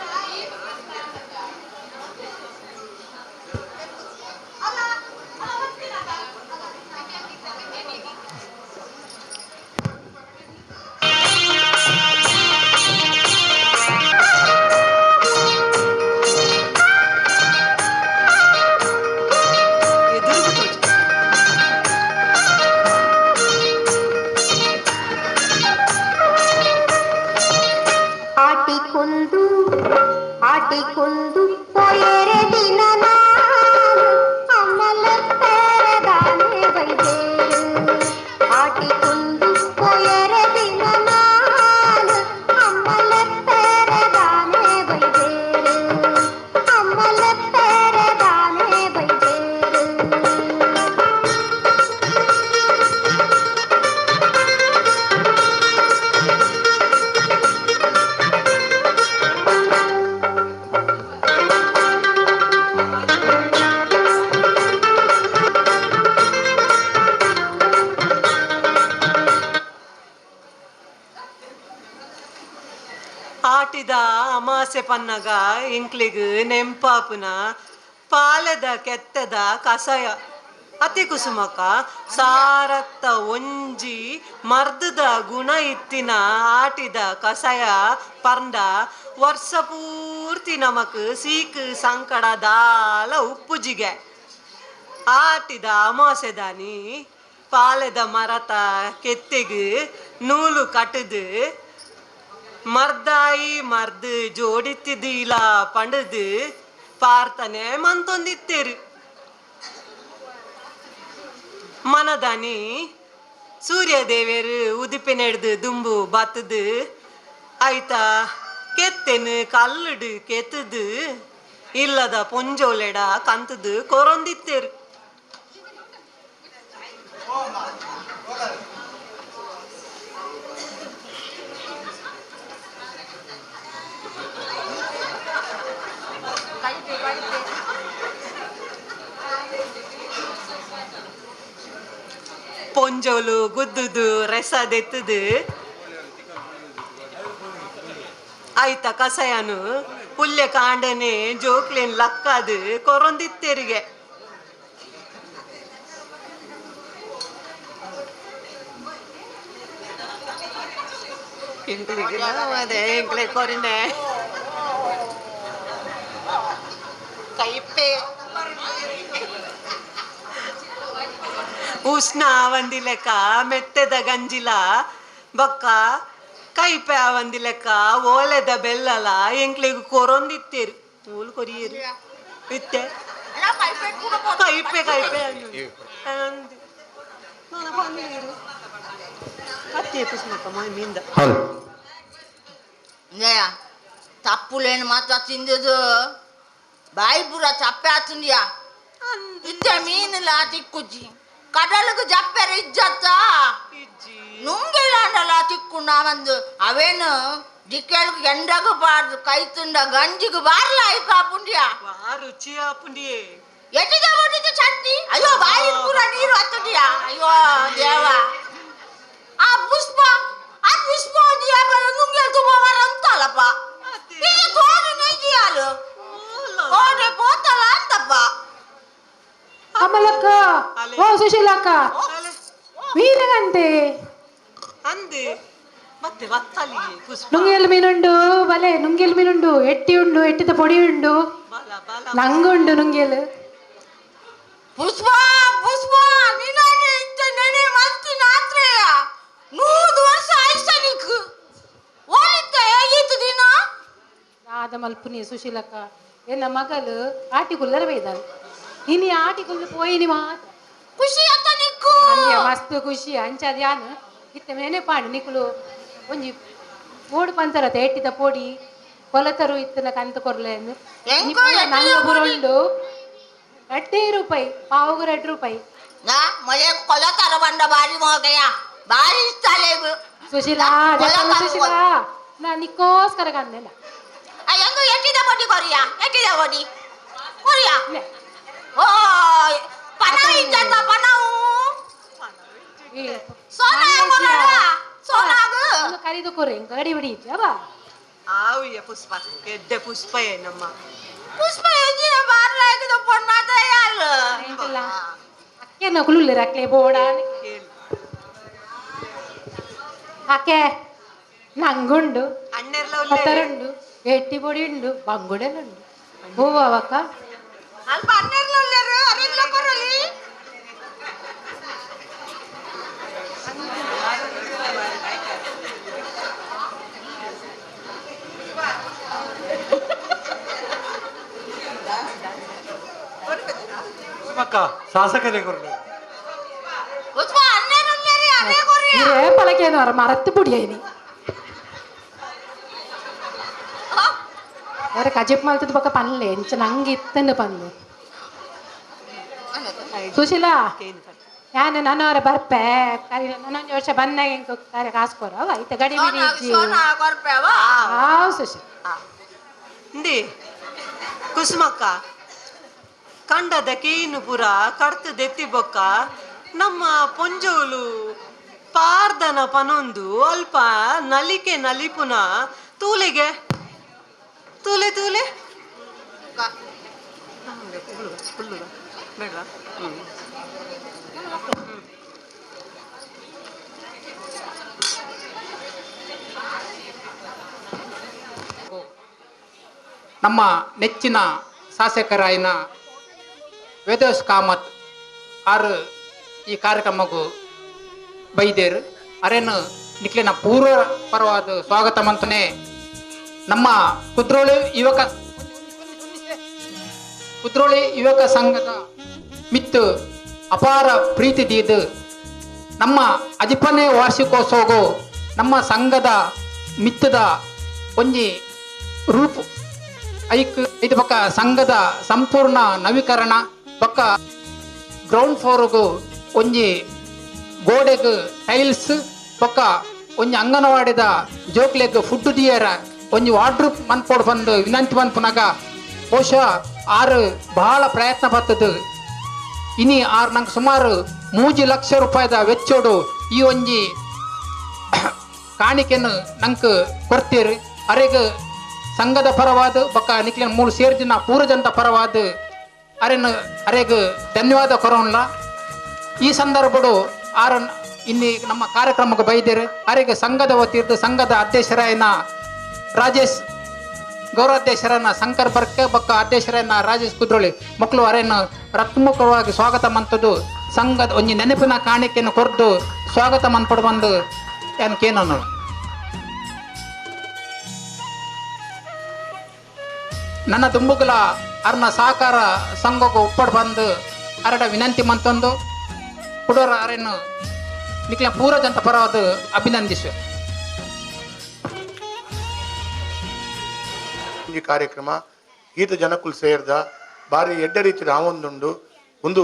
ಆಟಿಕೊಂದು ಪೊಯರೆ ದಿನ ನಾನು ಅಮ್ಮಲ ತೆರದಾನೆ ಬೈದೇರು ಆಟಿಕೊಂದು ಪೊಯರೆ ದಿನ ನಾನು ಅಮ್ಮಲ ತೆರದಾನೆ ಬೈದೇರು ಅಮ್ಮಲ ತೆರದಾನೆ ಬೈದೇರು ಆಟಿದ ಅಮಾಸೆ ಪನ್ನಗ ಇಂಕ್ಲಿಗ್ ನೆಂಪಾಪುನ ಪಾಲದ ಕೆತ್ತದ ಕಸಾಯ ಅತಿ ಕುಸುಮಕ ಸಾರತ್ತ ಒಂಜಿ ಮರ್ದದ ಗುಣ ಇತ್ತಿನ ಆಟಿದ ಕಸಾಯ ಪರ್ಂಡ ವರ್ಷ ಪೂರ್ತಿ ನಮಕ್ ಸೀಕ್ ಸಂಕಡ ದಾಲ ಉಪ್ಪುಜಿಗೆ ಆಟಿದ ಅಮಾಸೆದಾನಿ ಪಾಲೆದ ಮರತ ಕೆತ್ತೆಗ್ ನೂಲು ಕಟ್ಟದು ಮರ್ದಾಯಿ ಮರ್ದು ಜೋಡಿತ್ತಿದ್ದೀಲ ಪಂಡದು ಪಾರ್ತನೆ ಮಂತೊಂದಿತ್ತೇರು ಮನದಾನಿ ಸೂರ್ಯದೇವೇರು ಉದಿಪಿನೆಡ್ದು ದುಂಬು ಬತ್ತದು ಆಯ್ತಾ ಕೆತ್ತೆನು ಕಲ್ಲುಡು ಕೆತ್ತದು ಇಲ್ಲದ ಪೊಂಜೋಲೆಡ ಕಂತದು ಕೊರೊಂದಿತ್ತೇರು ಪೊಂಜೋಲು ಗುದ್ದುದು ರೆಸದೆತ್ತದು ಆಯ್ತ ಕಸಾಯನು ಪುಲ್ಯ ಕಾಂಡನೆ ಜೋಕ್ಲೇನ್ ಲಕ್ಕದು ಕೊರೊಂದಿತ್ತೆರಿಗೆ ಅದೇ ಎಂಕ್ಲೆ ಕೊರಿನೆ ಕೈಪೆ ಉಷ್ಣ ಒಂದಿ ಲೆಕ್ಕ ಮೆತ್ತೆದ ಗಂಜಿಲ ಬೊಕ್ಕ ಕೈಪೆ ಒಂದಿ ಲೆಕ್ಕ ಓಲೆದ ಬೆಲ್ಲಲ ಎಂಕ್ಲೆಗ್ ಕೊರೊಂದಿತ್ತೇರು ಊಲ್ ಕೊರಿಯೇರು ಇತ್ತೆ ಕೈಪೆ ಕೈಪೆ ಅತ್ತೆ ಪುಷ್ಮಕ್ಕ ಮೀಂದ తప్పులేని మాత్రం తిందదు బాయి పూర చప్పేస్తుందియా ఇచ్చే మీనులా తిక్కుచ్చి కడలకు చెప్పారు ఇజ్జత్త నుంగిలాండలా తిక్కున్నామందు అవేను దిక్కేళ్ళకు ఎండకు పాడు కైతుండ గంజికి బార్లా అయి కాపుండియా రుచి ఆపుండి ఎట్టిగా పడితే చట్నీ అయ్యో బాయి పూర నీరు వస్తుందియా అయ్యో దేవా ఆ పుష్ప నుంగెళ్తూ పోవారంతాలప్ప ఇది తోడు నెయ్యాలు ఓడే పోతల అంతప్ప అమలక్క ఓ సుశీలక్క మీరేనంటే ಅಂದೆ ಮತ್ತೆ ವತ್ತಲಿ ಪುಷ್ಪ ನುಂಗೆಲ್ ಮೀನುಂಡು ಬಲೆ ನುಂಗೆಲ್ ಮೀನುಂಡು ಎಟ್ಟಿ ಉಂಡು ಎಟ್ಟಿದ ಪೊಡಿ ಉಂಡು ನಂಗುಂಡು ನುಂಗೆಲ್ ಪುಷ್ಪ ಪುಷ್ಪ ನೀನೇ ನೆನೆ ಮಸ್ತಿನ ಆತ್ರೆಯ 100 ವರ್ಷ ಆಯ್ತಾ ನೀಕು ಓಲಿತ್ತೆ ಈತು ದಿನ ಆದ ಮಲ್ಪುನಿ ಸುಶೀಲಕ್ಕ ಎನ್ನ ಮಗಳು ಆಟಿಗುಲ್ಲರ ಬೇಯ್ದಾಳು ಇನಿ ಆಟಿಗುಲ್ಲು ಪೋಯಿನಿ ಮಾತ್ರ ಖುಷಿ ಅಂತ ನಿಕ್ಕು ಮಸ್ತ್ ಖುಷಿ ಅಂಚದ ಯಾನು ಇತ್ತ ನೆನೆಪಾಂಡು ನಿಕ್ಕುಲು ಒಂಜಿ ಓಡು ಪಂಚರತ ಎಟ್ಟಿದ ಪೋಡಿ ಕೊಲತರು ಇತ್ತನ ಕಂತ ಕೊರ್ಲೆ ನಂಗ ಬುರುಂಡು ₹2 ಪಾವುಗು ₹2 ನಾ ಮಳೆ ಕೊಲತರ ಬಂಡ ಬಾರಿ ಮೋಗಯ ಬಾರಿ ಇಷ್ಟಲೇಗು ಸುಶೀಲಾ ಸುಶೀಲಾ ನಾ ನಿಕ್ಕೋಸ್ಕರ ಕಂದೆಲ್ಲ ಅಯ್ಯಂದು ಎಟ್ಟಿದ ಬಡ್ಡಿ ಕೊರಿಯಾ ಎಟ್ಟಿದ ಬಡ್ಡಿ ಕೊರಿಯಾ ಓ ಪನಾವು ಇದ್ದತ್ತ ಪನಾವು ಸೋನಾಗು ಕರಿದು ಕೊರೆ ಗಡಿ ಬಿಡಿ ಅವ ಆವಿಯ ಪುಷ್ಪ ಎಡ್ಡೆ ಪುಷ್ಪ ಏನಮ್ಮ ಪುಷ್ಪ ಎಂಜಿನ ಬಾರ್ಲಾಗಿದ ಪೊನ್ನಾದಯ್ಯಲ್ಲ ಅಕ್ಕೆ ನಗುಲು ರಕ್ಲೆ ಬೋಡಾನೆ ಅಕ್ಕೆ ನಂಗುಂಡು ಅಣ್ಣೆರ್ಲುಂಡು ಎಟ್ಟಿ పొడి ಉಂಡು ಬಂಗುಡೆಲುಂಡು ಹೂವಕ್ಕ ಅಲ್ಪ ಅನ್ನೆರ್ಲೊಲ್ಲೆರು ಅರೆಗ್ಲ ಕೊರಲಿ ಅಕ್ಕ ಶಾಸಕನೇ ಕೊರಲಿ ಪುಷ್ಪ ಅನ್ನೆರ್ಲೊಲ್ಲೆರು ಅರೆ ಕೊರಿಯಾ ಇರೇ ಪಲಕೇನು ಅರ ಮರತ್ತು ಪುಡಿಯೇನಿ ಯಾರ ಕಜಿಪ್ ಮಲ್ತದ ಪಕ್ಕ ಪನ್ಲೆ ಇಂಚ ನಂಗೆ ಇತ್ತಂದು ಪನ್ಲೆ ಸುಶೀಲಾ ಯಾನು ನನ್ನವರ ಬರ್ಪೆ ಕರಿ ನನ್ನೊಂದು ವರ್ಷ ಬಂದಾಗ ಕರೆ ಕಾಸ್ಕೋರ ಐತೆ ಗಡಿ ಬಿಡಿ ಸುಶೀಲಾ ಇಂದಿ ಕುಸುಮಕ್ಕ ಕಂಡದ ಕೀನು ಪುರ ಕಡ್ತದೆತ್ತಿ ಬೊಕ್ಕ ನಮ್ಮ ಪೊಂಜೋಲು ಪಾರ್ದನ ಪನೊಂದು ಅಲ್ಪ ನಲಿಕೆ ನಲಿಪುನ ತೂಲೆಗೆ ತೂಲೆ ತೂಲೆ ಬೇಡ ನಮ್ಮ ನೆಚ್ಚಿನ ಶಾಸಕರಾಯಿನ ವೇದೋಸ್ ಕಾಮತ್ ಆರು ಈ ಕಾರ್ಯಕ್ರಮಕ್ಕೂ ಬೈದೇರು ಅರೇನು ನಿಕ್ಲಿನ ಪೂರ್ವ ಪರವಾದ ಸ್ವಾಗತ ಮಂತನೇ ನಮ್ಮ ಕುದ್ರೋಳಿ ಯುವಕ ಸಂಘದ ಮಿತ್ತು ಅಪಾರ ಪ್ರೀತಿ ದೀದು ನಮ್ಮ 15ನೇ ವಾರ್ಷಿಕೋತ್ಸವಗೂ ನಮ್ಮ ಸಂಘದ ಮಿತ್ತದ ಒಂಜಿ ರೂಪ ಐದು ಪಕ್ಕ ಸಂಘದ ಸಂಪೂರ್ಣ ನವೀಕರಣ ಪಕ್ಕ ಗ್ರೌಂಡ್ ಫ್ಲೋರ್ಗೂ ಒಂಜಿ ಗೋಡೆಗ್ ಟೈಲ್ಸ್ ಬೊಕ್ಕ ಒಂಜಿ ಅಂಗನವಾಡಿದ ಜೋಕ್ಲೆಗ್ ಫುಡ್ ದಿಯರ ಒಂಜಿ ವಾರ್ಡ್ರೂಪ್ ಮನ್ಪೋಡು ಬಂದು ವಿನಂತಿ ಮನ್ಪುನಾಗ ಬಹುಶಃ ಆರು ಬಹಳ ಪ್ರಯತ್ನ ಪತ್ತದು ಇನಿ ಆರು ನಂಗೆ ಸುಮಾರು 3 ಲಕ್ಷ ರೂಪಾಯಿದ ವೆಚ್ಚೋಡು ಈ ಒಂಜಿ ಕಾಣಿಕೆಯನ್ನು ನಂಗೆ ಕೊಡ್ತೀರಿ ಅರೆಗೆ ಸಂಘದ ಪರವಾದ ಬೊಕ್ಕ ನಿಕ್ಲಿನ ಮೂರು ಸೇರಿದಿನ ಪೂರ ಜನತ ಪರವಾದ ಅರೆಗೆ ಧನ್ಯವಾದ ಕೊರೋನ್ಲ ಈ ಸಂದರ್ಭಡು ಆರ ಇನ್ನಿ ನಮ್ಮ ಕಾರ್ಯಕ್ರಮಕ್ಕೆ ಬೈದಿರು ಅರೆಗೆ ಸಂಘದ ವತಿರ್ದು ಸಂಘದ ಅಧ್ಯಕ್ಷರಾಯನ ರಾಜೇಶ್ ಗೌರವಾಧ್ಯಕ್ಷರನ್ನ ಶಂಕರ್ ಬರ್ಕೆ ಬೊಕ್ಕ ಅಧ್ಯಕ್ಷರನ್ನ ರಾಜೇಶ್ ಕುದ್ರೋಳಿ ಮಕ್ಕಳು ಅರೆಯನ್ನು ರತ್ಮುಖವಾಗಿ ಸ್ವಾಗತ ಮಂತದ್ದು ಸಂಘದ ಒಂಜಿ ನೆನಪಿನ ಕಾಣಿಕೆಯನ್ನು ಕೊರ್ದು ಸ್ವಾಗತ ಮನ್ಪಡು ಬಂದು ಏನಕ್ಕೇನು ನನ್ನ ದುಂಬುಗಳ ಅರ್ನ ಸಹಕಾರ ಸಂಘಕ್ಕೆ ಒಪ್ಪಡು ಬಂದು ಅರಡ ವಿನಂತಿ ಮಂತೊಂದು ಕುಡೋರ ಅರೆನ್ನು ನಿಕ್ಲ ಪೂರ ಜನತ ಪರವಾದ ಅಭಿನಂದಿಸುವೆ. ಈ ಕಾರ್ಯಕ್ರಮ ಈತ ಜನಕ್ಕುಲ್ ಸೇರ್ದ ಬಾರಿ ಎಡ್ಡೆ ರೀತಿಯ ಆವೊಂದುಂಡು ಒಂದು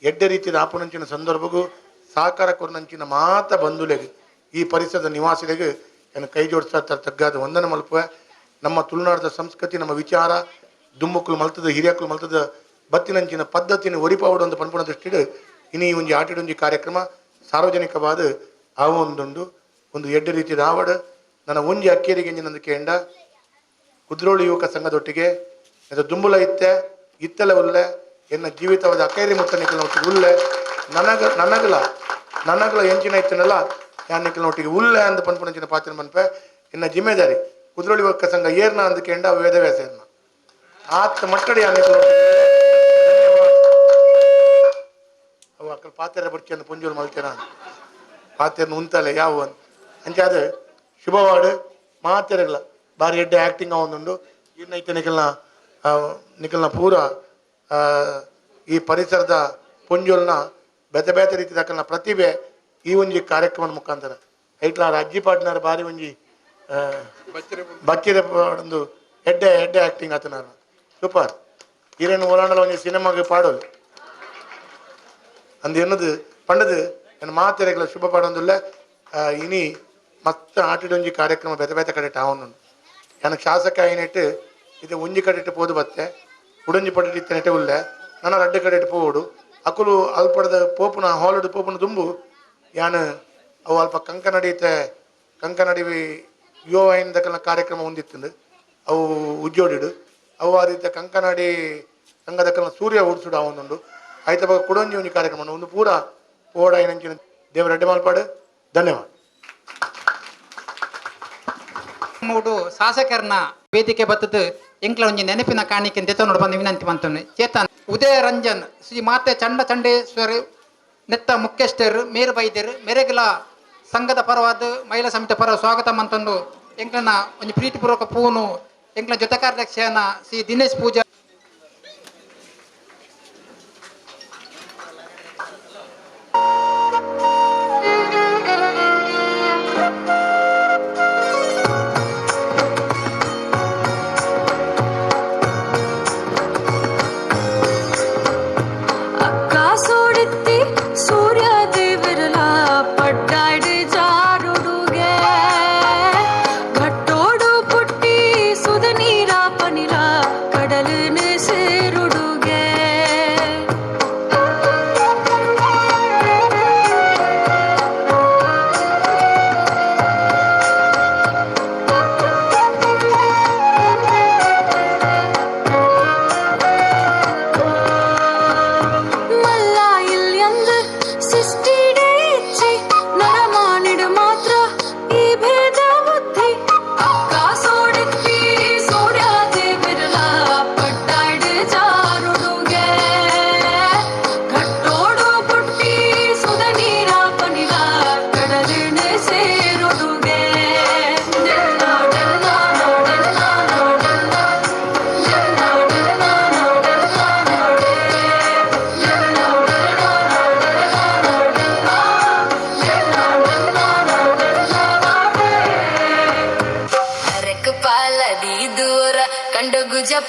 ಎಡ್ಡೆ ರೀತಿಯ ಆಪುನಂಚಿನ ಸಂದರ್ಭಗೂ ಸಹಕಾರ ಕೊರ್ನಂಚಿನ ಮಾತ ಬಂಧುಲೆಗೆ ಈ ಪರಿಸರದ ನಿವಾಸಿಗಳಿಗೆ ಏನು ಕೈ ಜೋಡಿಸ್ತಾ ತಗ್ಗಾದ ವಂದನೆ ಮಲ್ಪುವೆ. ನಮ್ಮ ತುಳುನಾಡದ ಸಂಸ್ಕೃತಿ ನಮ್ಮ ವಿಚಾರ ದುಮ್ಮಕ್ಕಳು ಮಲ್ತದ ಹಿರಿಯಕ್ಕಳು ಮಲ್ತದ ಬತ್ತಿನಂಚಿನ ಪದ್ಧತಿನ ಒರಿಪಾವಡು ಒಂದು ಪನ್ಪುಣ ದೃಷ್ಟಿಡು ಇನಿ ಒಂಜಿ ಆಟಿಡೊಂಜಿ ಕಾರ್ಯಕ್ರಮ ಸಾರ್ವಜನಿಕವಾದ ಆವೊಂದುಂಡು ಒಂದು ಎಡ್ಡೆ ರೀತಿಯ ಆವಡು ನನ್ನ ಒಂಜಿ ಅಕ್ಕೇರಿಗೆ ನಂದು ಕೇಂಡ ಕುದ್ರೋಳಿ ಯುವಕ ಸಂಘದೊಟ್ಟಿಗೆ ಅದು ದುಂಬುಲ ಇತ್ತಲೆ ಉಲ್ಲೆ ಎನ್ನ ಜೀವಿತವಾದ ಅಕ್ಕೇರಿ ಮುತ್ತ ನಿಕ್ಕಲನೊಟ್ಟಿಗೆ ಉಲ್ಲೆ ನನಗಲ ಎಂಚಿನ ಇತ್ತನಲ್ಲ ಯಾ ನಿಕ್ಕಲನೊಟ್ಟಿಗೆ ಉಲ್ಲೆ ಅಂದ ಪನ್ಪುಣಂಚಿನ ಪಾತ್ರ ಮನ್ಪೆ ಎನ್ನ ಜಿಮ್ಮೆದಾರಿ ಕುದ್ರೋಳಿ ಯುವಕ ಸಂಘ ಏರ್ನ ಅಂದ ಕೇಂಡ ವೇದವ್ಯಾಸ ಏರ್ನ ಆತ ಮಟ್ಟಡಿ ಯಾ ನಿಕ್ಕಲನೊಟ್ಟಿಗೆ ಅವು ಅಕ್ಕಲ್ ಪಾತ್ರೆ ಬಡ್ಚಿ ಅಂದ ಪುಂಜೂರು ಮಲ್ತೇನ ಪಾತ್ರೆನ ಉಂತಲೆ ಯಾವ ಅಂಚಾದ ಶುಭವಾಡು ಮಾತೆರೆಗಳ ಬಾರಿ ಎಡ್ಡೆ ಆ್ಯಕ್ಟಿಂಗ್ ಅವೊಂದುಂಡು ಇನ್ನೈತೆ ನಿಖಲ್ನ ಪೂರ ಈ ಪರಿಸರದ ಪುಂಜೋಲ್ನ ಬೇತೆ ಬೇತೆ ರೀತಿಯ ಅಕ್ಕಲ್ನ ಪ್ರತಿಭೆ ಈ ಒಂಜಿ ಕಾರ್ಯಕ್ರಮದ ಮುಖಾಂತರ ಐಟ್ಲ ಅಜ್ಜಿ ಪಾಟ್ನಾರ ಬಾರಿ ಒಂಜಿ ಬಚ್ಚಿರೆ ಒಂದು ಎಡ್ಡೆ ಆ್ಯಕ್ಟಿಂಗ್ ಆತನ ಸೂಪರ್ ಹೀರೇನು ಓಲಾಂಡಲ ಒಂಜಿ ಸಿನಿಮಾಗೆ ಪಾಡೋದು ಅಂದು ಎನ್ನದು ಪಂಡದು ಏನು ಮಾತೆರೆಗಳ ಶುಭ ಪಾಡೊಂದುಲ್ಲ ಇನಿ ಮಸ್ತ್ ಆಟಿಡೊಂಜಿ ಕಾರ್ಯಕ್ರಮ ಬೇತೆ ಬೇತೆ ಕಡೆ ಆವೊಂದುಂಡು எனக்கு ಶಾಸಕ ಆಯ್ನೆಟ್ಟು ಇದು ಒಂಜಿ ಕಡೆಟ್ಟು ಪೋದು ಬತ್ತೆ ಉಡಂಜಿ ಪಡೆಟ್ಟು ಇತ್ತನೆಟ್ಟೆ ಉಲ್ಲೆ ನನ್ನ ರಡ್ಡು ಕಡೆಟ್ಟು ಪೋಡು ಅಕುಲು ಅಲ್ಪಡದ ಪೋಪುನ ಹಾಲುಡು ಪೋಪುನ ದುಂಬು ಯಾನು ಅವು ಅಲ್ಪ ಕಂಕನಡಿ ಯುವ ವಾಹಿನಿದಕ್ಕಲ್ನ ಕಾರ್ಯಕ್ರಮ ಹೊಂದಿತ್ತು ಅವು ಉಜ್ಜೋಡಿಡು ಅವು ಆ ರೀತಿಯ ಕಂಕನಾಡಿ ಸಂಘದಕ್ಕಲ್ನ ಸೂರ್ಯ ಉಡ್ಸುಡು ಅವೊಂದುಂಡು ಆಯ್ತ ಬಗ್ಗೆ ಕುಡೊಂಜಿ ಒಂಜಿ ಕಾರ್ಯಕ್ರಮ ಒಂದು ಪೂರ ಓಡ ಏನಂಚಿನ ದೇವರ ರೆಡ್ಡಿ ಮಾಲ್ಪಾಡು ಧನ್ಯವಾದ. ಮೂಡು ಶಾಸಕರನ್ನ ವೇದಿಕೆ ಬತ್ತದು ಎಂಕ್ಲ ಒಂಜಿ ನೆನಪಿನ ಕಾಣಿಕೆ ತೆತ್ತನೋಡು ಬಂದು ವಿನಂತಿ ಮಂತನು ಚೇತನ್ ಉದಯ ರಂಜನ್ ಶ್ರೀ ಮಾತೆ ಚಂಡೇಶ್ವರಿ ನೆತ್ತ ಮುಖ್ಯಸ್ಥರು ಮೇರು ಬೈದ್ಯರು ಮೆರೆಗಲ ಸಂಘದ ಪರವಾದ ಮಹಿಳಾ ಸಮಿತಿ ಪರ ಸ್ವಾಗತ ಮಂತಂದು ಎಂಕ್ಲನ ಒಂಜಿ ಪ್ರೀತಿಪೂರ್ವಕ ಪೂನು ಎಂಕ್ಲ ಜೊತೆ ಕಾರ್ಯಾಧ್ಯಕ್ಷನ ಶ್ರೀ ದಿನೇಶ್ ಪೂಜಾ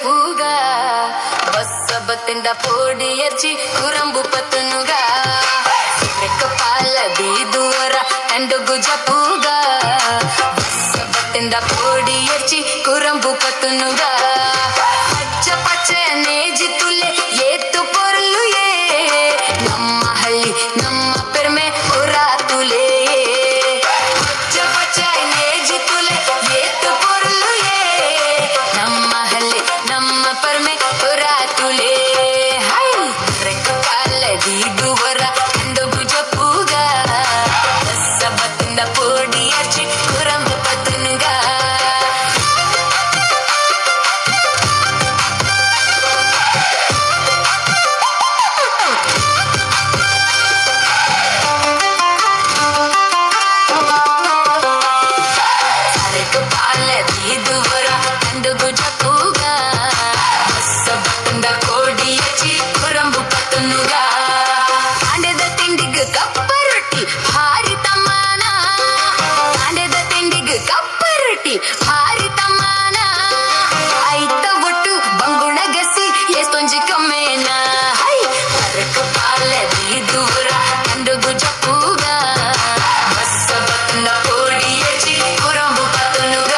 పూగా బస్స బతిండ పోడి ఎర్చి కురంబు పతునుగా ಪಾಲದಿ ದೂರ ತಂಡುಗು ಜಪುಗ ಬತ್ತಿಂದ ಪೋಡಿ ಎಚ್ಚಿ ಕುರಂಬು ಪತ್ತುನುಗ ಪಚ್ಚ ಪಚ್ಚ ನೇಜಿ ತುಲೆ ಏತು ಪೊರ್ಲು ಏ ನಮ್ಮ ಹಳ್ಳಿ ನಮ್ಮ ಪೆರ್ಮೆ ಹೊರ ತುಲೆ ಪಚ್ಚ ಪಚ್ಚ ನೇಜಿ ತುಲೆ ಏತು ಪೊರ್ಲು ಏ ನಮ್ಮ ಹಳ್ಳಿ ನಮ್ಮ ಪೆರ್ಮೆ ಹೊರ ತುಲೆ ಹೈ ರೆಕ್ಕ ಪಾಲದಿ ದೂರ ತಂಡುಗು ಜಪುಗ ಬತ್ತಿಂದ ಪೋಡಿ ಎಚ್ಚಿ ಕುರಂಬು ಪತ್ತುನುಗ ಭಾರಿ ತಮ್ಮನ ಐತ ಒಟ್ಟು ಬಂಗುಣ ಗಸಿ ಎಷ್ಟೊಂಜಿ ಕಮ್ಮೇನ ಹೈ ಪರಕ ಪಾಲದಿ ದೂರ ಕಂಡುಗು ಜಪ್ಪುಗ ಬಸ್ಸ ಬತ್ತನ ಕೋಡಿ ಎಚ್ಚಿ ಕುರಂಬು ಪತ್ತನುಗ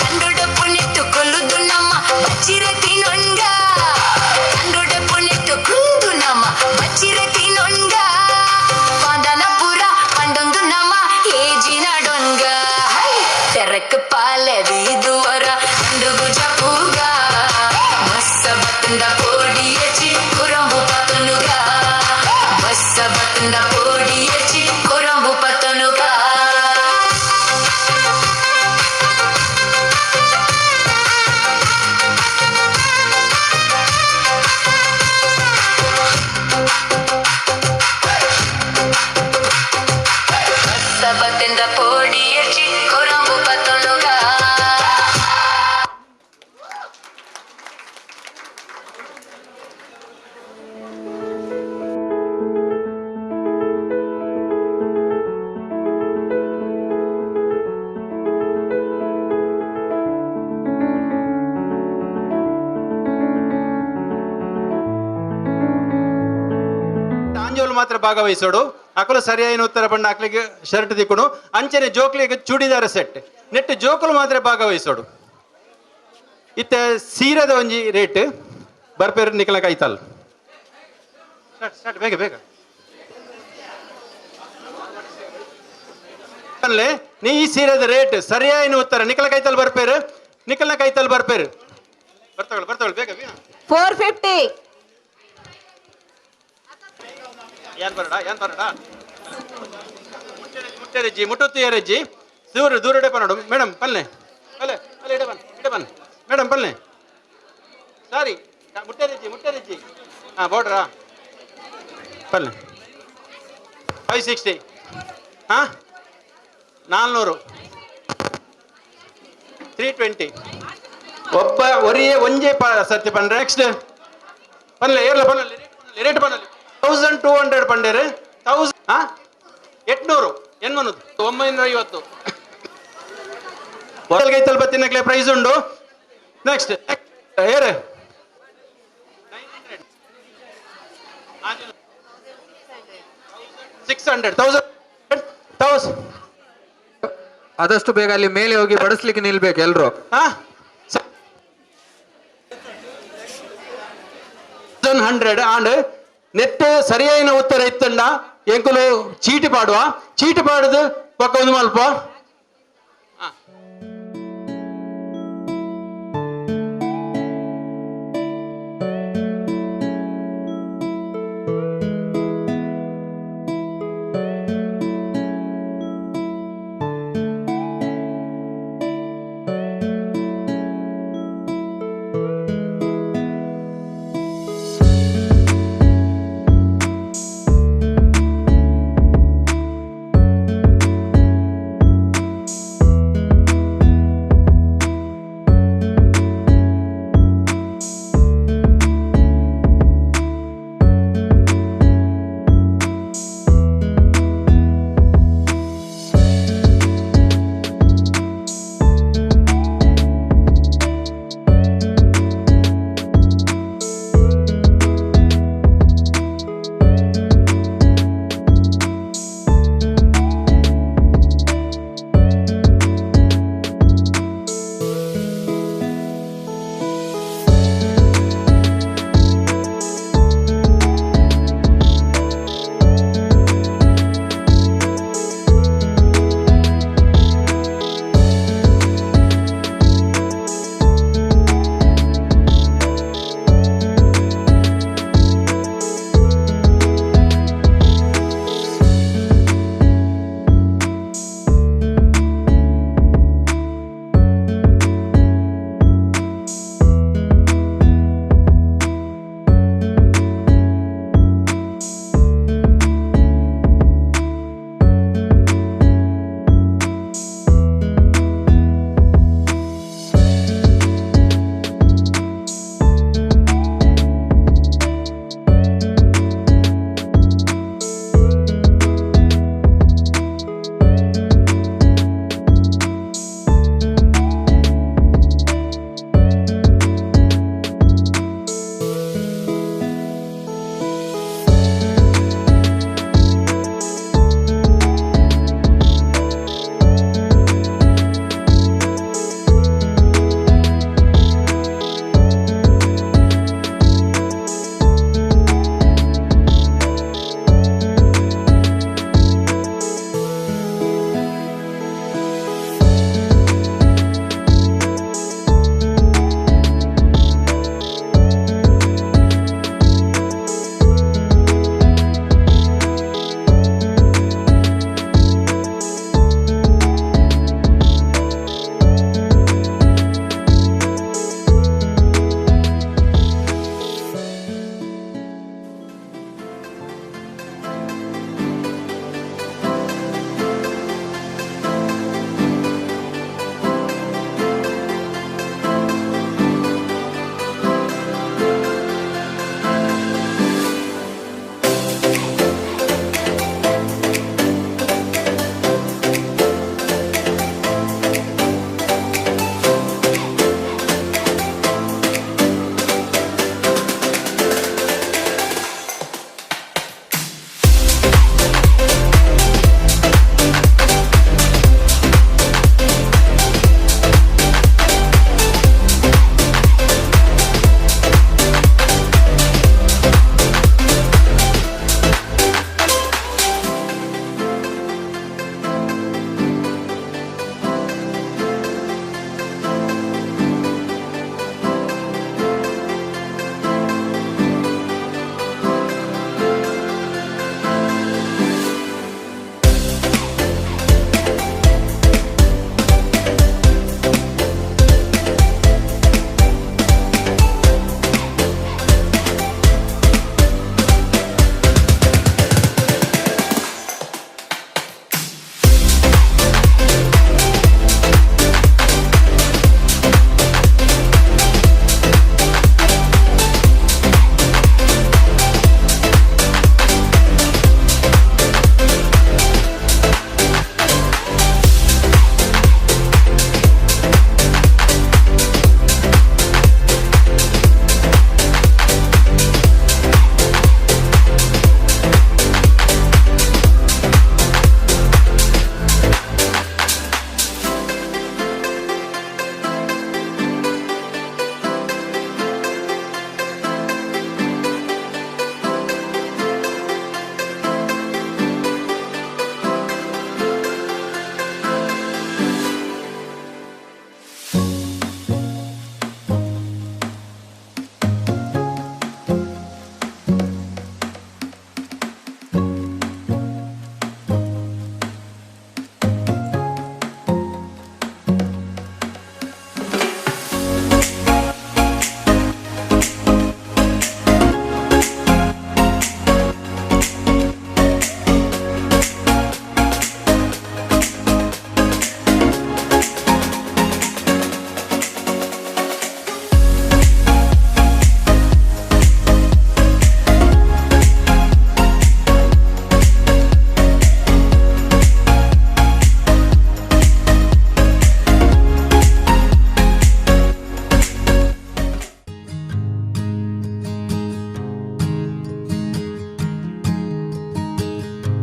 ಕಂಡುಡ ಪುಣ್ಯತ್ತು ಕೊಲ್ಲುದು ನಮ್ಮ ಬಚ್ಚಿರ ತಿನ್ನೊಂಗ ಕಂಡುಡ ಪುಣ್ಯತ್ತು ಕುಂದು ನಮ್ಮ ಬಚ್ಚಿರ ತಿನ್ನೊಂಗ ಪಾಂಡನಪುರ ಪಂಡೊಂದು ನಮ್ಮ ಏಜಿನ ಡೊಂಗ ತೆರಕ್ ಪಾಲದಿ ದೂರ ಕಂಡುಗು ಜಪುಗ ಬಸ್ಸ ಬತ್ತಂದ ಕೋಡಿ ಎಚ್ಚಿ ಕುರಂಬು ಪತ್ತನುಗ ಬಸ್ಸ ಬತ್ತಂದ ಕೋಡಿ ಎಚ್ಚಿ ಕುರಂಬು ಪತ್ತನುಗ ಬಸ್ಸ ಬತ್ತಂದ ಕೋಡಿ ಎಚ್ಚಿ ಕುರಂಬು ಪತ್ತನುಗ ಆಂಜೋಲು ಮಾತ್ರ ಭಾಗವಹಿಸೋಡು ಅಕಲು ಸರಿಯಾಗಿ ಉತ್ತರ ಬಂಡ ಅಕ್ಲಿಗೆ ಶರ್ಟ್ ತಿಕ್ಕುಡು ಅಂಚನೆ ಜೋಕ್ಲಿಗೆ ಚೂಡಿದಾರ ಸೆಟ್ ನೆಟ್ ಜೋಕುಲು ಮಾತ್ರ ಭಾಗವಹಿಸೋಡು ಇತ್ತೆ ಸೀರೆದ ಒಂಜಿ ರೇಟ್ ಬರ್ಪೇರು ನಿಖಲ ಕೈತಲ್ ಬೇಗ ಬೇಗ ಅಲ್ಲೇ ನೀ ಈ ಸೀರೆದ ರೇಟ್ ಸರಿಯಾಗಿ ಉತ್ತರ ನಿಖಲ ಕೈತಲ್ ಬರ್ಪೇರು ನಿಖಲ್ನ ಕೈತಲ್ ಬರ್ಪೇರು ಬರ್ತಾವಳು ಬೇಗ 450 ಏನ್ ಬರಡ ಮುಟ್ಟೆರಜ್ಜಿ ಮುಟ್ಟುತ್ತೀಯರಜ್ಜಿ ದೂರಡೆ ಪನ್ನಡು ಮೇಡಮ್ ಪಲ್ಲೆ ಇಡೆ ಬನ್ ಮೇಡಮ್ ಪಲ್ಲೆ ಸಾರಿ ಮುಟ್ಟೆರಜ್ಜಿ ಹಾ ಬೋಡ್ರಾ ಪಲ್ಲೆ 560 ಹಾ 400 320 ಒಬ್ಬ ಒರಿಯೇ ಒಂಜೇ ಸರ್ತಿ ಪಂಡ್ರೆ ನೆಕ್ಸ್ಟ್ ಪನ್ಲೆ ಏರ್ಲ ಪನ್ನಲ್ಲಿ ರೇಟ್ ಪನ್ನಲ್ಲಿ 1200 ಪಂಡೇರೆ 800 950 ಗೈತಲ್ ಬತ್ತಿನಕ್ಲೆ ಪ್ರೈಸ್ ಉಂಡು ನೆಕ್ಸ್ಟ್ ಏರೆ 1000 ಆದಷ್ಟು ಬೇಗ ಅಲ್ಲಿ ಮೇಲೆ ಹೋಗಿ ಬಡಿಸ್ಲಿಕ್ಕೆ ನಿಲ್ಬೇಕು ಎಲ್ರು 100 ಆಂಡ್ ನೆಟ್ ಸರಿಯಾದ ಉತ್ತರ ಇತ್ತಂಡ ಎಂಕುಲು ಚೀಟಿ ಪಾಡುವ ಚೀಟಿ ಪಾಡುದು ಪಕ್ಕ ಒಂದು ಮಲ್ಪ